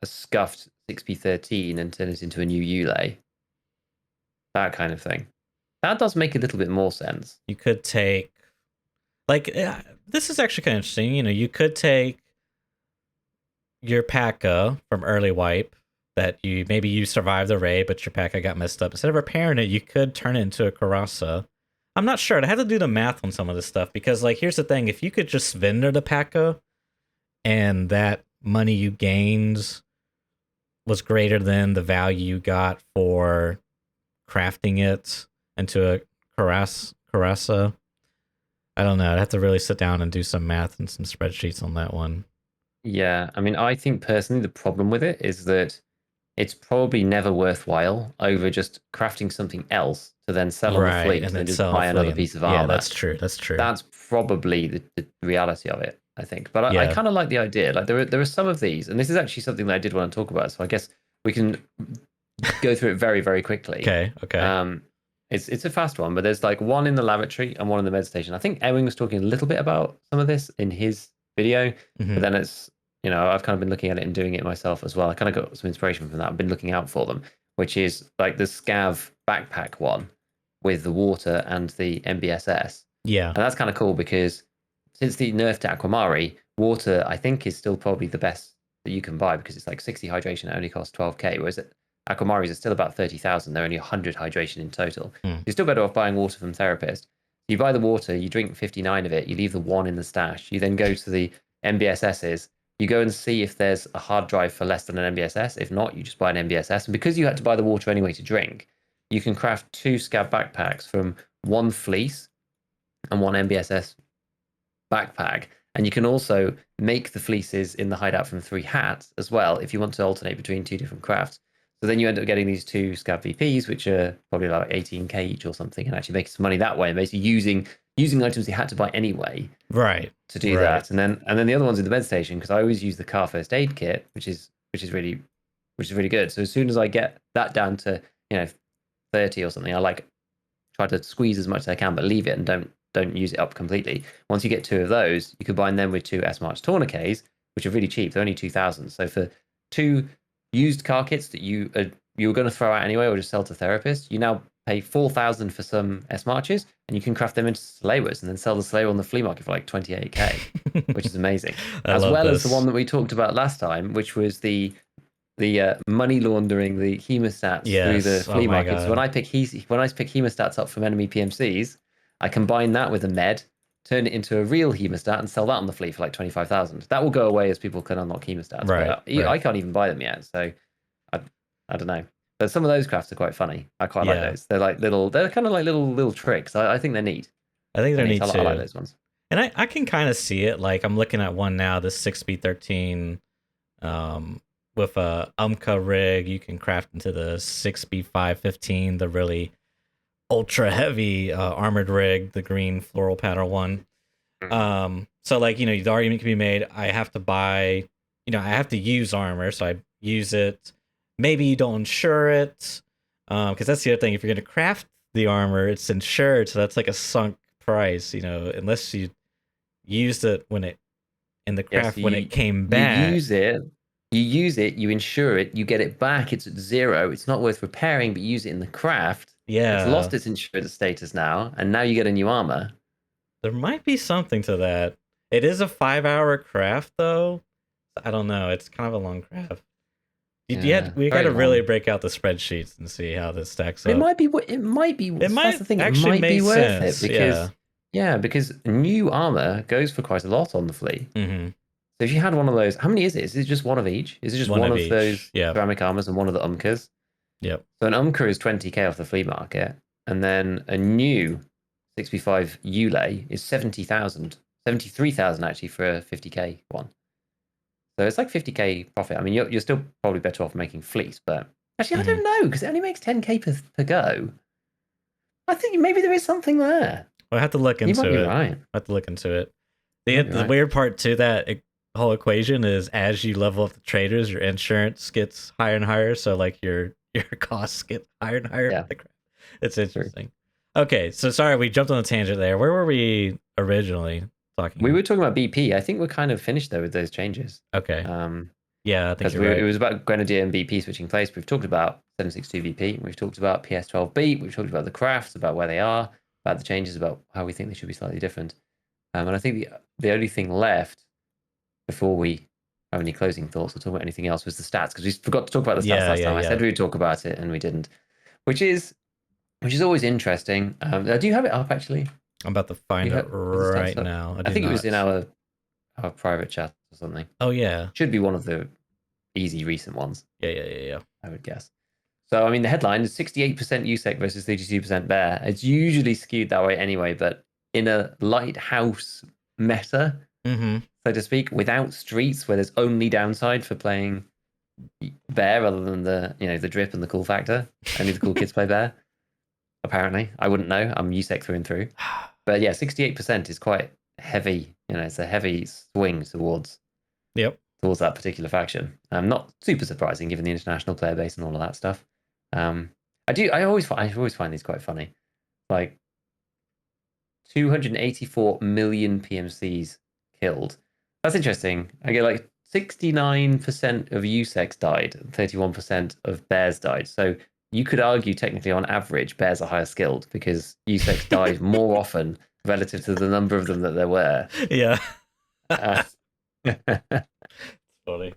a scuffed 6p13 and turn it into a new Ulay. That kind of thing. That does make a little bit more sense. You could take, like, this is actually kind of interesting. You know, you could take your P.A.K.A. from early wipe that maybe you survived the raid, but your P.A.K.A. got messed up. Instead of repairing it, you could turn it into a Karasa. I'm not sure. I had to do the math on some of this stuff because, like, here's the thing: if you could just vendor the P.A.K.A. and that money you gained was greater than the value you got for crafting it into a Karasa, I don't know. I'd have to really sit down and do some math and some spreadsheets on that one. Yeah, I mean, I think personally the problem with it is that it's probably never worthwhile over just crafting something else to then sell on the Right, fleet and to then then just sell buy a another flea. piece of Yeah, armor. that's true. That's true. That's probably the reality of it, I think. But I Yeah. kind of like the idea. Like there are some of these, and this is actually something that I did want to talk about. So I guess we can go through it very, very quickly. Okay. Okay. It's a fast one, but there's like one in the lavatory and one in the med station. I think Ewing was talking a little bit about some of this in his video, but then it's I've kind of been looking at it and doing it myself as well. I kind of got some inspiration from that. I've been looking out for them, which is like the Scav backpack one with the water and the MBSS. Yeah. And that's kind of cool because since the nerf to Aquamari, water I think is still probably the best that you can buy because it's like 60 hydration, it only costs 12k, whereas Aquamaris are still about 30,000. They're only 100 hydration in total. You're still better off buying water from Therapist. You buy the water, you drink 59 of it, you leave the one in the stash. You then go to the MBSSs. You go and see if there's a hard drive for less than an MBSS. If not, you just buy an MBSS. And because you had to buy the water anyway to drink, you can craft 2 scab backpacks from one fleece and one MBSS backpack. And you can also make the fleeces in the hideout from 3 hats as well if you want to alternate between 2 different crafts. So then you end up getting these 2 Scav VPs, which are probably like 18k each or something, and actually making some money that way, and basically using items you had to buy anyway, Right. to do that. And then the other one's in the med station because I always use the car first aid kit, which is really good. So as soon as I get that down to 30 or something, I like try to squeeze as much as I can, but leave it and don't use it up completely. Once you get 2 of those, you combine them with 2 S March tourniquets, which are really cheap. They're only 2,000. So for 2 used car kits that you were going to throw out anyway or just sell to therapists, you now pay 4,000 for some S Marches, and you can craft them into Salewas and then sell the Salewa on the flea market for like 28k, which is amazing. As well as the one that we talked about last time, which was the money laundering the hemostats through the flea market. So when I pick hemostats up from enemy PMCs, I combine that with a med, turn it into a real hemostat, and sell that on the flea for like 25,000. That will go away as people can unlock hemostats. Right, But I can't even buy them yet, so I don't know. But some of those crafts are quite funny. I quite like those. They're kind of like little tricks. I think they're neat. I think they're neat too. I like those ones. And I can kind of see it. Like I'm looking at one now, the 6B13 with a Umka rig. You can craft into the 6B515, the really ultra heavy armored rig, the green floral pattern one. So like, the argument can be made, I have to buy, I have to use armor, so I use it. Maybe you don't insure it, because that's the other thing. If you're going to craft the armor, it's insured, so that's like a sunk price, unless you used it when it in the craft when it came back. You use it, you insure it, you get it back, it's at 0. It's not worth repairing, but you use it in the craft. Yeah. It's lost its insured status now, and now you get a new armor. There might be something to that. It is a 5-hour craft, though. I don't know. It's kind of a long craft. We got to really break out the spreadsheets and see how this stacks up. It might be. That's the thing. It might be worth it because because new armor goes for quite a lot on the flea. Mm-hmm. So if you had one of those, how many is it? Is it just one of each? Is it just one of those ceramic armors and one of the Umkas? Yep. So an Umka is 20k off the flea market, and then a new 65 Ulay is 70,000, 73,000 actually for a 50k one. So it's like 50k profit. I mean, you're still probably better off making fleece, but actually, I don't know because it only makes 10k per go. I think maybe there is something there. We'll have to look into it. You might be right. I have to look into it. The weird part to that whole equation is as you level up the traders, your insurance gets higher and higher. So like your costs get higher and higher. Yeah. It's interesting. Okay, so sorry we jumped on a tangent there. Where were we originally talking? We were talking about BP. I think we're kind of finished though with those changes. Okay. Yeah, I think you're right. It was about Grenadier and BP switching place. We've talked about 762 BP. We've talked about PS12B. We've talked about the crafts, about where they are, about the changes, about how we think they should be slightly different. And I think the only thing left before we have any closing thoughts or talk about anything else was the stats, because we forgot to talk about the stats last time. I said we would talk about it and we didn't, which is always interesting. Do you have it up actually? I'm about to find it right now. I think it was in our private chat or something. Oh yeah, should be one of the easy recent ones. Yeah. I would guess. So I mean, the headline is 68% USEC versus 32% bear. It's usually skewed that way anyway, but in a lighthouse meta, so to speak, without streets, where there's only downside for playing bear other than the drip and the cool factor. Only the cool kids play bear. Apparently, I wouldn't know. I'm USEC through and through. But yeah, 68% is quite heavy. It's a heavy swing towards that particular faction. Not super surprising given the international player base and all of that stuff. I always find these quite funny. Like 284 million PMCs killed. That's interesting. I get like 69% of USECs died, 31% of bears died. So you could argue technically on average bears are higher skilled because USECs died more often relative to the number of them that there were. Yeah. It's funny.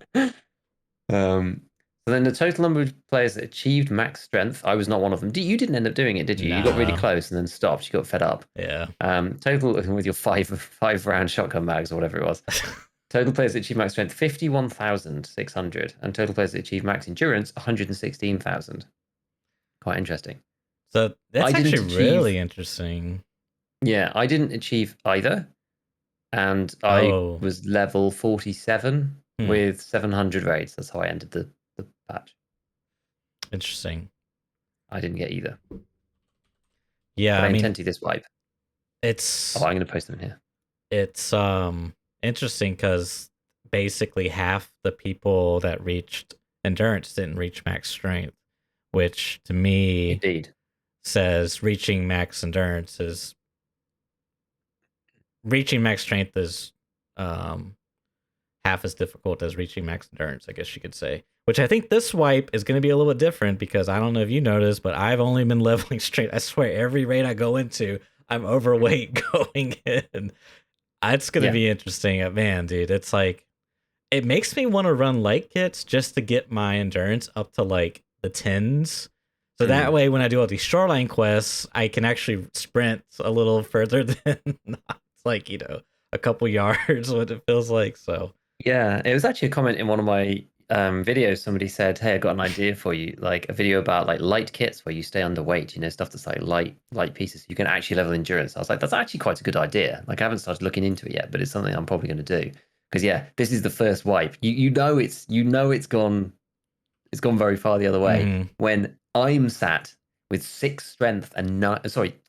So then the total number of players that achieved max strength, I was not one of them. You didn't end up doing it, did you? No. You got really close and then stopped. You got fed up. Yeah. Total with your five round shotgun mags or whatever it was. Total players that achieved max strength 51,600, and total players that achieved max endurance 116,000. Quite interesting. So that's actually really interesting. Yeah, I didn't achieve either, and I was level 47 with 700 raids. That's how I ended the patch. Interesting. I didn't get either. Yeah, but I intend to this wipe. It's. I'm going to post them in here. It's interesting because basically half the people that reached endurance didn't reach max strength, which to me indeed says reaching max endurance is reaching max strength is half as difficult as reaching max endurance, I guess you could say. Which I think this wipe is going to be a little bit different because I don't know if you noticed, but I've only been leveling straight. I swear, every raid I go into, I'm overweight going in. It's going to be interesting. Man, dude, it's like, it makes me want to run light kits just to get my endurance up to like the 10s. So that way, when I do all these shoreline quests, I can actually sprint a little further than not like, a couple yards, what it feels like. So yeah, it was actually a comment in one of my videos. Somebody said, "Hey, I got an idea for you, like a video about like light kits where you stay underweight, stuff that's like light pieces. You can actually level endurance." I was like, "That's actually quite a good idea." Like, I haven't started looking into it yet, but it's something I'm probably going to do because this is the first wipe. It's gone very far the other way when I'm sat with 6 strength and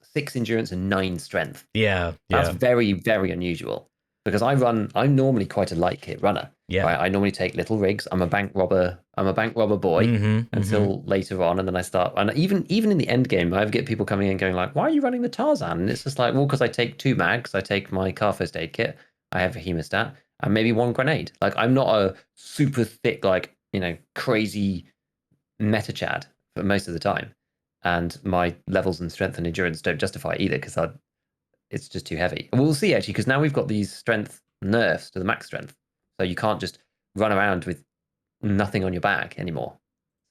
6 endurance and 9 strength. Yeah, that's very, very unusual. Because I'm normally quite a light kit runner. Yeah, right? I normally take little rigs. I'm a bank robber boy until later on, and then I start. And even in the end game, I get people coming in going like, "Why are you running the Tarzan?" And it's just like, well, because I take 2 mags. I take my car first aid kit. I have a hemostat and maybe 1 grenade. Like, I'm not a super thick, like, crazy meta chad for most of the time, and my levels and strength and endurance don't justify it either because it's just too heavy. We'll see actually, because now we've got these strength nerfs to the max strength, so you can't just run around with nothing on your back anymore.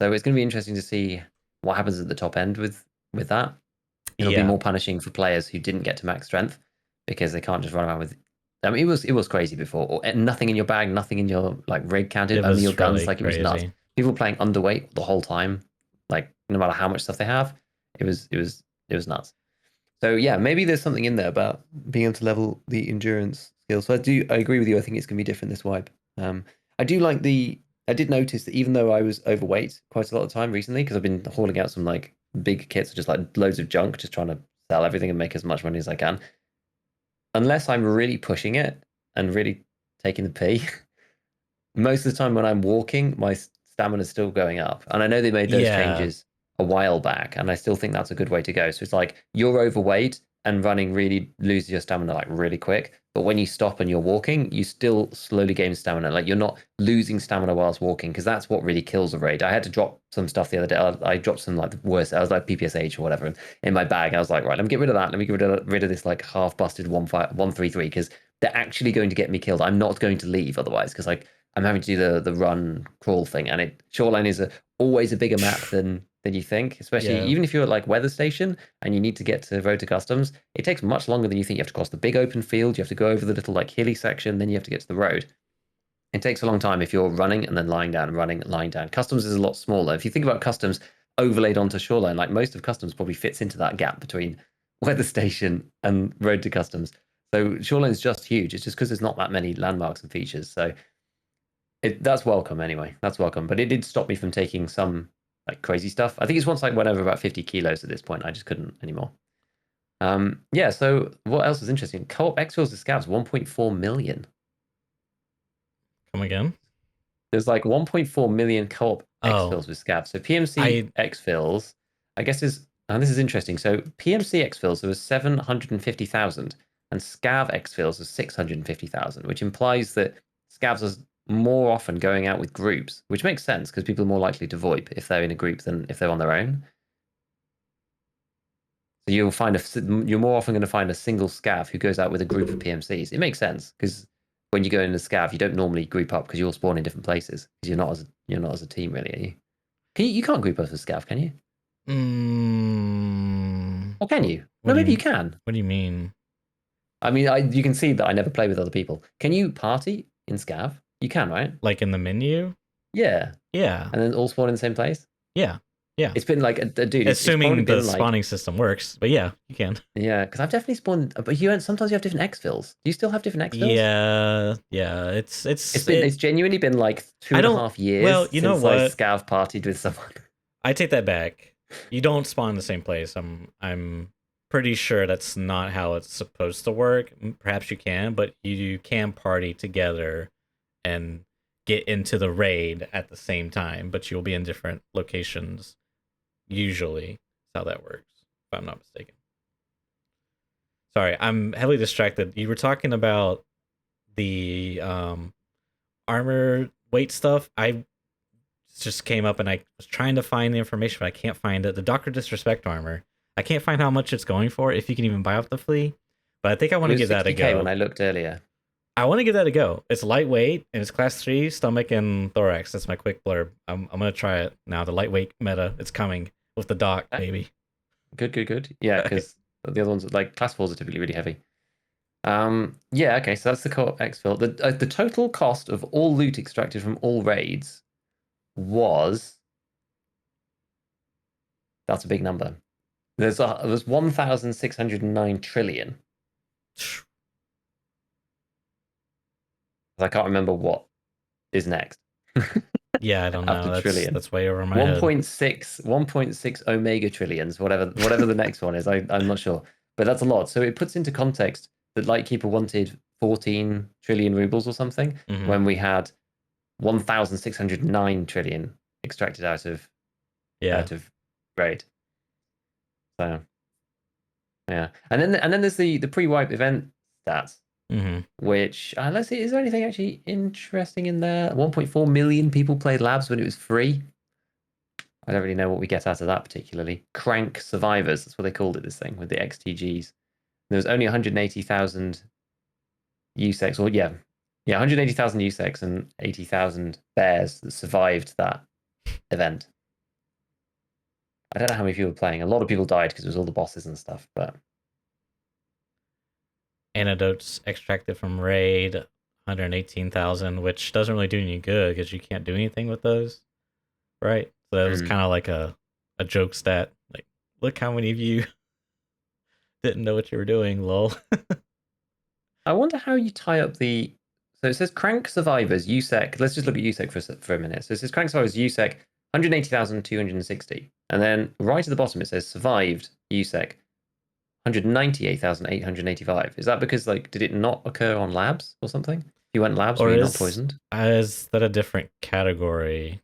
So it's going to be interesting to see what happens at the top end with that. It'll be more punishing for players who didn't get to max strength because they can't just run around with. I mean, it was crazy before. Or nothing in your bag, nothing in your like rig counted, only your guns. Like, it was nuts. People playing underweight the whole time, like no matter how much stuff they have, it was nuts. So yeah, maybe there's something in there about being able to level the endurance skill. So I agree with you. I think it's going to be different this wipe. I did notice that even though I was overweight quite a lot of time recently, because I've been hauling out some like big kits, just like loads of junk, just trying to sell everything and make as much money as I can. Unless I'm really pushing it and really taking the pee, most of the time when I'm walking, my stamina is still going up. And I know they made those changes a while back, and I still think that's a good way to go. So it's like, you're overweight and running really loses your stamina like really quick, but when you stop and you're walking, you still slowly gain stamina. Like, you're not losing stamina whilst walking, because that's what really kills a raid. I had to drop some stuff the other day. I dropped some like the worst. I was like PPSH or whatever in my bag. I was like, right, let me get rid of that. Let me get rid of this like half busted 133 because they're actually going to get me killed. I'm not going to leave otherwise, because like I'm having to do the run crawl thing, and Shoreline is always a bigger map than you think, especially even if you're at like Weather Station and you need to get to Road to Customs. It takes much longer than you think. You have to cross the big open field, you have to go over the little like hilly section, then you have to get to the road. It takes a long time if you're running and then lying down and running and lying down. Customs is a lot smaller. If you think about Customs overlaid onto Shoreline, like most of Customs probably fits into that gap between Weather Station and Road to Customs. So Shoreline is just huge. It's just because there's not that many landmarks and features. So That's welcome anyway. That's welcome. But it did stop me from taking some like crazy stuff. I think it's once I went over about 50 kilos at this point, I just couldn't anymore. Yeah, so what else is interesting? Co-op exfils to scavs, 1.4 million. Come again? There's like 1.4 million co-op Oh, exfils with scavs. So PMC exfils, I guess and this is interesting. So PMC exfils, there was 750,000 and scav exfils was 650,000, which implies that scavs are more often going out with groups, which makes sense because people are more likely to VoIP if they're in a group than if they're on their own. So you're more often going to find a single scav who goes out with a group of PMCs. It makes sense because when you go in a scav, you don't normally group up because you all spawn in different places because you're not as a team really. Are you? You can't group up as a scav, can you? Or can you? No, maybe you can. What do you mean? I mean, you can see that I never play with other people. Can you party in scav? You can, right? Like in the menu? Yeah. Yeah. And then all spawn in the same place? Yeah. Yeah. It's been like, dude, assuming the like, spawning system works, but yeah, you can. Yeah, because I've definitely spawned, but sometimes you have different exfils. Do you still have different exfils? Yeah. It's genuinely been like 2.5 years well, you know since what? I scav partied with someone. I take that back. You don't spawn in the same place. I'm pretty sure that's not how it's supposed to work. Perhaps you can, but you can party together and get into the raid at the same time, but you'll be in different locations. Usually, that's how that works, if I'm not mistaken. Sorry, I'm heavily distracted. You were talking about the armor weight stuff. I just came up and I was trying to find the information, but I can't find it. The Doctor Disrespect armor. I can't find how much it's going for, if you can even buy off the flea. But I think I want to give that a go. When I looked earlier. I want to give that a go. It's lightweight and it's class 3, stomach and thorax. That's my quick blurb. I'm gonna try it now. The lightweight meta, it's coming with the dock, baby. Good. Yeah, because the other ones like class 4s are typically really heavy. Yeah, okay, so that's the co-op exfil. The total cost of all loot extracted from all raids was, that's a big number. There's 1,609 trillion. I can't remember what is next. Yeah, I don't know. That's way over my 1.6 omega trillions, whatever the next one is. I'm not sure, but that's a lot. So it puts into context that Lightkeeper wanted 14 trillion rubles or something when we had 1,609 trillion extracted out of raid. So yeah, and then there's the pre-wipe event stats. Which let's see, is there anything actually interesting in there? 1.4 million people played labs when it was free. I don't really know what we get out of that particularly. Crank survivors, that's what they called it, this thing with the XTGs. There was only 180,000 USECs, or 180,000 USECs and 80,000 bears that survived that event. I don't know how many people were playing. A lot of people died because it was all the bosses and stuff, but antidotes extracted from raid, 118,000, which doesn't really do any good because you can't do anything with those, right? So that was kind of like a joke stat. Like, look how many of you didn't know what you were doing, lol. I wonder how you tie up the. So it says crank survivors USEC. Let's just look at USEC for a minute. So it says crank survivors USEC 180,260, and then right at the bottom it says survived USEC 198,885. Is that because did it not occur on labs or something? If you went labs, were you not poisoned? Is that a different category?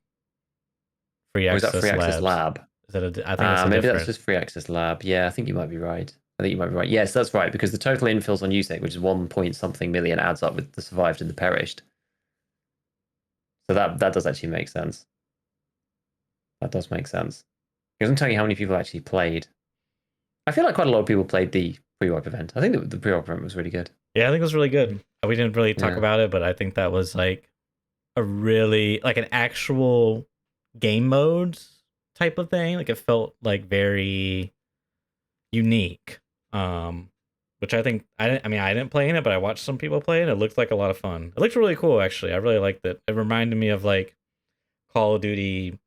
Free access, free access lab? Is that I think it's maybe that's just free access lab. Yeah, I think you might be right. Yes, that's right, because the total infills on USEC, which is 1 point something million, adds up with the survived and the perished. So that does actually make sense. That does make sense. It doesn't tell you how many people actually played. I feel like quite a lot of people played the pre-wipe event. I think the pre-wipe event was really good. Yeah, I think it was really good. We didn't really talk about it, but I think that was like a really an actual game mode type of thing. Like it felt like very unique. Which I think I didn't play in it, but I watched some people play it. It looked like a lot of fun. It looked really cool, actually. I really liked it. It reminded me of like Call of Duty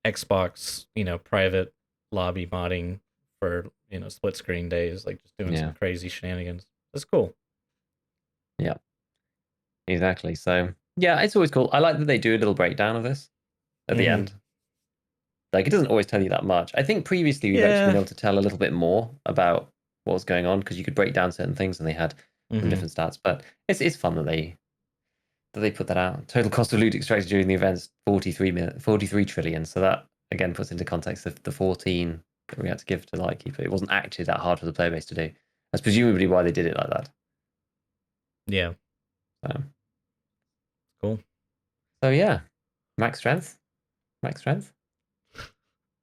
Xbox, private lobby modding for split screen days, like just doing some crazy shenanigans. It's cool. Yeah, exactly. So Yeah, it's always cool. I like that they do a little breakdown of this at the end. Like, it doesn't always tell you that much. I think previously we've actually been able to tell a little bit more about what was going on because you could break down certain things and they had some different stats. But it's fun that they put that out. Total cost of loot extracted during the events 43 trillion. So that again puts into context the 14 that we had to give to Lightkeeper. It wasn't actually that hard for the player base to do. That's presumably why they did it like that. Yeah. Cool. So yeah, max strength.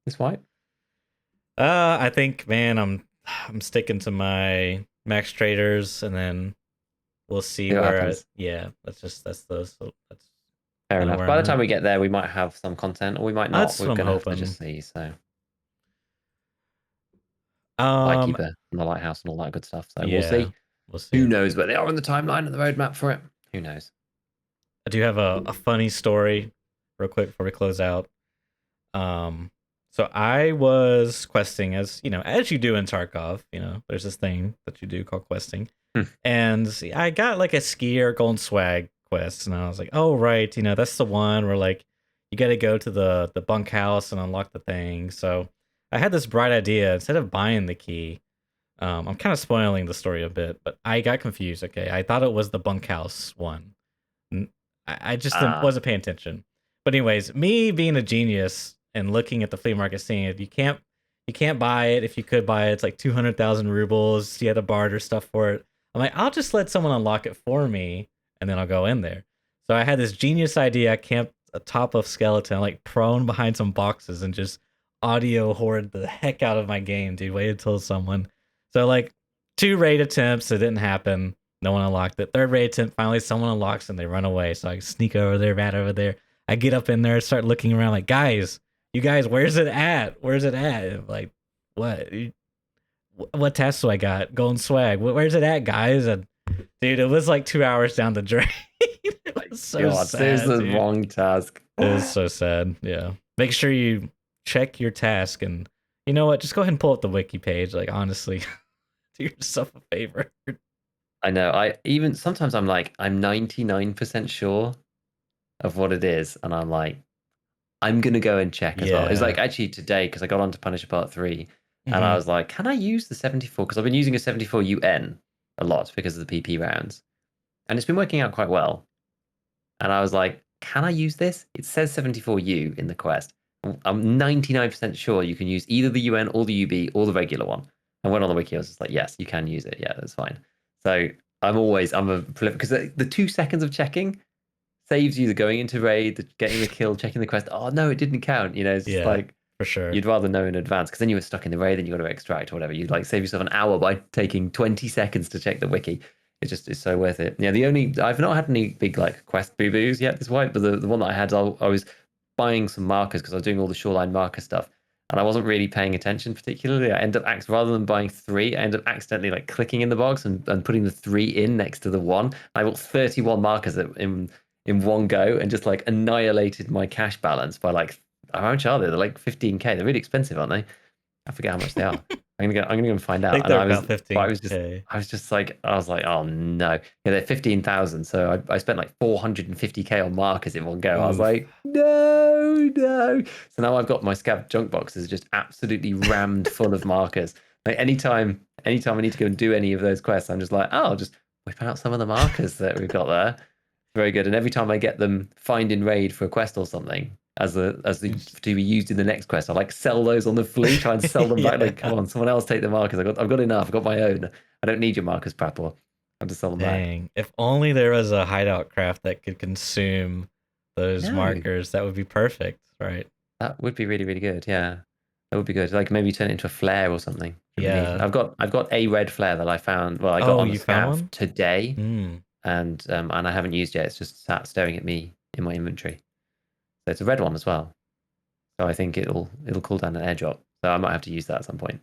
This white. I think, man, I'm sticking to my max traders, and then we'll see where. That's Fair enough. By the time we get there, we might have some content, or we might not. That's We're what I'm gonna have to hoping. just see. So, Lightkeeper and the lighthouse and all that good stuff. So we'll see. We'll see. Who knows where they are on the timeline and the roadmap for it? Who knows? I do have a funny story, real quick before we close out. So I was questing, as you do in Tarkov. There's this thing that you do called questing, and I got like a skier golden swag quest, and I was like, oh right, that's the one where like you got to go to the bunkhouse and unlock the thing. So I had this bright idea. Instead of buying the key, I'm kind of spoiling the story a bit, but I got confused. Okay, I thought it was the bunkhouse one. I just wasn't paying attention. But anyways, me being a genius and looking at the flea market, seeing it, you can't buy it. If you could buy it, it's like 200,000 rubles. You had to barter stuff for it. I'm like, I'll just let someone unlock it for me, and then I'll go in there. So I had this genius idea. I camped atop of skeleton, like prone behind some boxes, and just audio hoard the heck out of my game, dude. Wait until someone. So like 2 raid attempts, it didn't happen. No one unlocked it. 3rd raid attempt, finally someone unlocks and they run away. So I sneak over there, rat over there. I get up in there, start looking around like, you guys, where's it at? Where's it at? I'm like, what task do I got? Golden swag. Where's it at, guys? And dude, it was like 2 hours down the drain. It was so sad. There's the wrong task. It was so sad. Yeah. Make sure you check your task, and you know what? Just go ahead and pull up the wiki page. Like, honestly, do yourself a favor. I know. Sometimes I'm like, I'm 99% sure of what it is, and I'm like, I'm gonna go and check as well. It's like actually today, because I got on to Punisher Part 3, and I was like, can I use the 74? Because I've been using a 74 UN a lot because of the PP rounds, and it's been working out quite well. And I was like, can I use this? It says 74U in the quest. I'm 99% sure you can use either the UN or the UB or the regular one. And went on the wiki, I was just like, yes, you can use it. Yeah, that's fine. So I'm a prolific, because the 2 seconds of checking saves you the going into raid, getting the kill, checking the quest. Oh no, it didn't count. It's like, for sure. You'd rather know in advance, because then you were stuck in the raid and you got to extract or whatever. You'd like save yourself an hour by taking 20 seconds to check the wiki. It's so worth it. Yeah, I've not had any big like quest boo-boos yet this white, but the one that I had, I was buying some markers because I was doing all the shoreline marker stuff, and I wasn't really paying attention particularly. I ended up rather than buying 3, I ended up accidentally like clicking in the box and putting the 3 in next to the 1. I bought 31 markers in one go and just like annihilated my cash balance by like, how much are they? They're like 15k. They're really expensive, aren't they? I forget how much they are. I'm gonna go and find out. I think they're about 15k. I was like, oh no, yeah, they're 15,000. So I spent like 450k on markers in one go. I was like, no. So now I've got my scav junk boxes just absolutely rammed full of markers. Like anytime I need to go and do any of those quests, I'm just like, oh, I'll just whip out some of the markers that we've got there. Very good. And every time I get them find in raid for a quest or something, to be used in the next quest, I like sell those on the flea, try and sell them back. Like, come on, someone else take the markers. I've got enough. I've got my own. I don't need your markers, Prattle. I have to sell them back. If only there was a hideout craft that could consume those markers, that would be perfect, right? That would be really, really good. Yeah, that would be good. Like maybe turn it into a flare or something. Yeah, I've got a red flare that I found. Well, I got on the scav today, and I haven't used yet. It's just sat staring at me in my inventory. So it's a red one as well. So I think it'll cool down an airdrop. So I might have to use that at some point.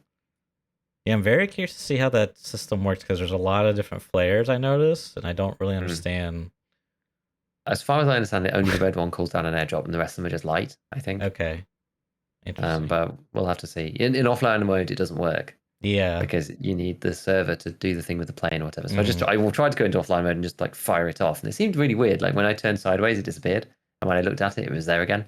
Yeah, I'm very curious to see how that system works, because there's a lot of different flares I noticed, and I don't really understand. As far as I understand it, only the red one cools down an airdrop, and the rest of them are just light, I think. Okay. Interesting. But we'll have to see. In offline mode, it doesn't work. Yeah. because you need the server to do the thing with the plane or whatever. So Mm. I will try to go into offline mode and just like fire it off, and it seemed really weird. Like when I turned sideways, it disappeared, and when I looked at it, it was there again.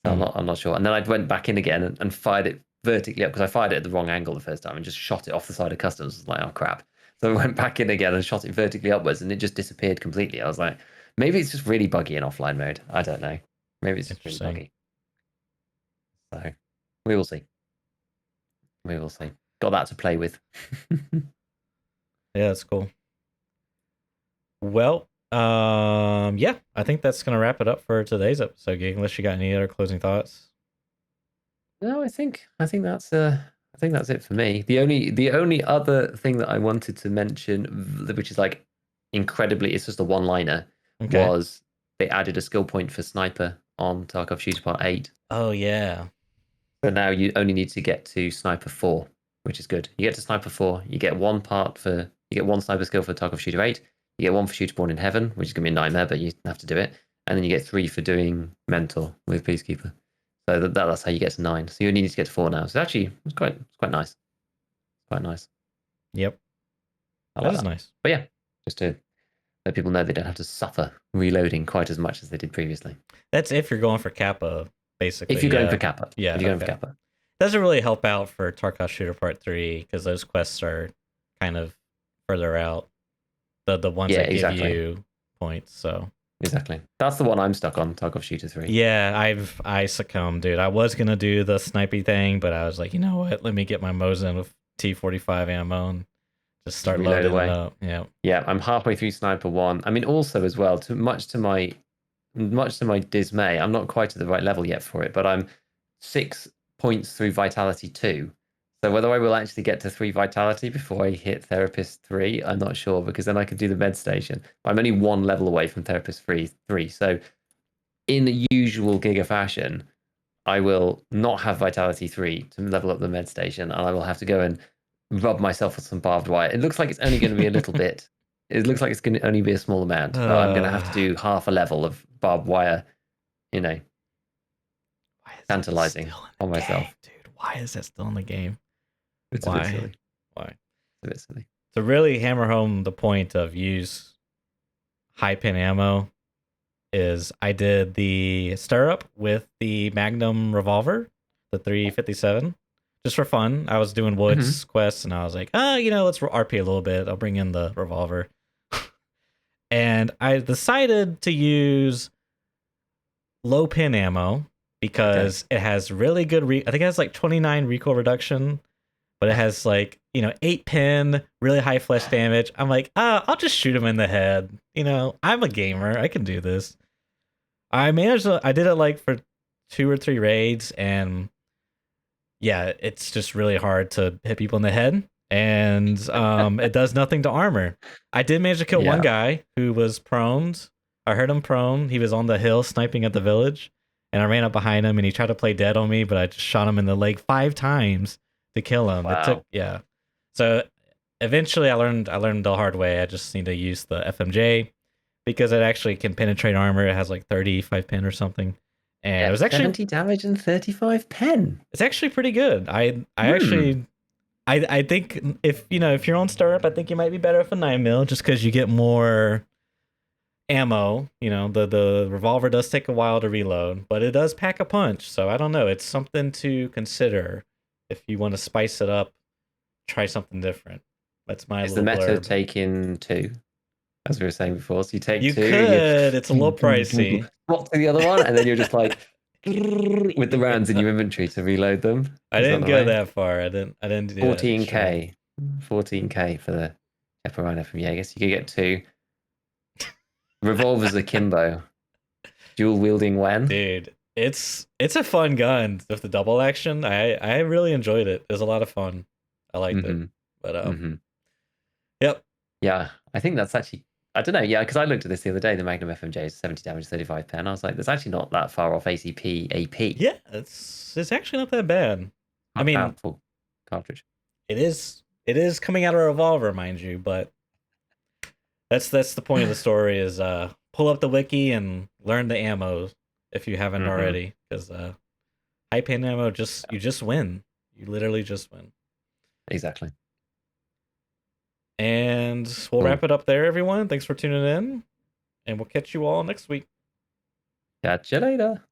So I'm not sure. And then I went back in again and fired it vertically up because I fired it at the wrong angle the first time and just shot it off the side of customs. I was like, oh crap. So I went back in again and shot it vertically upwards, and it just disappeared completely. I was like, maybe it's just really buggy in offline mode. I don't know. Maybe it's just really buggy. So we will see. We will see. Got that to play with. Yeah, that's cool. Well, yeah, I think that's gonna wrap it up for today's episode, Gig, unless you got any other closing thoughts. No, I think that's it for me. The only other thing that I wanted to mention, which is like incredibly, it's just a one-liner, was they added a skill point for sniper on Tarkov Shooter Part 8. Oh yeah. So now you only need to get to sniper 4, which is good. You get to sniper 4, you get one sniper skill for Tarkov Shooter 8, you get one for Shooter Born in Heaven, which is gonna be a nightmare, but you have to do it, and then you get 3 for doing Mentor with Peacekeeper. So that's how you get to 9. So you only need to get to 4 now. So actually, it's quite nice. Quite nice. Yep. That is nice. But yeah, just to let people know they don't have to suffer reloading quite as much as they did previously. That's if you're going for Kappa, basically. If you're going for Kappa. Yeah. If you're going for Kappa. Doesn't really help out for Tarkov Shooter Part 3 because those quests are kind of further out. The ones that give you points, so. Exactly. That's the one I'm stuck on, Tarkov Shooter 3. Yeah, I succumbed, dude. I was gonna do the snipey thing, but I was like, you know what? Let me get my Mosin with T45 ammo and just start loading it up. Yeah. Yeah, I'm halfway through Sniper 1. I mean, also as well, much to my dismay, I'm not quite at the right level yet for it, but I'm 6 points through Vitality 2. So whether I will actually get to 3 Vitality before I hit Therapist 3, I'm not sure, because then I could do the med station. I'm only 1 level away from Therapist 3. So in the usual Giga fashion, I will not have Vitality 3 to level up the med station, and I will have to go and rub myself with some barbed wire. It looks like it's only going to be a little bit. It looks like it's going to only be a small amount, but I'm going to have to do half a level of barbed wire, tantalizing on myself. Dude, why is that still in the game? It's a bit silly. Why? It's a bit silly. To really hammer home the point of use high pin ammo is I did the stirrup with the Magnum revolver, the 357, just for fun. I was doing Woods quests and I was like, let's RP a little bit. I'll bring in the revolver. And I decided to use low pin ammo because it has really good I think it has like 29 recoil reduction, but it has like 8 pin, really high flesh damage. I'm like, I'll just shoot him in the head. I'm a gamer, I can do this. I did it like for 2 or 3 raids, and yeah, it's just really hard to hit people in the head, and it does nothing to armor. I did manage to kill one guy who was prone. I heard him prone. He was on the hill sniping at the village, and I ran up behind him, and he tried to play dead on me, but I just shot him in the leg 5 times to kill him. Wow. So eventually I learned the hard way. I just need to use the FMJ because it actually can penetrate armor. It has like 35 pin or something. And it was actually 70 damage and 35 pen. It's actually pretty good. I think if you're on stirrup, I think you might be better with a 9mm just because you get more ammo. The revolver does take a while to reload, but it does pack a punch. So I don't know. It's something to consider if you want to spice it up. Try something different. That's my. Is the meta taking 2? As we were saying before, so you take 2. You could. It's a little pricey. Swap to the other one, and then you're just like with the rounds in your inventory to reload them. I didn't go that far. I didn't do 14k. 14k for the Eperine from I guess you could get 2 revolvers akimbo, dual wielding when. Dude, it's a fun gun with the double action. I really enjoyed it. It was a lot of fun. I liked it. But yep. Yeah, I think that's actually. I don't know, because I looked at this the other day. The Magnum FMJ is 70 damage, 35 pen. I was like, that's actually not that far off ACP AP. Yeah, it's actually not that bad. I mean, powerful cartridge. It is coming out of a revolver, mind you, but that's the point of the story is pull up the wiki and learn the ammo if you haven't already, because high pin ammo you just win. You literally just win. exactly. And we'll wrap it up there, everyone. Thanks for tuning in, and we'll catch you all next week. Catch you later.